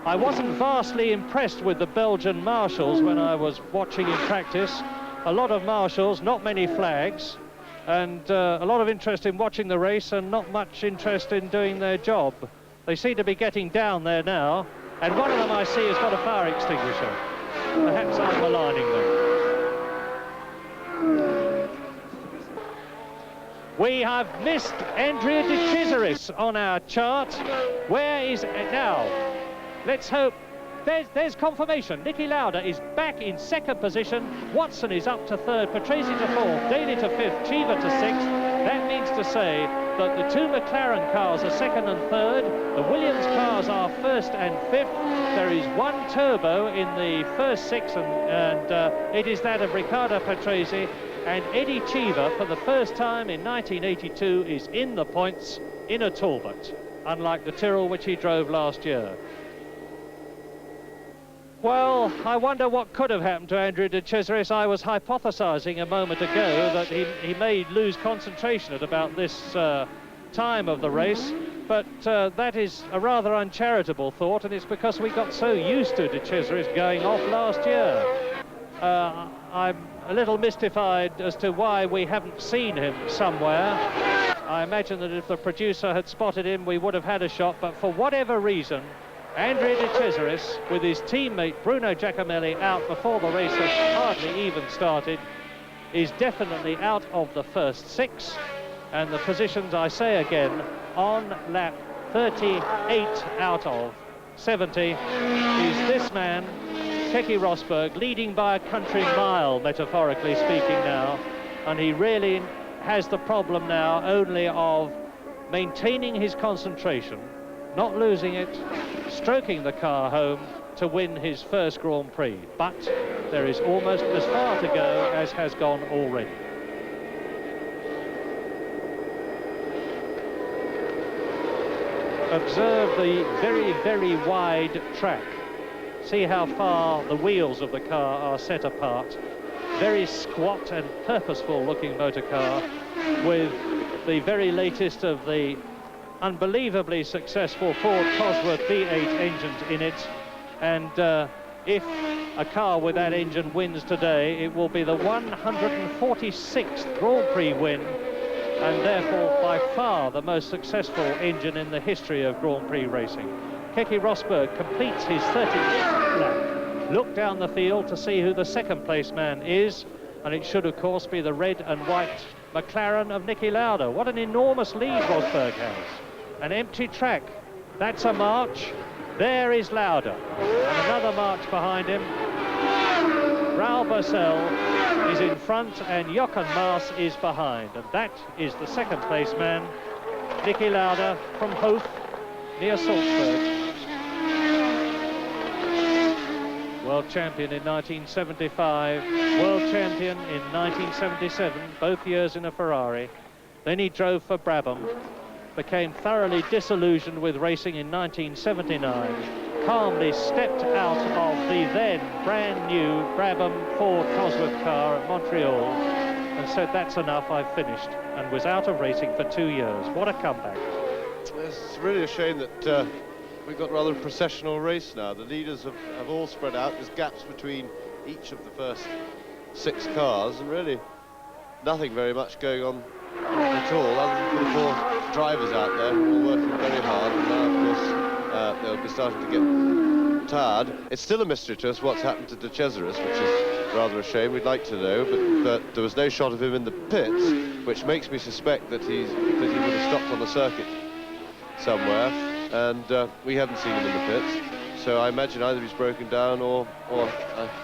I wasn't vastly impressed with the Belgian marshals when I was watching in practice. A lot of marshals, not many flags, and a lot of interest in watching the race and not much interest in doing their job. They seem to be getting down there now, and one of them I see has got a fire extinguisher. Perhaps I'm maligning them. We have missed Andrea de Cesaris on our chart. Where is it now? Let's hope. There's confirmation. Niki Lauda is back in 2nd position. Watson is up to 3rd. Patrese to 4th. Daly to 5th. Cheever to 6th. That means to say that the 2 McLaren cars are 2nd and 3rd. The Williams cars are 1st and 5th. There is 1 turbo in the first 6, and it is that of Riccardo Patrese. And Eddie Cheever, for the first time in 1982, is in the points in a Talbot, unlike the Tyrrell which he drove last year. Well, I wonder what could have happened to Andrea de Cesaris. I was hypothesising a moment ago that he may lose concentration at about this time of the race, but that is a rather uncharitable thought, and it's because we got so used to de Cesaris going off last year. I'm a little mystified as to why we haven't seen him somewhere. I imagine that if the producer had spotted him, we would have had a shot, but for whatever reason, Andrea de Cesaris, with his teammate Bruno Giacomelli out before the race has hardly even started, is definitely out of the first 6, and the positions, I say again, on lap 38 out of 70 is this man, Keke Rosberg, leading by a country mile, metaphorically speaking now, and he really has the problem now only of maintaining his concentration, not losing it, stroking the car home to win his first Grand Prix. But there is almost as far to go as has gone already. Observe the very, very wide track. See how far the wheels of the car are set apart. Very squat and purposeful looking motor car with the very latest of the unbelievably successful Ford Cosworth V8 engines in it. And if a car with that engine wins today, it will be the 146th Grand Prix win, and therefore by far the most successful engine in the history of Grand Prix racing. Keke Rosberg completes his 30th lap. Look down the field to see who the second place man is, and it should of course be the red and white McLaren of Niki Lauda. What an enormous lead Rosberg has. An empty track, that's a march. There is Lauda, and another march behind him. Raoul Boesel is in front and Jochen Maas is behind, and that is the second place man, Niki Lauda from Hof near Salzburg. World champion in 1975, world champion in 1977, both years in a Ferrari. Then he drove for Brabham, became thoroughly disillusioned with racing in 1979, calmly stepped out of the then brand new Brabham Ford Cosworth car at Montreal and said, that's enough, I've finished, and was out of racing for 2 years. What a comeback. It's really a shame that we've got rather a processional race now. The leaders have all spread out. There's gaps between each of the first 6 cars, and really nothing very much going on at all, other than the 4 drivers out there who are working very hard, and now, of course, they'll be starting to get tired. It's still a mystery to us what's happened to De Cesaris, which is rather a shame. We'd like to know, but there was no shot of him in the pits, which makes me suspect that he would have stopped on the circuit somewhere, and we haven't seen him in the pits. So I imagine either he's broken down or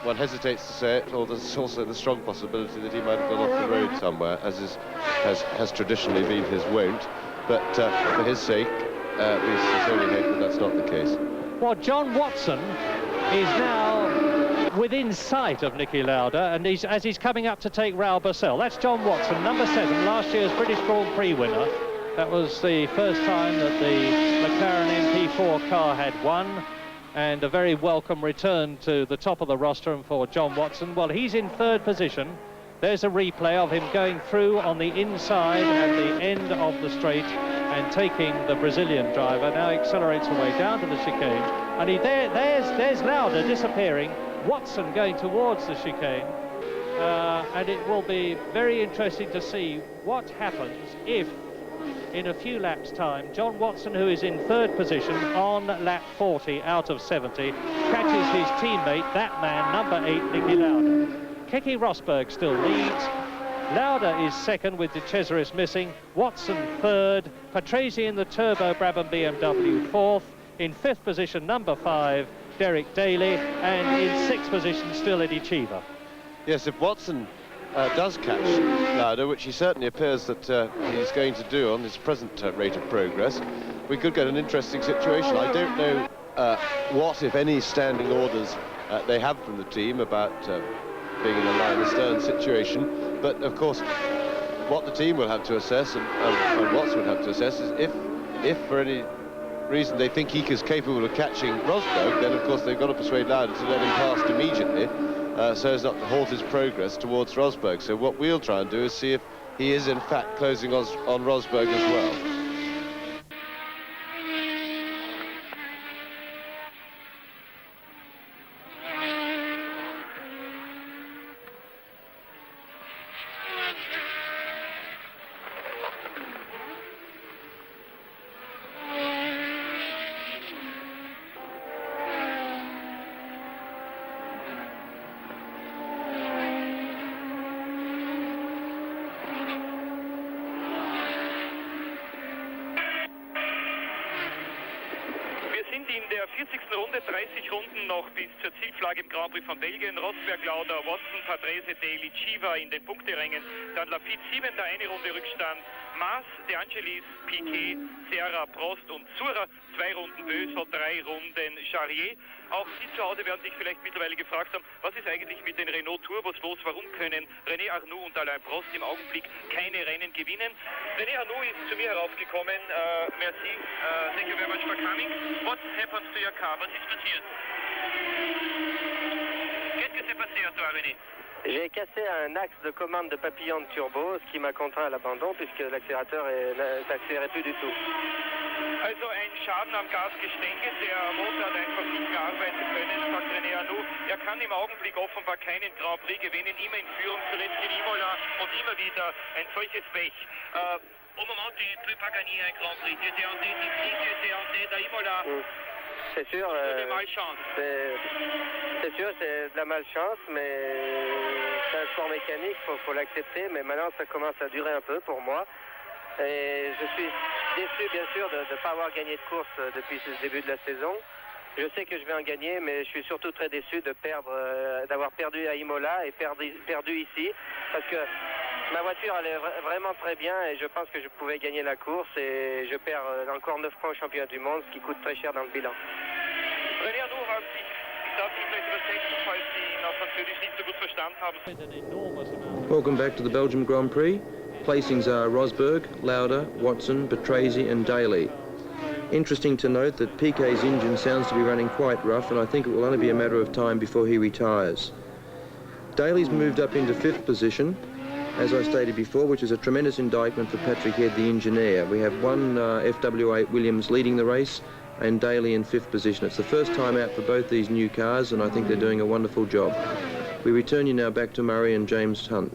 one hesitates to say it, or there's also the strong possibility that he might have gone off the road somewhere, as has traditionally been his wont. But for his sake, we sincerely hope that that's not the case. Well, John Watson is now within sight of Niki Lauda, and as he's coming up to take Raoul Boesel. That's John Watson, number 7, last year's British Grand Prix winner. That was the first time that the McLaren MP4 car had won, and a very welcome return to the top of the rostrum for John Watson. Well, he's in 3rd position. There's a replay of him going through on the inside at the end of the straight and taking the Brazilian driver. Now accelerates away down to the chicane, and there's Lauda disappearing, Watson going towards the chicane, and it will be very interesting to see what happens if in a few laps' time John Watson, who is in 3rd position on lap 40 out of 70, catches his teammate, that man, number 8, Niki Lauda. Keke Rosberg still leads. Lauda is 2nd with De Cesaris missing. Watson 3rd. Patrese in the Turbo Brabham BMW 4th. In 5th position, number 5, Derek Daly. And in 6th position, still Eddie Cheever. Yes, if Watson does catch Lauda, which he certainly appears that he's going to do on his present rate of progress, we could get an interesting situation. I don't know what, if any, standing orders they have from the team about being in a line-astern situation, but of course what the team will have to assess and Watson would have to assess is if for any reason they think he is capable of catching Rosberg, then of course they've got to persuade Lauda to let him past immediately, so as not to halt his progress towards Rosberg. So what we'll try and do is see if he is in fact closing on Rosberg as well. In der 40. Runde, 30 Runden noch bis zur Zielflagge im Grand Prix von Belgien. Rosberg, Lauda, Watson, Patrese, Daly, Cheever in den Punkterängen. Dann Lafitte 7. eine Runde Rückstand. Maas, De Angelis, Piquet, Serra, Prost und Zura. 2 Runden Bösel, 3 Runden Charrier. Auch Sie zu Hause werden sich vielleicht mittlerweile gefragt haben, was ist eigentlich mit den Renault Turbos los? Warum können René Arnoux und Alain Prost im Augenblick keine Rennen gewinnen? René Arnoux ist zu mir heraufgekommen. Merci. Thank you very much for coming. What happens to your car? Was ist passiert? Qu'est-ce que s'est passé à toi, René? J'ai cassé un axe de commande de papillon de turbo, ce qui m'a contraint à l'abandon puisque l'accélérateur n'accélérait plus du tout. Also ein Schaden am Gasgestänge, der Motor hat einfach nicht mehr arbeiten können, sagt René Arnoux. Er kann im Augenblick offenbar keinen Grand Prix gewinnen, immer in Führung, zuletzt in Imola und immer wieder ein solches Pech. Au moment, tu ne peux pas gagner un Grand Prix. Tu étais en tête ici, tu étais en tête à Imola. C'est sûr, C'est de malchance. c'est sûr, c'est de la malchance, mais c'est un sport mécanique, faut l'accepter. Mais maintenant, ça commence à durer un peu pour moi. Et je suis déçu, bien sûr, de ne pas avoir gagné de course depuis ce début de la saison. Je sais que je vais en gagner, mais je suis surtout très déçu de d'avoir perdu à Imola et perdu ici, parce que ma voiture allait vraiment très bien et je pense que je pouvais gagner la course et je perds encore 9 points au championnat du monde, ce qui coûte très cher dans le bilan. René Arnoux hat sich, ich darf nicht mehr übersetzen, falls Sie nach Französisch nicht so gut verstanden haben. Welcome back to the Belgium Grand Prix. Placings are Rosberg, Lauda, Watson, Betrasi and Daly. Interesting to note that Piquet's engine sounds to be running quite rough, and I think it will only be a matter of time before he retires. Daly's moved up into 5th position, as I stated before, which is a tremendous indictment for Patrick Head, the engineer. We have one FW8 Williams leading the race and Daly in 5th position. It's the first time out for both these new cars, and I think they're doing a wonderful job. We return you now back to Murray and James Hunt.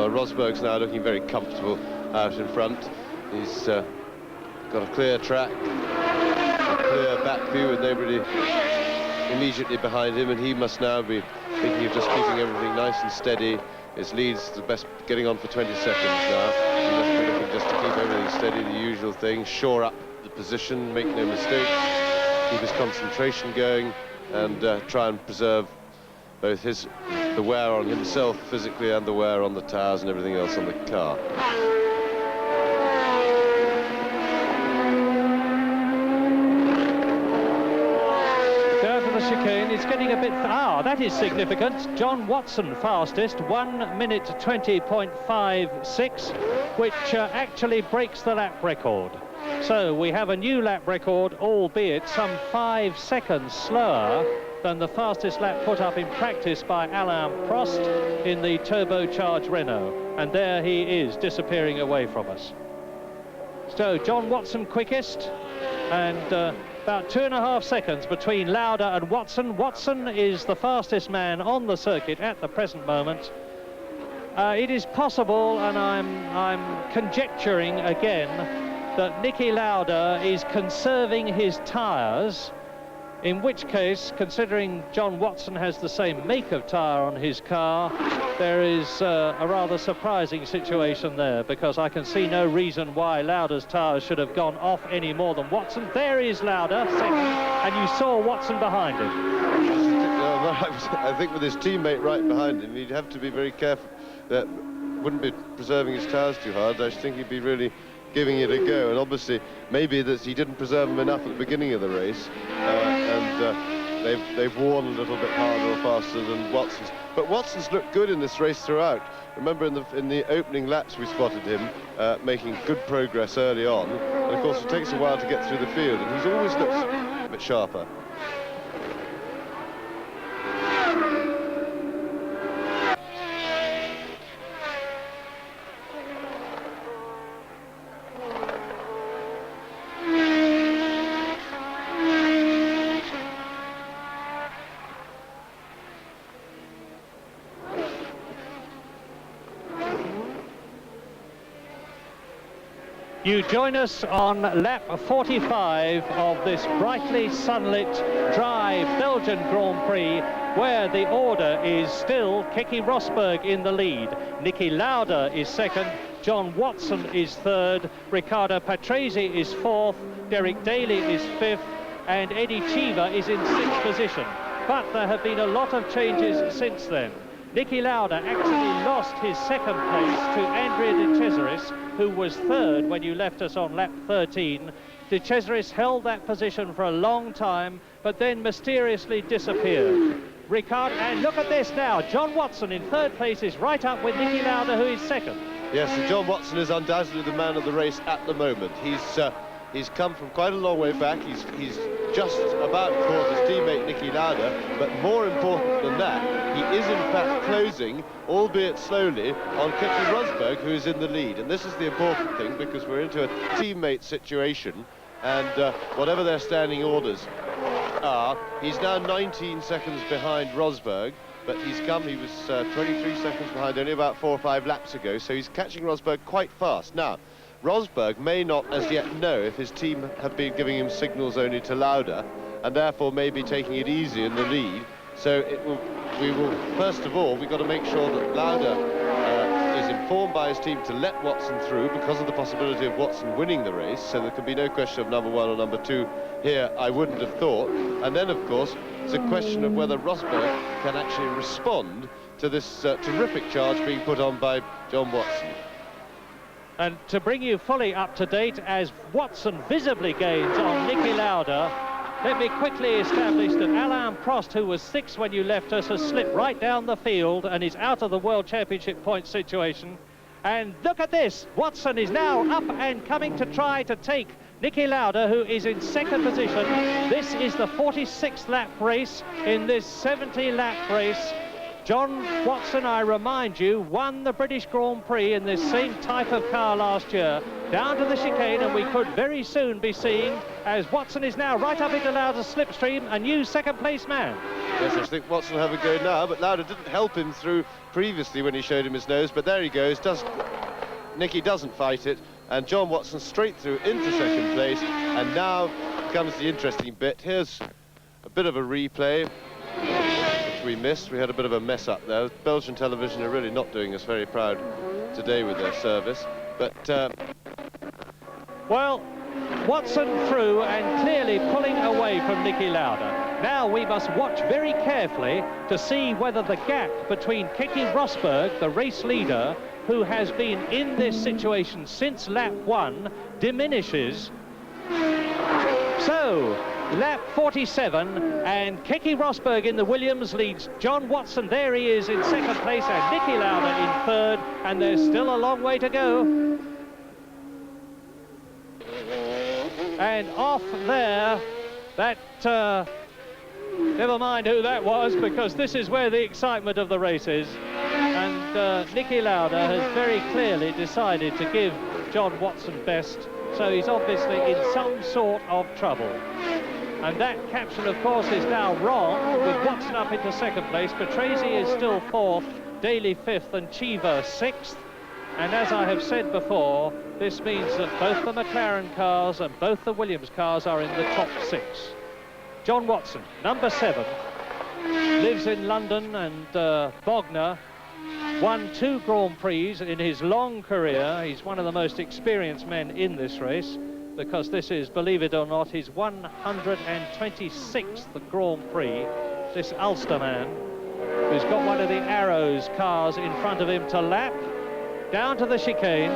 Rosberg's now looking very comfortable out in front. He's got a clear track, a clear back view with nobody immediately behind him, and he must now be thinking of just keeping everything nice and steady. His lead's the best, getting on for 20 seconds now. He must be looking just to keep everything steady, the usual thing, shore up the position, make no mistakes, keep his concentration going, and try and preserve both the wear on himself physically and the wear on the tires and everything else on the car. Down to the chicane, it's getting a bit... that is significant. John Watson fastest, 1 minute 20.56, which actually breaks the lap record. So we have a new lap record, albeit some 5 seconds slower than the fastest lap put up in practice by Alain Prost in the turbocharged Renault. And there he is, disappearing away from us. So John Watson quickest, and about 2.5 seconds between Lauda and Watson. Watson is the fastest man on the circuit at the present moment. It is possible, and I'm conjecturing again, that Niki Lauda is conserving his tyres, in which case, considering John Watson has the same make of tyre on his car, there is a rather surprising situation there, because I can see no reason why Lauda's tyres should have gone off any more than Watson. There is Lauda, second, and you saw Watson behind him. I think with his teammate right behind him, he'd have to be very careful that wouldn't be preserving his tyres too hard. I think he'd be really giving it a go, and obviously maybe that he didn't preserve them enough at the beginning of the race, and they've worn a little bit harder or faster than Watson's. But Watson's looked good in this race throughout. Remember in the opening laps we spotted him making good progress early on, and of course it takes a while to get through the field, and he's always looked a bit sharper. You join us on lap 45 of this brightly sunlit, dry Belgian Grand Prix, where the order is still Keke Rosberg in the lead. Niki Lauda is second, John Watson is third, Riccardo Patrese is fourth, Derek Daly is fifth, and Eddie Cheever is in sixth position. But there have been a lot of changes since then. Niki Lauda actually lost his second place to Andrea De Cesaris, who was third when you left us on lap 13. De Cesaris held that position for a long time, but then mysteriously disappeared. And look at this now, John Watson in third place is right up with Niki Lauda, who is second. Yes, and John Watson is undoubtedly the man of the race at the moment. He's come from quite a long way back. He's just about caught his teammate Niki Lauda, but more important than that, he is in fact closing, albeit slowly, on Keke Rosberg, who is in the lead. And this is the important thing, because we're into a teammate situation, and whatever their standing orders are, he's now 19 seconds behind Rosberg, but he was 23 seconds behind only about 4 or 5 laps ago, so he's catching Rosberg quite fast. Now, Rosberg may not as yet know if his team have been giving him signals only to Lauda, and therefore may be taking it easy in the lead. So first of all, we've got to make sure that Lauda is informed by his team to let Watson through because of the possibility of Watson winning the race, so there can be no question of number 1 or number 2 here, I wouldn't have thought. And then, of course, it's a question of whether Rosberg can actually respond to this terrific charge being put on by John Watson. And to bring you fully up to date, as Watson visibly gains on Niki Lauda, let me quickly establish that Alain Prost, who was 6th when you left us, has slipped right down the field and is out of the World Championship point situation. And look at this, Watson is now up and coming to try to take Niki Lauda, who is in 2nd position. This is the 46th lap race in this 70-lap race. John Watson, I remind you, won the British Grand Prix in this same type of car last year. Down to the chicane, and we could very soon be seeing, as Watson is now right up into Lauda's slipstream, a new 2nd place man. Yes, I think Watson will have a go now, but Lauda didn't help him through previously when he showed him his nose, but there he goes. Niki doesn't fight it, and John Watson straight through into 2nd place, and now comes the interesting bit. Here's a bit of a replay, which we missed. We had a bit of a mess up there. Belgian television are really not doing us very proud today with their service, but well, Watson through and clearly pulling away from Niki Lauda. Now we must watch very carefully to see whether the gap between Keke Rosberg, the race leader, who has been in this situation since lap 1, diminishes. So, lap 47, and Keke Rosberg in the Williams leads John Watson. There he is in 2nd place, and Niki Lauda in 3rd, and there's still a long way to go. And off there, that, never mind who that was, because this is where the excitement of the race is. And Niki Lauda has very clearly decided to give John Watson best, so he's obviously in some sort of trouble. And that caption, of course, is now wrong, with Watson up into 2nd place. Patrese is still 4th, Daly 5th, and Cheever 6th. And as I have said before, this means that both the McLaren cars and both the Williams cars are in the top 6. John Watson, number 7, lives in London, and Bognor won 2 Grand Prix in his long career. He's one of the most experienced men in this race, because this is, believe it or not, his 126th Grand Prix. This Ulster man, who's got one of the Arrows cars in front of him to lap. Down to the chicane.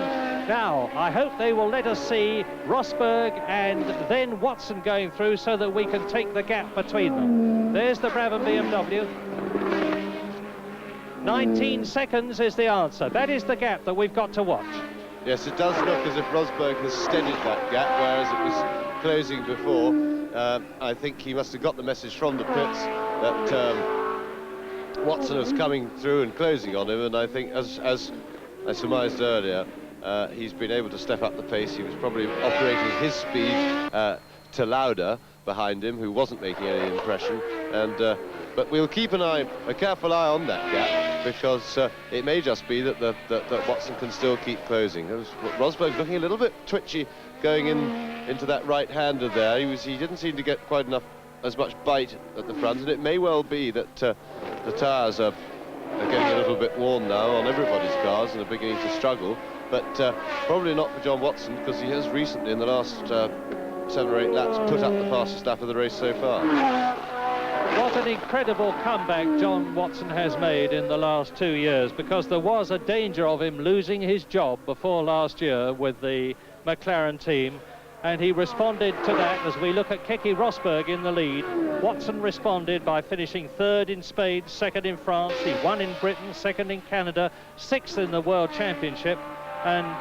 Now, I hope they will let us see Rosberg and then Watson going through so that we can take the gap between them. There's the Brabham BMW. 19 seconds is the answer. That is the gap that we've got to watch. Yes, it does look as if Rosberg has steadied that gap, whereas it was closing before. I think he must have got the message from the pits that Watson was coming through and closing on him, and I think, as I surmised earlier, he's been able to step up the pace. He was probably operating his speed to Lauda behind him, who wasn't making any impression. And but we'll keep a careful eye on that gap, because it may just be that Watson can still keep closing. Rosberg's looking a little bit twitchy going into that right-hander there. He didn't seem to get quite as much bite at the front, and it may well be that the tyres are getting a little bit worn now on everybody's cars and are beginning to struggle, but probably not for John Watson, because he has recently, in the last 7 or 8 laps, put up the fastest lap of the race so far. What an incredible comeback John Watson has made in the last 2 years, because there was a danger of him losing his job before last year with the McLaren team, and he responded to that. As we look at Keke Rosberg in the lead, Watson responded by finishing 3rd in Spain, 2nd in France. He won in Britain, 2nd in Canada, 6th in the World Championship. And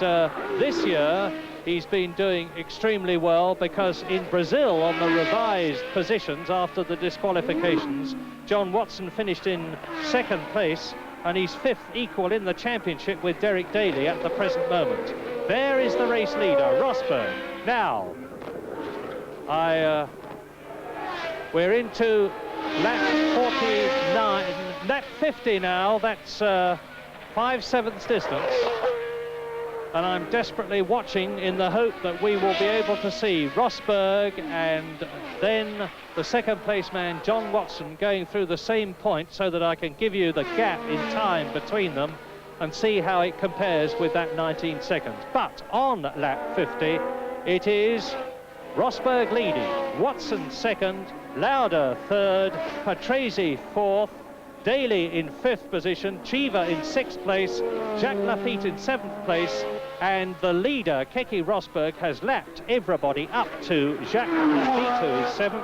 this year, he's been doing extremely well, because in Brazil, on the revised positions after the disqualifications, John Watson finished in 2nd place, and he's 5th equal in the championship with Derek Daly at the present moment. There is the race leader, Rosberg. Now, we're into lap 49, lap 50 now. That's 5/7 distance. And I'm desperately watching in the hope that we will be able to see Rosberg and then the 2nd place man, John Watson, going through the same point, so that I can give you the gap in time between them and see how it compares with that 19 seconds. But on lap 50, it is Rosberg leading, Watson 2nd, Lauda 3rd, Patrese 4th, Daly in 5th position, Cheever in 6th place, Jacques Lafitte in 7th place, and the leader, Keke Rosberg, has lapped everybody up to Jacques Lafitte, who is 7th,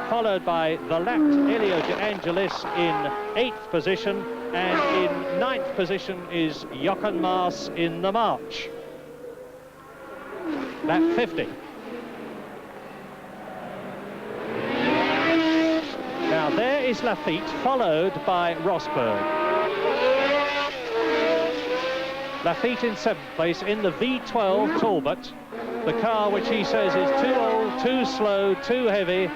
followed by the lapped Elio De Angelis in 8th position, and in 9th position is Jochen Maas in the march. Lap 50. Now there is Lafitte, followed by Rosberg. Lafitte in 7th place in the V12 Talbot, the car which he says is too old, too slow, too heavy.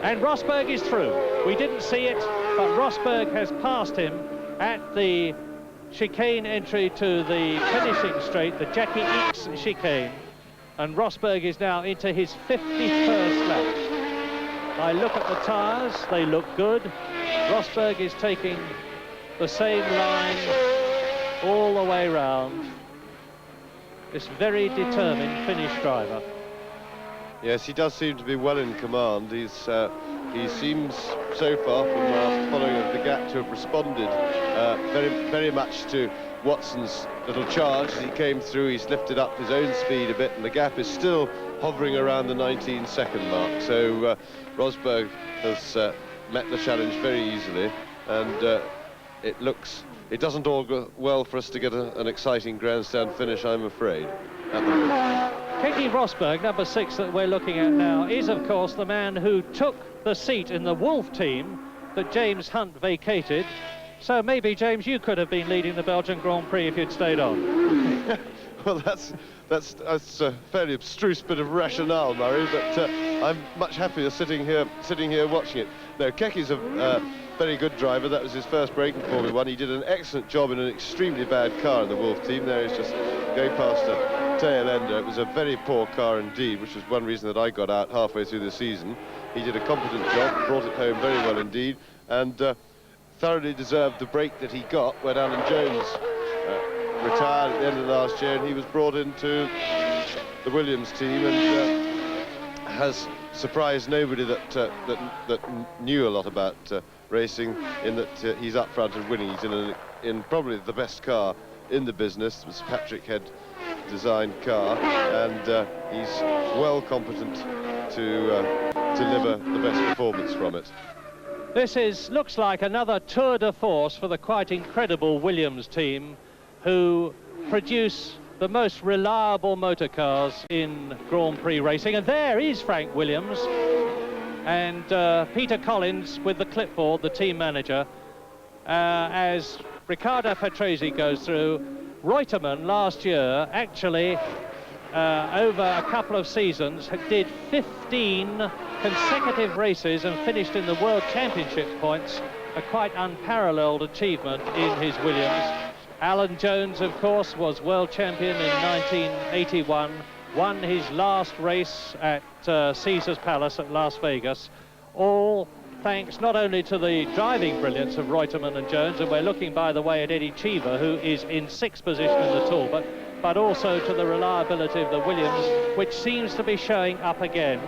And Rosberg is through. We didn't see it, but Rosberg has passed him at the chicane entry to the finishing straight, the Jackie X chicane. And Rosberg is now into his 51st lap. I look at the tyres, they look good. Rosberg is taking the same line all the way round. This very determined Finnish driver. Yes, he does seem to be well in command. He seems so far from following of the gap to have responded very much to Watson's little charge. As he came through, he's lifted up his own speed a bit, and the gap is still hovering around the 19-second mark. So Rosberg has met the challenge very easily, and it doesn't augur well for us to get an exciting grandstand finish, I'm afraid, at the moment. Keke Rosberg, number 6 that we're looking at now, is of course the man who took the seat in the Wolf team that James Hunt vacated. So maybe, James, you could have been leading the Belgian Grand Prix if you'd stayed on. Well, that's a fairly abstruse bit of rationale, Murray, but I'm much happier sitting here watching it. No, Keke's a very good driver. That was his first break in Formula 1. He did an excellent job in an extremely bad car in the Wolf team. There he's just going past a tail ender. It was a very poor car indeed, which was one reason that I got out halfway through the season. He did a competent job, brought it home very well indeed, and thoroughly deserved the break that he got when Alan Jones retired at the end of last year, and he was brought into the Williams team and has surprised nobody that knew a lot about racing, in that he's up front and winning. He's in probably the best car in the business. It was Patrick Head designed car, and he's well competent to deliver the best performance from it. This looks like another tour de force for the quite incredible Williams team, who produce the most reliable motor cars in Grand Prix racing. And there is Frank Williams and Peter Collins with the clipboard, the team manager, as Riccardo Patrese goes through. Reutemann last year actually over a couple of seasons did 15 consecutive races and finished in the World Championship points, a quite unparalleled achievement in his Williams. Alan Jones, of course, was world champion in 1981, won his last race at Caesars Palace at Las Vegas, all thanks not only to the driving brilliance of Reutemann and Jones, and we're looking, by the way, at Eddie Cheever, who is in 6th position in the Talbot, but also to the reliability of the Williams, which seems to be showing up again,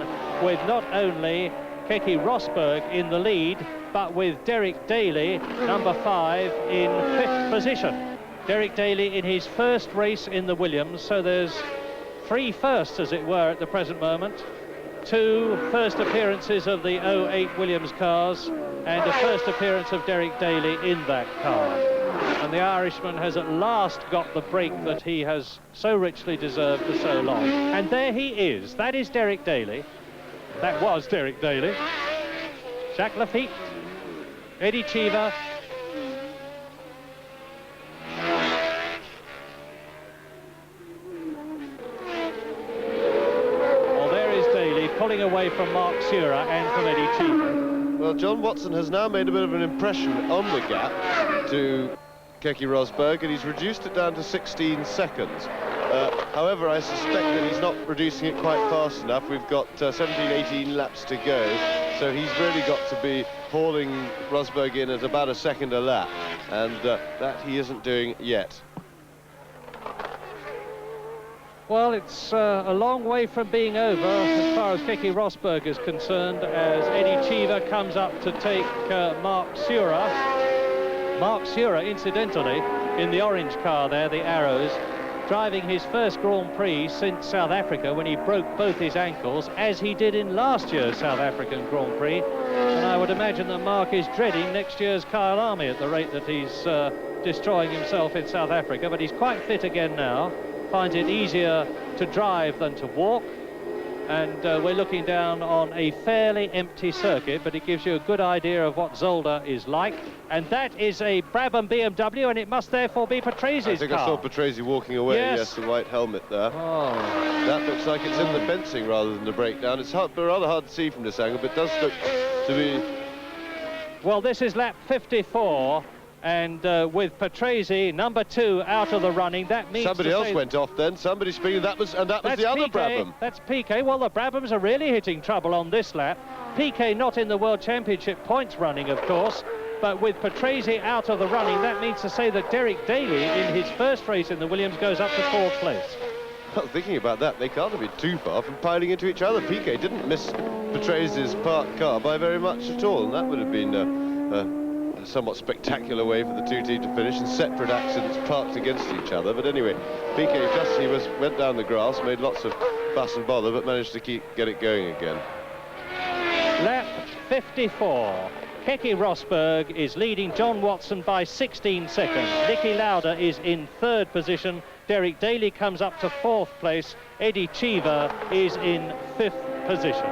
with not only Keke Rosberg in the lead, but with Derek Daly, number 5, in 5th position. Derek Daly in his first race in the Williams, so there's 3 firsts, as it were, at the present moment. 2 first appearances of the 08 Williams cars, and a first appearance of Derek Daly in that car. And the Irishman has at last got the break that he has so richly deserved for so long. And there he is. That is Derek Daly. That was Derek Daly. Jacques Lafitte, Eddie Cheever. Well, there is Daly pulling away from Mark Sura and from Eddie Cheever. Well, John Watson has now made a bit of an impression on the gap to Keke Rosberg, and he's reduced it down to 16 seconds. However, I suspect that he's not reducing it quite fast enough. We've got 17, 18 laps to go, so he's really got to be hauling Rosberg in at about a second a lap, and that he isn't doing yet. Well, it's a long way from being over as far as Keke Rosberg is concerned, as Eddie Cheever comes up to take Mark Sura. Mark Sura, incidentally, in the orange car there, the Arrows, driving his first Grand Prix since South Africa when he broke both his ankles, as he did in last year's South African Grand Prix. And I would imagine that Mark is dreading next year's Kyle Army at the rate that he's destroying himself in South Africa. But he's quite fit again now, finds it easier to drive than to walk. And we're looking down on a fairly empty circuit, but it gives you a good idea of what Zolder is like. And that is a Brabham BMW, and it must therefore be Patrese car. I think I saw Patrese walking away, yes, the white helmet there. Oh. That looks like it's in the fencing rather than the breakdown. It's rather hard to see from this angle, but it does look to be... Well, this is lap 54. And with Patrese, number 2, out of the running, that means somebody else went off then. Somebody speaking. That was the other Brabham. That's Piquet. Well, the Brabhams are really hitting trouble on this lap. Piquet not in the World Championship points running, of course, but with Patrese out of the running, that means to say that Derek Daly, in his first race in the Williams, goes up to 4th place. Well, thinking about that, they can't have been too far from piling into each other. Piquet didn't miss Patrese's parked car by very much at all, and that would have been a somewhat spectacular way for the two teams to finish in separate accidents parked against each other. But anyway, Piquet went down the grass, made lots of fuss and bother, but managed to get it going again. Lap 54. Keke Rosberg is leading John Watson by 16 seconds. Niki Lauda is in 3rd position. Derek Daly comes up to 4th place. Eddie Cheever is in 5th position.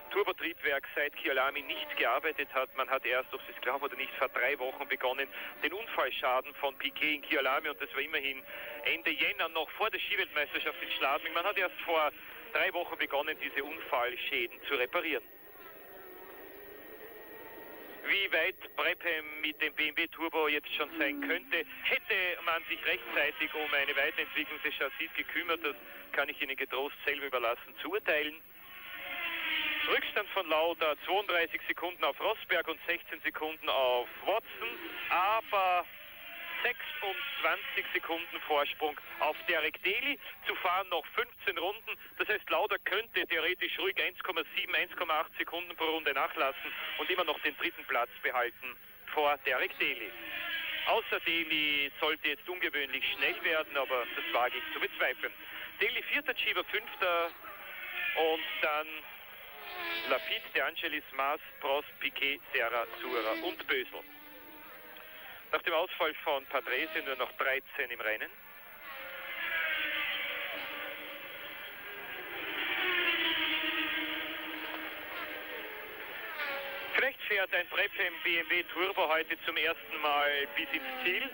Turbotriebwerk seit Kyalami nicht gearbeitet hat. Man hat erst, ob Sie es glauben oder nicht, vor 3 Wochen begonnen, den Unfallschaden von Piquet in Kyalami, und das war immerhin Ende Jänner, noch vor der Skiweltmeisterschaft in Schladming. Man hat erst vor 3 Wochen begonnen, diese Unfallschäden zu reparieren. Wie weit Brabham mit dem BMW Turbo jetzt schon sein könnte, hätte man sich rechtzeitig um eine Weiterentwicklung des Chassis gekümmert, das kann ich Ihnen getrost selber überlassen zu urteilen. Rückstand von Lauda 32 Sekunden auf Rosberg und 16 Sekunden auf Watson, aber 26 Sekunden Vorsprung auf Derek Daly. Zu fahren noch 15 Runden. Das heißt, Lauda könnte theoretisch ruhig 1,7, 1,8 Sekunden pro Runde nachlassen und immer noch den 3. Platz behalten vor Derek Daly. Außer Daly sollte jetzt ungewöhnlich schnell werden, aber das wage ich zu bezweifeln. Daly 4., Cheever 5. und dann Lafitte, De Angelis, Maas, Prost, Piquet, Serra, Sura und Bösel. Nach dem Ausfall von Patrese nur noch 13 im Rennen. Vielleicht fährt ein Brabham BMW Turbo heute zum ersten Mal bis ins Ziel.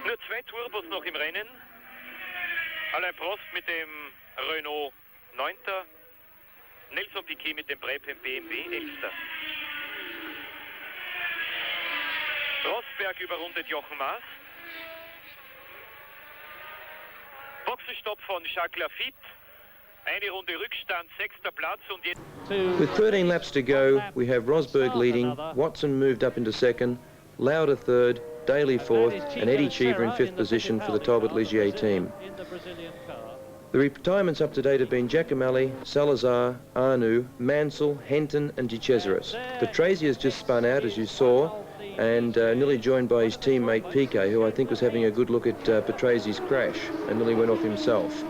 Nur 2 Turbos noch im Rennen. Alain Prost mit dem Renault 9. Nelson Piquet mit dem Brabham BMW 11. Rosberg überrundet Jochen Maas. Boxenstopp von Jacques Lafitte. Eine Runde Rückstand, 6. Platz und jetzt... With 13 laps to go, we have Rosberg leading, Watson moved up into 2nd, Lauda 3rd, Daly 4th, and Eddie Cheever in 5th position for the Talbot Ligier team. The retirements up to date have been Giacomelli, Salazar, Arnoux, Mansell, Henton and De Cesaris. Petresi has just spun out, as you saw, and nearly joined by his teammate Piquet, who I think was having a good look at Petresi's crash and nearly went off himself.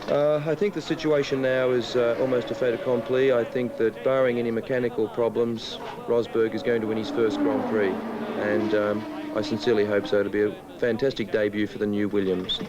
I think the situation now is almost a fait accompli. I think that barring any mechanical problems, Rosberg is going to win his first Grand Prix, and I sincerely hope so. It'll be a fantastic debut for the new Williams.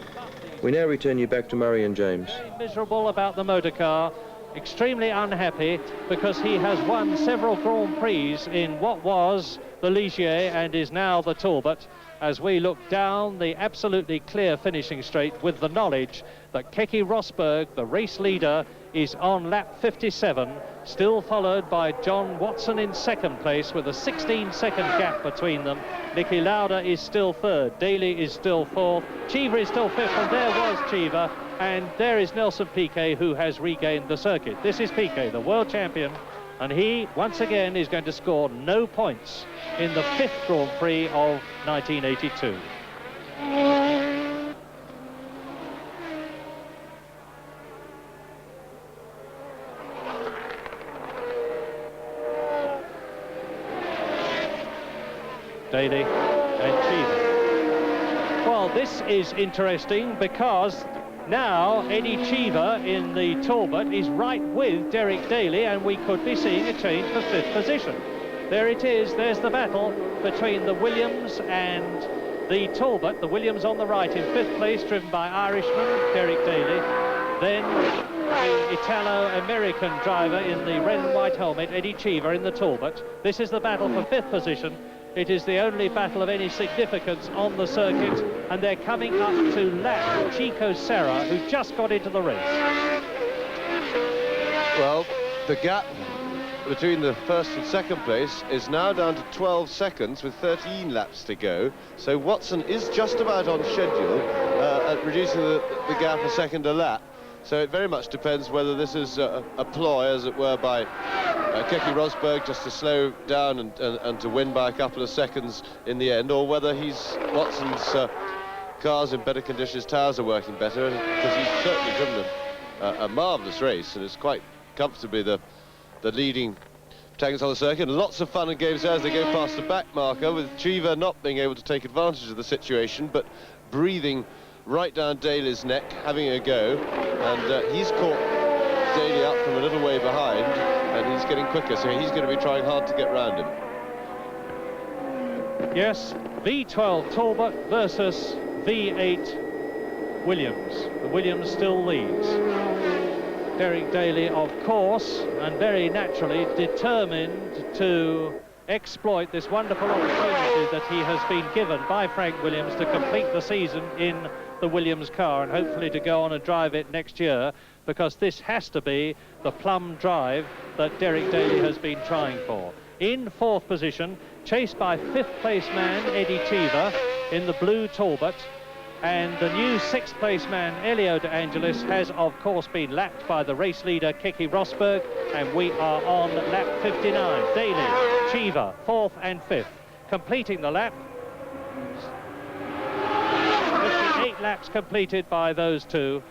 We now return you back to Murray and James. Very miserable about the motor car, extremely unhappy because he has won several Grand Prix in what was the Ligier and is now the Talbot, as we look down the absolutely clear finishing straight with the knowledge that Keke Rosberg, the race leader, is on lap 57, still followed by John Watson in second place with a 16-second gap between them. Niki Lauda is still third, Daly is still fourth, Cheever is still fifth, and there was Cheever, and there is Nelson Piquet, who has regained the circuit. This is Piquet, the world champion, and he once again is going to score no points in the 5th Grand Prix of 1982. Daly and Cheever. Well, this is interesting because now Eddie Cheever in the Talbot is right with Derek Daly, and we could be seeing a change for 5th position. There it is, there's the battle between the Williams and the Talbot. The Williams on the right in 5th place, driven by Irishman Derek Daly. Then the Italo-American driver in the red and white helmet, Eddie Cheever, in the Talbot. This is the battle for 5th position. It is the only battle of any significance on the circuit, and they're coming up to lap Chico Serra, who just got into the race. Well, the gap between the 1st and 2nd place is now down to 12 seconds with 13 laps to go. So Watson is just about on schedule at reducing the gap a second a lap. So it very much depends whether this is a ploy, as it were, by Keke Rosberg just to slow down and to win by a couple of seconds in the end, or whether Watson's car's in better condition, his tyres are working better, because he's certainly driven a marvellous race and is quite comfortably the leading protagonist on the circuit. And lots of fun and games there as they go past the back marker, with Cheever not being able to take advantage of the situation, but breathing right down Daly's neck, having a go, and he's caught Daly up from a little way behind, and he's getting quicker, so he's going to be trying hard to get round him. Yes, V12 Talbot versus V8 Williams. The Williams still leads. Derek Daly, of course, and very naturally determined to exploit this wonderful opportunity that he has been given by Frank Williams to complete the season in the Williams car, and hopefully to go on and drive it next year, because this has to be the plum drive that Derek Daly has been trying for. In 4th position, chased by 5th place man Eddie Cheever in the blue Talbot, and the new 6th place man Elio De Angelis has of course been lapped by the race leader Keke Rosberg, and we are on lap 59. Daly, Cheever, 4th and 5th, completing the lap. 58 laps completed by those two.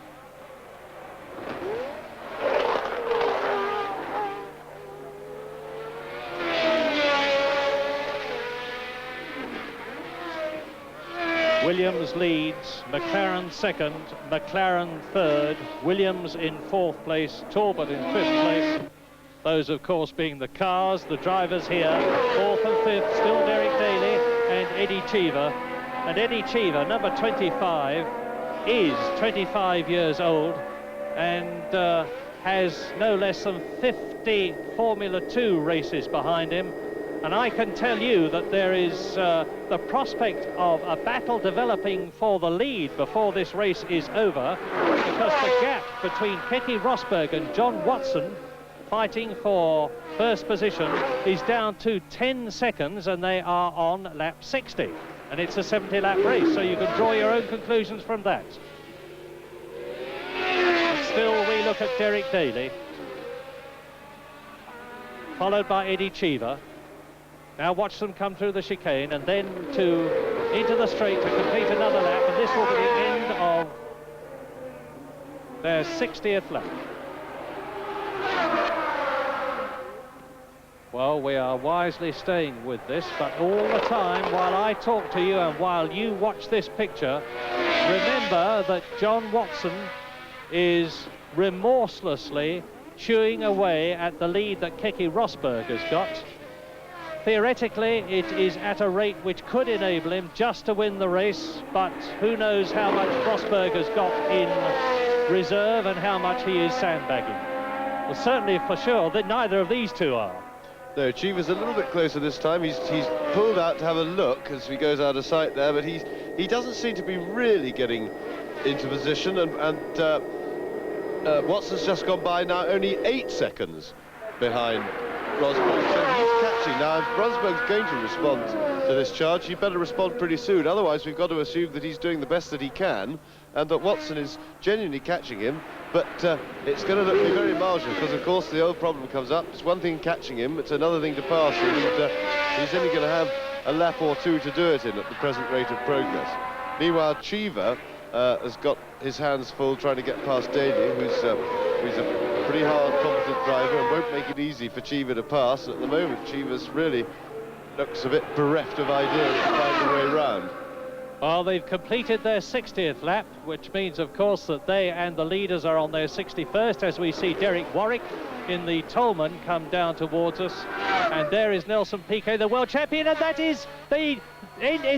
Williams leads, McLaren 2nd, McLaren 3rd, Williams in 4th place, Talbot in 5th place. Those, of course, being the cars, the drivers here. 4th and 5th, still Derek Daly and Eddie Cheever. And Eddie Cheever, number 25, is 25 years old and has no less than 50 Formula 2 races behind him. And I can tell you that there is the prospect of a battle developing for the lead before this race is over, because the gap between Keke Rosberg and John Watson, fighting for 1st position, is down to 10 seconds, and they are on lap 60. And it's a 70-lap race, so you can draw your own conclusions from that. But still, we look at Derek Daly, followed by Eddie Cheever. Now watch them come through the chicane and then into the straight to complete another lap, and this will be the end of their 60th lap. Well, we are wisely staying with this, but all the time, while I talk to you and while you watch this picture, remember that John Watson is remorselessly chewing away at the lead that Keke Rosberg has got. Theoretically, it is at a rate which could enable him just to win the race, but who knows how much Rosberg has got in reserve and how much he is sandbagging. Well, certainly for sure that neither of these two are. No, Cheever's a little bit closer this time. He's pulled out to have a look as he goes out of sight there, but he doesn't seem to be really getting into position, and Watson's just gone by now, only 8 seconds behind Rosberg, so he's catching. Now, if Rosberg's going to respond to this charge, he better respond pretty soon, otherwise we've got to assume that he's doing the best that he can, and that Watson is genuinely catching him, but it's going to be very marginal, because of course the old problem comes up. It's one thing catching him, it's another thing to pass him, and he's only going to have a lap or two to do it in at the present rate of progress. Meanwhile, Cheever has got his hands full trying to get past Daly, who's a pretty hard, competent driver and won't make it easy for Cheever to pass. At the moment, Cheever's really looks a bit bereft of ideas to find a way round. Well, they've completed their 60th lap, which means, of course, that they and the leaders are on their 61st, as we see Derek Warwick in the Tolman come down towards us. And there is Nelson Piquet, the world champion, and that is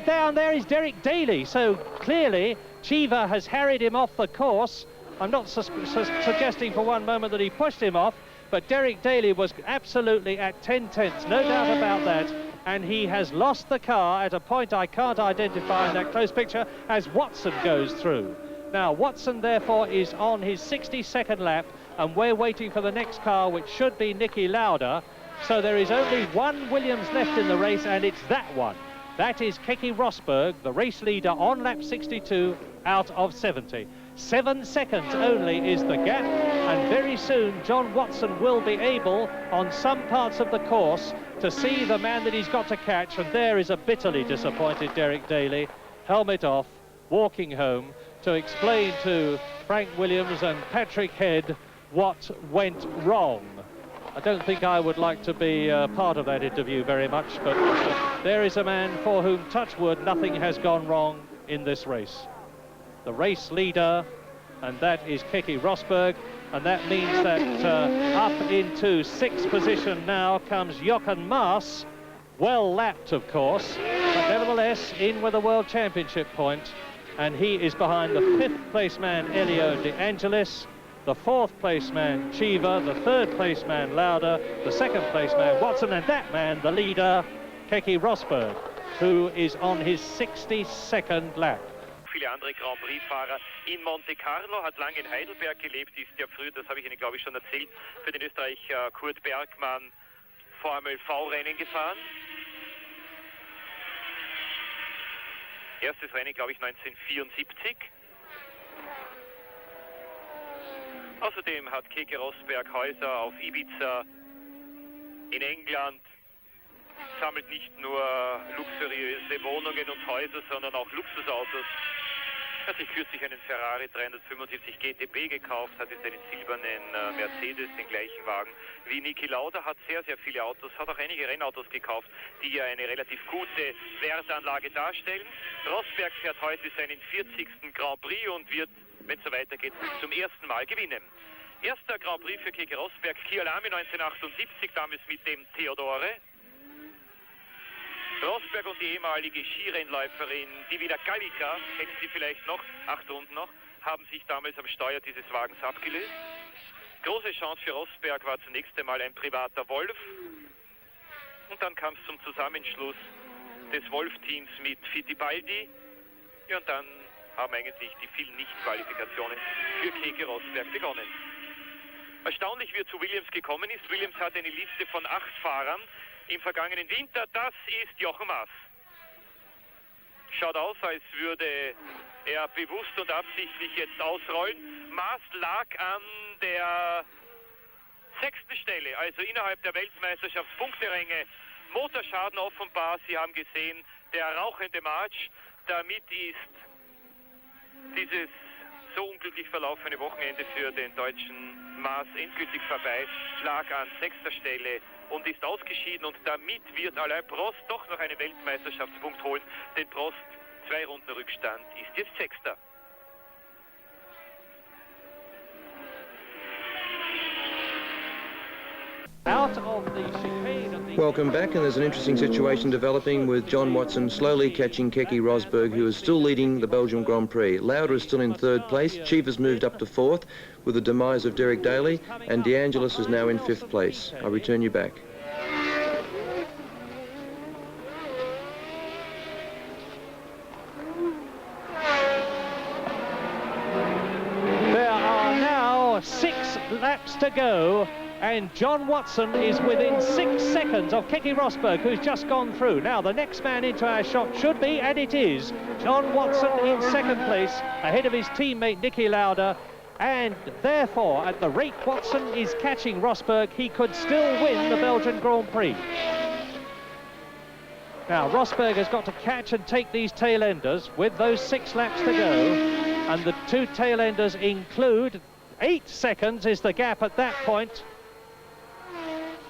down there is Derek Daly. So clearly, Cheever has harried him off the course. I'm not suggesting for one moment that he pushed him off, but Derek Daly was absolutely at 10 tenths, no doubt about that, and he has lost the car at a point I can't identify in that close picture as Watson goes through. Now, Watson, therefore, is on his 62nd lap, and we're waiting for the next car, which should be Niki Lauda. So there is only one Williams left in the race, and it's that one. That is Keke Rosberg, the race leader on lap 62 out of 70. 7 seconds only is the gap, and very soon John Watson will be able, on some parts of the course, to see the man that he's got to catch, and there is a bitterly disappointed Derek Daly, helmet off, walking home, to explain to Frank Williams and Patrick Head what went wrong. I don't think I would like to be part of that interview very much, but there is a man for whom, touch wood, nothing has gone wrong in this race. The race leader, and that is Keke Rosberg, and that means that up into 6th position now comes Jochen Maas, well lapped, of course, but nevertheless in with a World Championship point, and he is behind the 5th place man Elio De Angelis, the 4th place man Cheever, the 3rd place man Lauda, the 2nd place man Watson, and that man, the leader, Keke Rosberg, who is on his 62nd lap. Viele andere Grand Prix-Fahrer in Monte Carlo, hat lange in Heidelberg gelebt, ist ja früher, das habe ich Ihnen glaube ich schon erzählt, für den Österreicher Kurt Bergmann Formel V-Rennen gefahren. Erstes Rennen, glaube ich, 1974. Außerdem hat Keke Rosberg Häuser auf Ibiza, in England, sammelt nicht nur luxuriöse Wohnungen und Häuser, sondern auch Luxusautos. Er hat sich kürzlich einen Ferrari 375 GTB gekauft, hat jetzt einen silbernen Mercedes, den gleichen Wagen wie Niki Lauda, hat sehr, sehr viele Autos, hat auch einige Rennautos gekauft, die ja eine relativ gute Wertanlage darstellen. Rosberg fährt heute seinen 40. Grand Prix und wird, wenn es so weitergeht, zum ersten Mal gewinnen. Erster Grand Prix für Keke Rosberg, Kyalami 1978, damals mit dem Theodore. Rosberg und die ehemalige Skirennläuferin Divina Gallica, kennen Sie vielleicht noch, 8 Runden noch, haben sich damals am Steuer dieses Wagens abgelöst. Große Chance für Rosberg war zunächst einmal ein privater Wolf. Und dann kam es zum Zusammenschluss des Wolf-Teams mit Fittipaldi. Ja, und dann haben eigentlich die vielen Nicht-Qualifikationen für Keke Rosberg begonnen. Erstaunlich, wie er zu Williams gekommen ist. Williams hat eine Liste von 8 Fahrern im vergangenen Winter. Das ist Jochen Maas. Schaut aus, als würde er bewusst und absichtlich jetzt ausrollen. Maas lag an der 6. Stelle, also innerhalb der Weltmeisterschaftspunkteränge. Motorschaden offenbar, Sie haben gesehen, der rauchende March. Damit ist dieses so unglücklich verlaufene Wochenende für den deutschen Maas endgültig vorbei, lag an 6. Stelle und ist ausgeschieden, und damit wird Alain Prost doch noch einen Weltmeisterschaftspunkt holen, denn Prost, 2 Runden Rückstand, ist jetzt 6. Out of the chicane of the... Welcome back, and there's an interesting situation developing with John Watson slowly catching Keke Rosberg, who is still leading the Belgium Grand Prix. Lauda is still in 3rd place, Chief has moved up to 4th with the demise of Derek Daly, and De Angelis is now in 5th place. I return you back. There are now 6 laps to go, and John Watson is within 6 seconds of Keke Rosberg, who's just gone through. Now, the next man into our shot should be, and it is, John Watson in 2nd place, ahead of his teammate Niki Lauda, and therefore, at the rate Watson is catching Rosberg, he could still win the Belgian Grand Prix. Now, Rosberg has got to catch and take these tail-enders with those 6 laps to go, and the 2 tail-enders include 8 seconds is the gap at that point,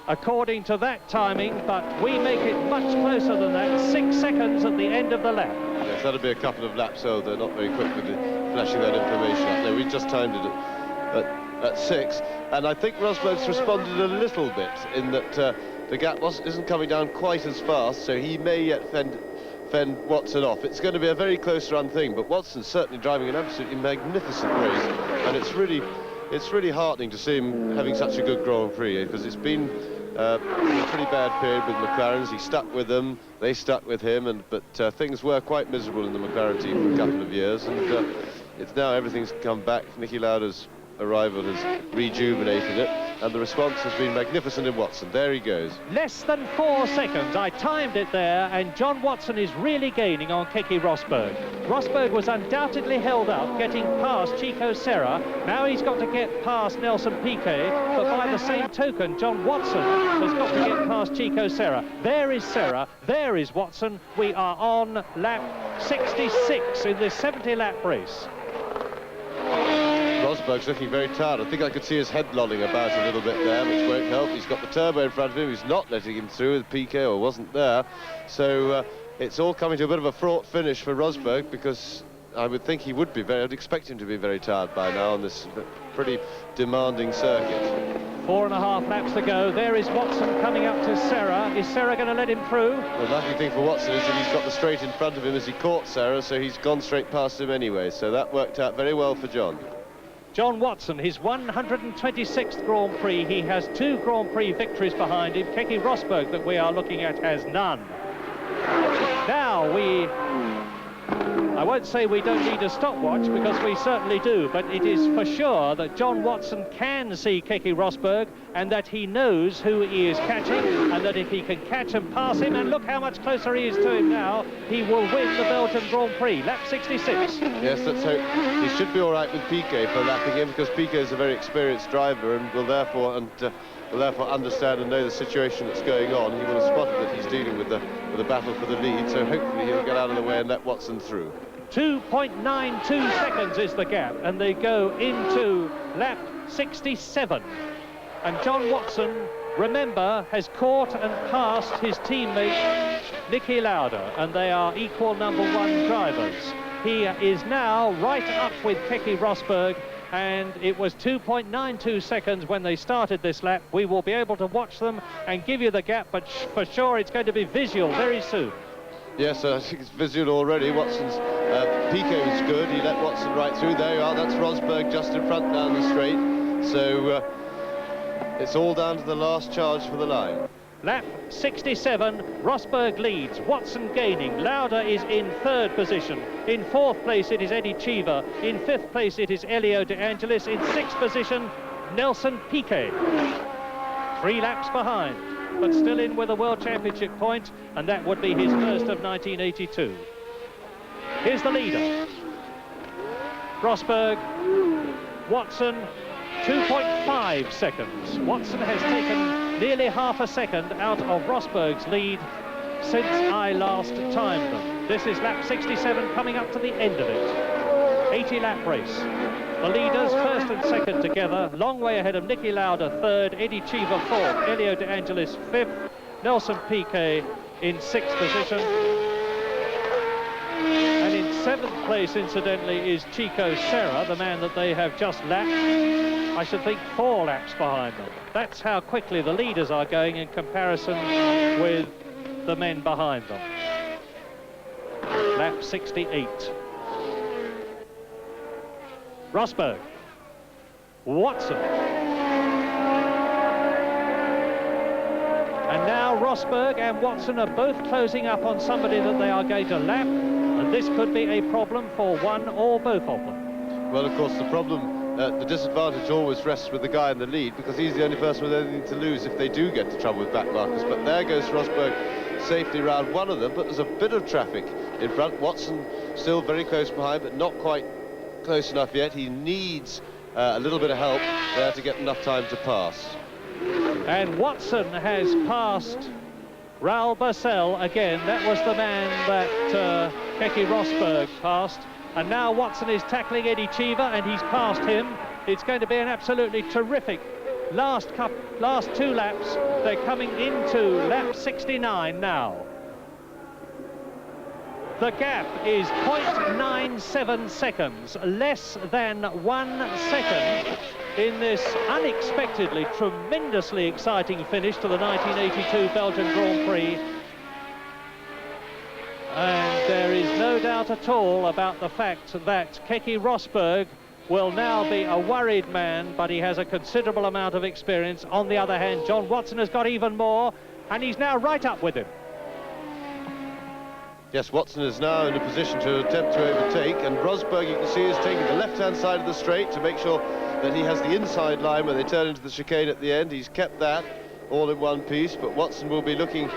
according to that timing, but we make it much closer than that. 6 seconds at the end of the lap. Yes, that'll be a couple of laps older, not very quick with flashing that information up. No, we just timed it at 6, and I think Rosberg's responded a little bit in that the gap isn't coming down quite as fast, so he may yet fend Watson off. It's going to be a very close run thing, but Watson's certainly driving an absolutely magnificent race, and it's really heartening to see him having such a good Grand Prix, because it's been a pretty bad period with McLarens. He stuck with them, they stuck with him, but things were quite miserable in the McLaren team for a couple of years, and it's now everything's come back. Niki Lauda's arrival has rejuvenated it, and the response has been magnificent in Watson. There he goes. Less than 4 seconds. I timed it there, and John Watson is really gaining on Keke Rosberg. Rosberg was undoubtedly held up, getting past Chico Serra. Now he's got to get past Nelson Piquet, but by the same token, John Watson has got to get past Chico Serra. There is Serra, there is Watson. We are on lap 66 in this 70-lap race. Rosberg's looking very tired. I think I could see his head lolling about a little bit there, which won't help. He's got the turbo in front of him. He's not letting him through with Piquet, or wasn't there. So it's all coming to a bit of a fraught finish for Rosberg, because I would think he would be I'd expect him to be very tired by now on this pretty demanding circuit. 4.5 laps to go. There is Watson coming up to Serra. Is Serra going to let him through? The lucky thing for Watson is that he's got the straight in front of him as he caught Serra, so he's gone straight past him anyway. So that worked out very well for John. John Watson, his 126th Grand Prix. He has 2 Grand Prix victories behind him. Keke Rosberg, that we are looking at, has none. Now I won't say we don't need a stopwatch, because we certainly do, but it is for sure that John Watson can see Keke Rosberg, and that he knows who he is catching, and that if he can catch and pass him, and look how much closer he is to him now, he will win the Belgian Grand Prix. Lap 66. Yes, let's hope. He should be all right with Piquet for lapping him, because Piquet is a very experienced driver and will therefore understand and know the situation that's going on. He will have spotted that he's dealing with the battle for the lead, so hopefully he'll get out of the way and let Watson through. 2.92 seconds is the gap, and they go into lap 67. And John Watson, remember, has caught and passed his teammate Niki Lauda, and they are equal #1 drivers. He is now right up with Keke Rosberg, and it was 2.92 seconds when they started this lap. We will be able to watch them and give you the gap, but for sure it's going to be visual very soon. Yes, I think it's visual already. Watson's Piquet was good. He let Watson right through. There you are. That's Rosberg just in front down the straight. So it's all down to the last charge for the line. Lap 67, Rosberg leads, Watson gaining, Lauda is in 3rd position, in 4th place it is Eddie Cheever, in 5th place it is Elio De Angelis, in 6th position Nelson Piquet. 3 laps behind, but still in with a World Championship point, and that would be his first of 1982. Here's the leader, Rosberg, Watson, 2.5 seconds. Watson has taken nearly half a second out of Rosberg's lead since I last timed them. This is lap 67, coming up to the end of it. 80-lap race. The leaders, first and second together, long way ahead of Niki Lauda, third, Eddie Cheever, fourth, Elio De Angelis, fifth, Nelson Piquet in sixth position. And in seventh place, incidentally, is Chico Serra, the man that they have just lapped. I should think 4 laps behind them. That's how quickly the leaders are going in comparison with the men behind them. Lap 68. Rosberg, Watson, and now Rosberg and Watson are both closing up on somebody that they are going to lap, and this could be a problem for one or both of them. Well, of course, the problem, the disadvantage always rests with the guy in the lead, because he's the only person with anything to lose if they do get into trouble with back markers. But there goes Rosberg safely round one of them, but there's a bit of traffic in front. Watson still very close behind, but not quite close enough yet. He needs a little bit of help there to get enough time to pass. And Watson has passed Raoul Barcel again. That was the man that Keke Rosberg passed. And now Watson is tackling Eddie Cheever, and he's passed him. It's going to be an absolutely terrific last 2 laps. They're coming into lap 69 now. The gap is 0.97 seconds, less than 1 second in this unexpectedly tremendously exciting finish to the 1982 Belgian Grand Prix. And there is no doubt at all about the fact that Keke Rosberg will now be a worried man, but he has a considerable amount of experience. On the other hand, John Watson has got even more, and he's now right up with him. Yes, Watson is now in a position to attempt to overtake, and Rosberg, you can see, is taking the left-hand side of the straight to make sure that he has the inside line when they turn into the chicane at the end. He's kept that all in one piece, but Watson will be looking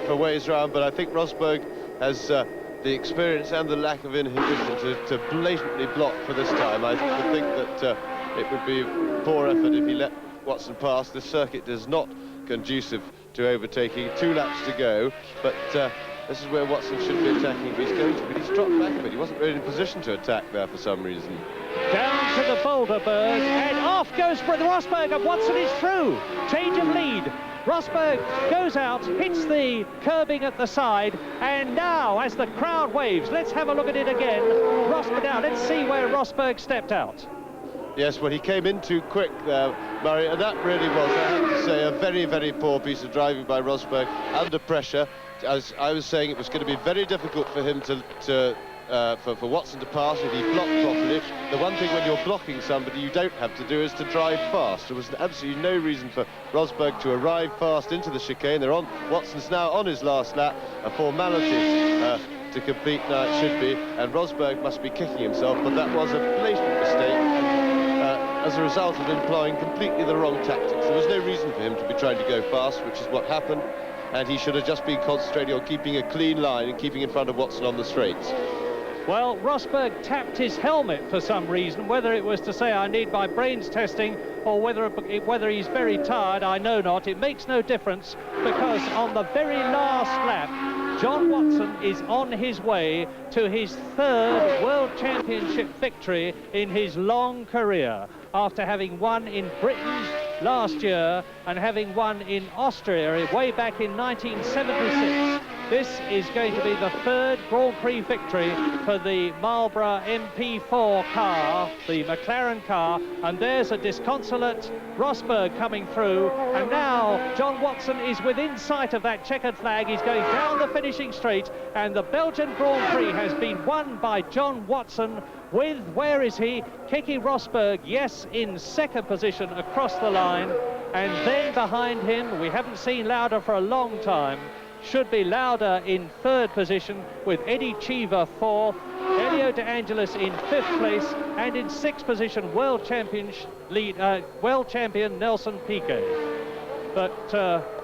for ways round. But I think Rosberg has the experience and the lack of inhibition to blatantly block for this time. I would think that it would be a poor effort if he let Watson pass. This circuit is not conducive to overtaking. 2 laps to go, but this is where Watson should be attacking if he's going to, but he's dropped back a bit. He wasn't really in a position to attack there for some reason. Down to the Boulderberg, and off goes Rosberg, and Watson is through. Change of lead. Rosberg goes out, hits the curbing at the side, and now, as the crowd waves, let's have a look at it again. Rosberg, now let's see where Rosberg stepped out. Yes, well, he came in too quick there, Murray, and that really was, I have to say, a very, very poor piece of driving by Rosberg under pressure. As I was saying, it was going to be very difficult for him for Watson to pass if he blocked properly. The one thing when you're blocking somebody you don't have to do is to drive fast. There was absolutely no reason for Rosberg to arrive fast into the chicane. Watson's now on his last lap, a formality to complete now it should be, and Rosberg must be kicking himself, but that was a blatant mistake, as a result of employing completely the wrong tactics. There was no reason for him to be trying to go fast, which is what happened, and he should have just been concentrating on keeping a clean line and keeping in front of Watson on the straights. Well, Rosberg tapped his helmet for some reason, whether it was to say I need my brains testing or whether he's very tired, I know not. It makes no difference, because on the very last lap, John Watson is on his way to his 3rd World Championship victory in his long career, after having won in Britain last year and having won in Austria way back in 1976. This is going to be the 3rd Grand Prix victory for the Marlborough MP4 car, the McLaren car, and there's a disconsolate Rosberg coming through, and now John Watson is within sight of that checkered flag. He's going down the finishing straight, and the Belgian Grand Prix has been won by John Watson with, where is he? Keke Rosberg, yes, in 2nd position across the line, and then behind him, we haven't seen Lauda for a long time, should be Lauda in 3rd position, with Eddie Cheever 4th, Elio De Angelis in 5th place, and in 6th position, world champion Nelson Piquet. But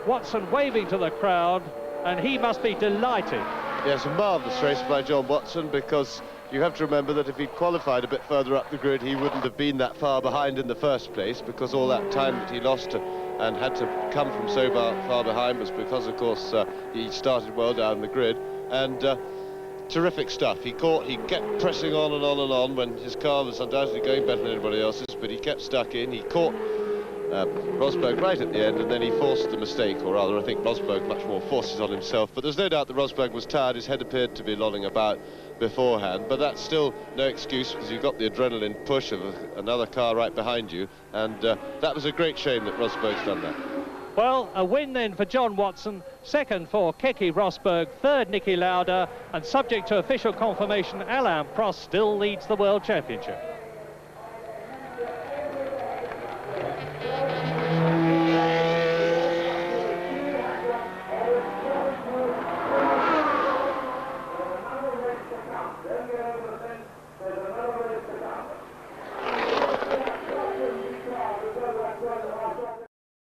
Watson waving to the crowd, and he must be delighted. Yes, a marvellous race by John Watson, because you have to remember that if he'd qualified a bit further up the grid, he wouldn't have been that far behind in the first place, because all that time that he lost and had to come from so far behind was because, of course, he started well down the grid. And terrific stuff. He kept pressing on and on and on when his car was undoubtedly going better than anybody else's, but he kept stuck in. He caught Rosberg right at the end, and then he forced the mistake, or rather I think Rosberg much more forces on himself. But there's no doubt that Rosberg was tired. His head appeared to be lolling about beforehand, but that's still no excuse, because you've got the adrenaline push of another car right behind you, and that was a great shame that Rosberg's done that. Well, a win then for John Watson, second for Keke Rosberg, third Niki Lauda, and subject to official confirmation, Alain Prost still leads the World Championship.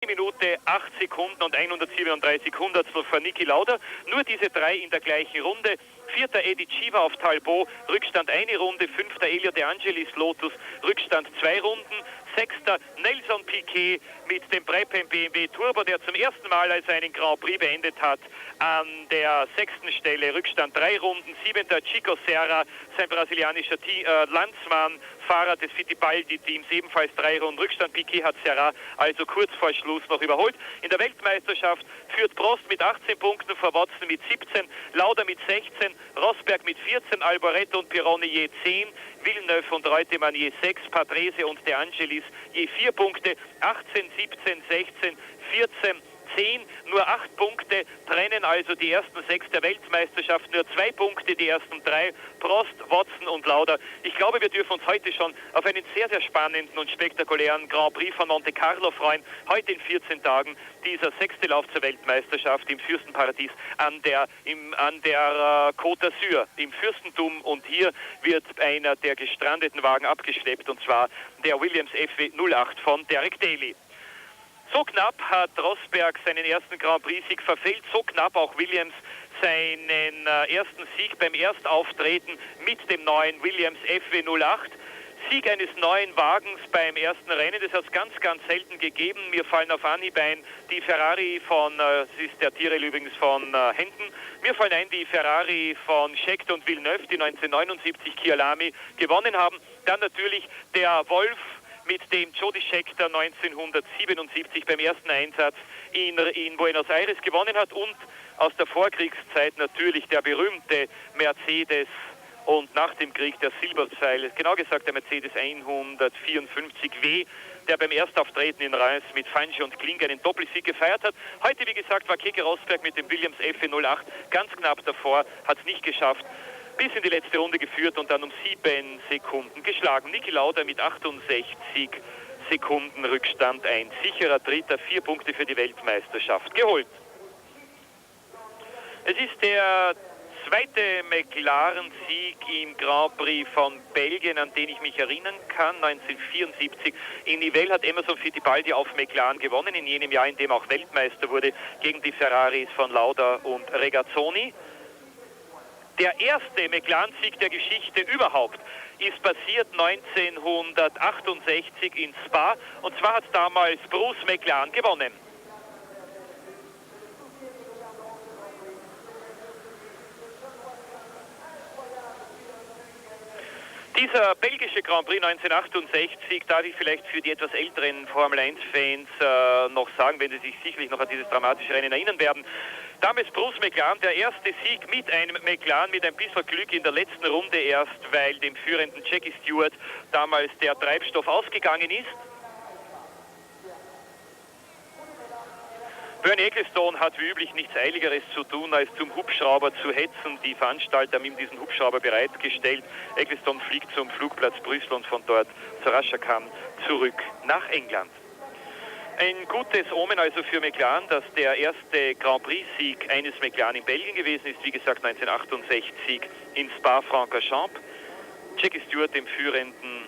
Minute 8 Sekunden und 137 Hundertstel für Niki Lauda. Nur diese drei in der gleichen Runde. Vierter Eddie Chiva auf Talbot, Rückstand eine Runde. Fünfter Elio De Angelis Lotus, Rückstand 2 Runden. Sechster Nelson Piquet mit dem Breppen BMW Turbo, der zum ersten Mal als einen Grand Prix beendet hat. An der 6. Stelle Rückstand 3 Runden. 7. Chico Serra, sein brasilianischer Landsmann, Fahrer des Fittipaldi-Teams, ebenfalls 3 Runden Rückstand. Piquet hat Serra also kurz vor Schluss noch überholt. In der Weltmeisterschaft führt Prost mit 18 Punkten, vor Watson mit 17, Lauda mit 16, Rosberg mit 14, Alboreto und Pironi je 10, Villeneuve und Reutemann je 6, Patrese und De Angelis je 4 Punkte, 18, 17, 16, 14, 10, nur 8 Punkte trennen also die ersten 6 der Weltmeisterschaft, nur 2 Punkte die ersten 3, Prost, Watson und Lauda. Ich glaube, wir dürfen uns heute schon auf einen sehr, sehr spannenden und spektakulären Grand Prix von Monte Carlo freuen. Heute in 14 Tagen dieser 6. Lauf zur Weltmeisterschaft im Fürstenparadies an der Côte d'Azur, im Fürstentum, und hier wird einer der gestrandeten Wagen abgeschleppt, und zwar der Williams FW 08 von Derek Daly. So knapp hat Rosberg seinen ersten Grand Prix-Sieg verfehlt, so knapp auch Williams seinen ersten Sieg beim Erstauftreten mit dem neuen Williams FW 08. Sieg eines neuen Wagens beim ersten Rennen, das hat es ganz, ganz selten gegeben. Mir fallen auf Anhieb ein die Ferrari von, das ist der Tyrrell übrigens von Hendon, mir fallen ein die Ferrari von Scheckter und Villeneuve, die 1979 Kyalami gewonnen haben. Dann natürlich der Wolf, mit dem Jody Scheckter 1977 beim ersten Einsatz in Buenos Aires gewonnen hat, und aus der Vorkriegszeit natürlich der berühmte Mercedes und nach dem Krieg der Silberpfeil, genau gesagt der Mercedes 154W, der beim Erstauftreten in Reims mit Fangio und Kling einen Doppelsieg gefeiert hat. Heute, wie gesagt, war Keke Rosberg mit dem Williams FW 08 ganz knapp davor, hat es nicht geschafft, bis in die letzte Runde geführt und dann um 7 Sekunden geschlagen. Niki Lauda mit 68 Sekunden Rückstand, ein sicherer Dritter, 4 Punkte für die Weltmeisterschaft geholt. Es ist der zweite McLaren-Sieg im Grand Prix von Belgien, an den ich mich erinnern kann. 1974 in Nivelles hat Emerson Fittipaldi auf McLaren gewonnen, in jenem Jahr, in dem auch Weltmeister wurde, gegen die Ferraris von Lauda und Regazzoni. Der erste McLaren-Sieg der Geschichte überhaupt ist passiert 1968 in Spa, und zwar hat damals Bruce McLaren gewonnen. Dieser belgische Grand Prix 1968, darf ich vielleicht für die etwas älteren Formel-1-Fans noch sagen, wenn sie sich sicherlich noch an dieses dramatische Rennen erinnern werden. Damals Bruce McLaren, der erste Sieg mit einem McLaren, mit ein bisschen Glück in der letzten Runde erst, weil dem führenden Jackie Stewart damals der Treibstoff ausgegangen ist. Bernie Ecclestone hat wie üblich nichts Eiligeres zu tun, als zum Hubschrauber zu hetzen. Die Veranstalter haben ihm diesen Hubschrauber bereitgestellt. Ecclestone fliegt zum Flugplatz Brüssel und von dort, so rasch er kann, zurück nach England. Ein gutes Omen also für McLaren, dass der erste Grand Prix-Sieg eines McLaren in Belgien gewesen ist. Wie gesagt, 1968 in Spa-Francorchamps. Jackie Stewart, dem führenden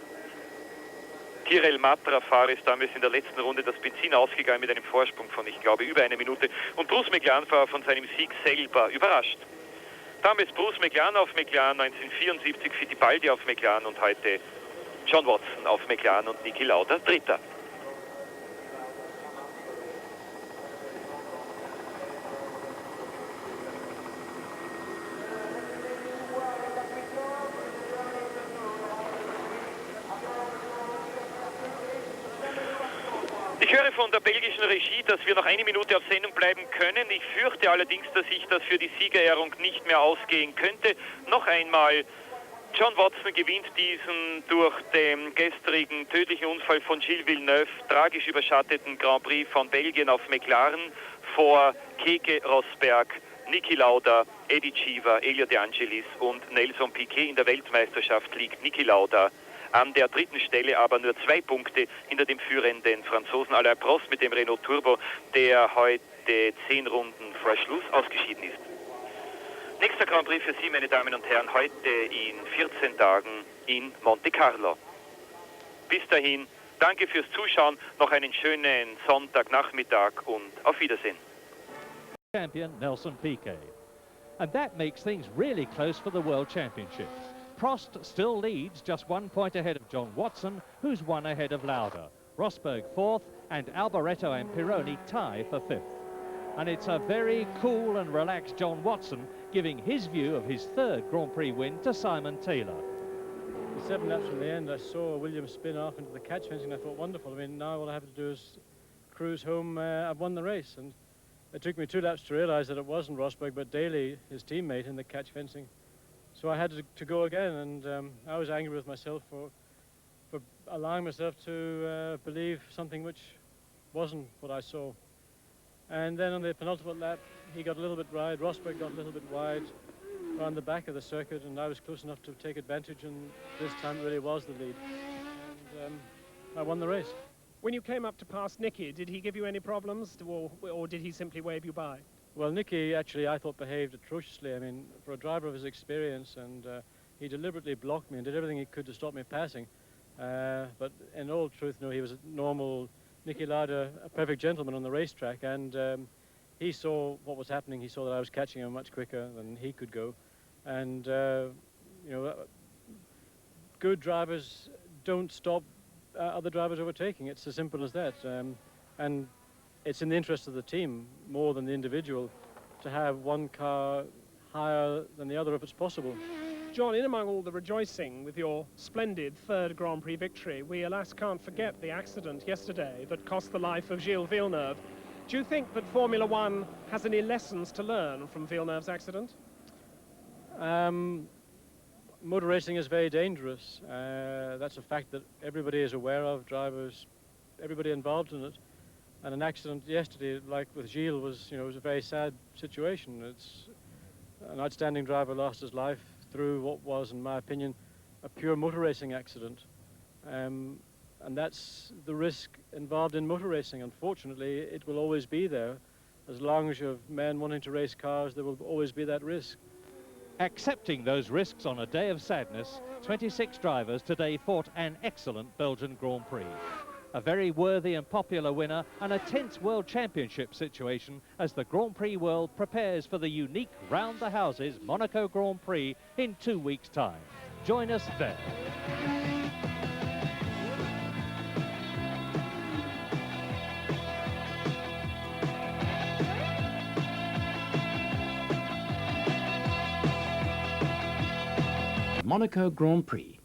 Tyrrell Matra-Fahrer, ist damals in der letzten Runde das Benzin ausgegangen mit einem Vorsprung von, ich glaube, über 1 Minute. Und Bruce McLaren war von seinem Sieg selber überrascht. Damals Bruce McLaren auf McLaren, 1974 Fittipaldi auf McLaren und heute John Watson auf McLaren und Niki Lauda Dritter. von der belgischen Regie, dass wir noch eine Minute auf Sendung bleiben können. Ich fürchte allerdings, dass sich das für die Siegerehrung nicht mehr ausgehen könnte. Noch einmal, John Watson gewinnt diesen durch den gestrigen tödlichen Unfall von Gilles Villeneuve tragisch überschatteten Grand Prix von Belgien auf McLaren vor Keke Rosberg, Niki Lauda, Eddie Cheever, Elio De Angelis und Nelson Piquet. In der Weltmeisterschaft liegt Niki Lauda an der dritten Stelle, aber nur 2 Punkte hinter dem führenden Franzosen Alain Prost mit dem Renault Turbo, der heute 10 Runden vor Schluss ausgeschieden ist. Nächster Grand Prix für Sie, meine Damen und Herren, heute in 14 Tagen in Monte Carlo. Bis dahin, danke fürs Zuschauen, noch einen schönen Sonntagnachmittag und auf Wiedersehen. Champion Nelson Piquet. And that makes things really close for the World Championships. Prost still leads, just 1 point ahead of John Watson, who's 1 ahead of Lauda. Rosberg 4th, and Alboreto and Pironi tie for 5th. And it's a very cool and relaxed John Watson giving his view of his 3rd Grand Prix win to Simon Taylor. The 7 laps from the end, I saw Williams spin off into the catch fencing. I thought, wonderful. I mean, now all I have to do is cruise home. I've won the race. And it took me 2 laps to realise that it wasn't Rosberg, but Daly, his teammate, in the catch fencing. So I had to go again, and I was angry with myself for allowing myself to believe something which wasn't what I saw. And then on the penultimate lap, he got a little bit wide, Rosberg got a little bit wide around the back of the circuit, and I was close enough to take advantage, and this time it really was the lead. And I won the race. When you came up to pass Nicky, did he give you any problems, or did he simply wave you by? Well, Nicky actually, I thought, behaved atrociously. I mean, for a driver of his experience, and he deliberately blocked me and did everything he could to stop me passing. But in all truth, no, he was a normal Niki Lauda, a perfect gentleman on the racetrack, and he saw what was happening. He saw that I was catching him much quicker than he could go, and you know, good drivers don't stop other drivers overtaking. It's as simple as that, and it's in the interest of the team more than the individual to have one car higher than the other if it's possible. John, in among all the rejoicing with your splendid 3rd Grand Prix victory, we alas can't forget the accident yesterday that cost the life of Gilles Villeneuve. Do you think that Formula One has any lessons to learn from Villeneuve's accident? Motor racing is very dangerous. That's a fact that everybody is aware of, drivers, everybody involved in it. And an accident yesterday, like with Gilles, was a very sad situation. It's an outstanding driver lost his life through what was, in my opinion, a pure motor racing accident. And that's the risk involved in motor racing. Unfortunately, it will always be there. As long as you have men wanting to race cars, there will always be that risk. Accepting those risks on a day of sadness, 26 drivers today fought an excellent Belgian Grand Prix. A very worthy and popular winner, and a tense World Championship situation as the Grand Prix world prepares for the unique round the houses Monaco Grand Prix in 2 weeks' time. Join us there. Monaco Grand Prix.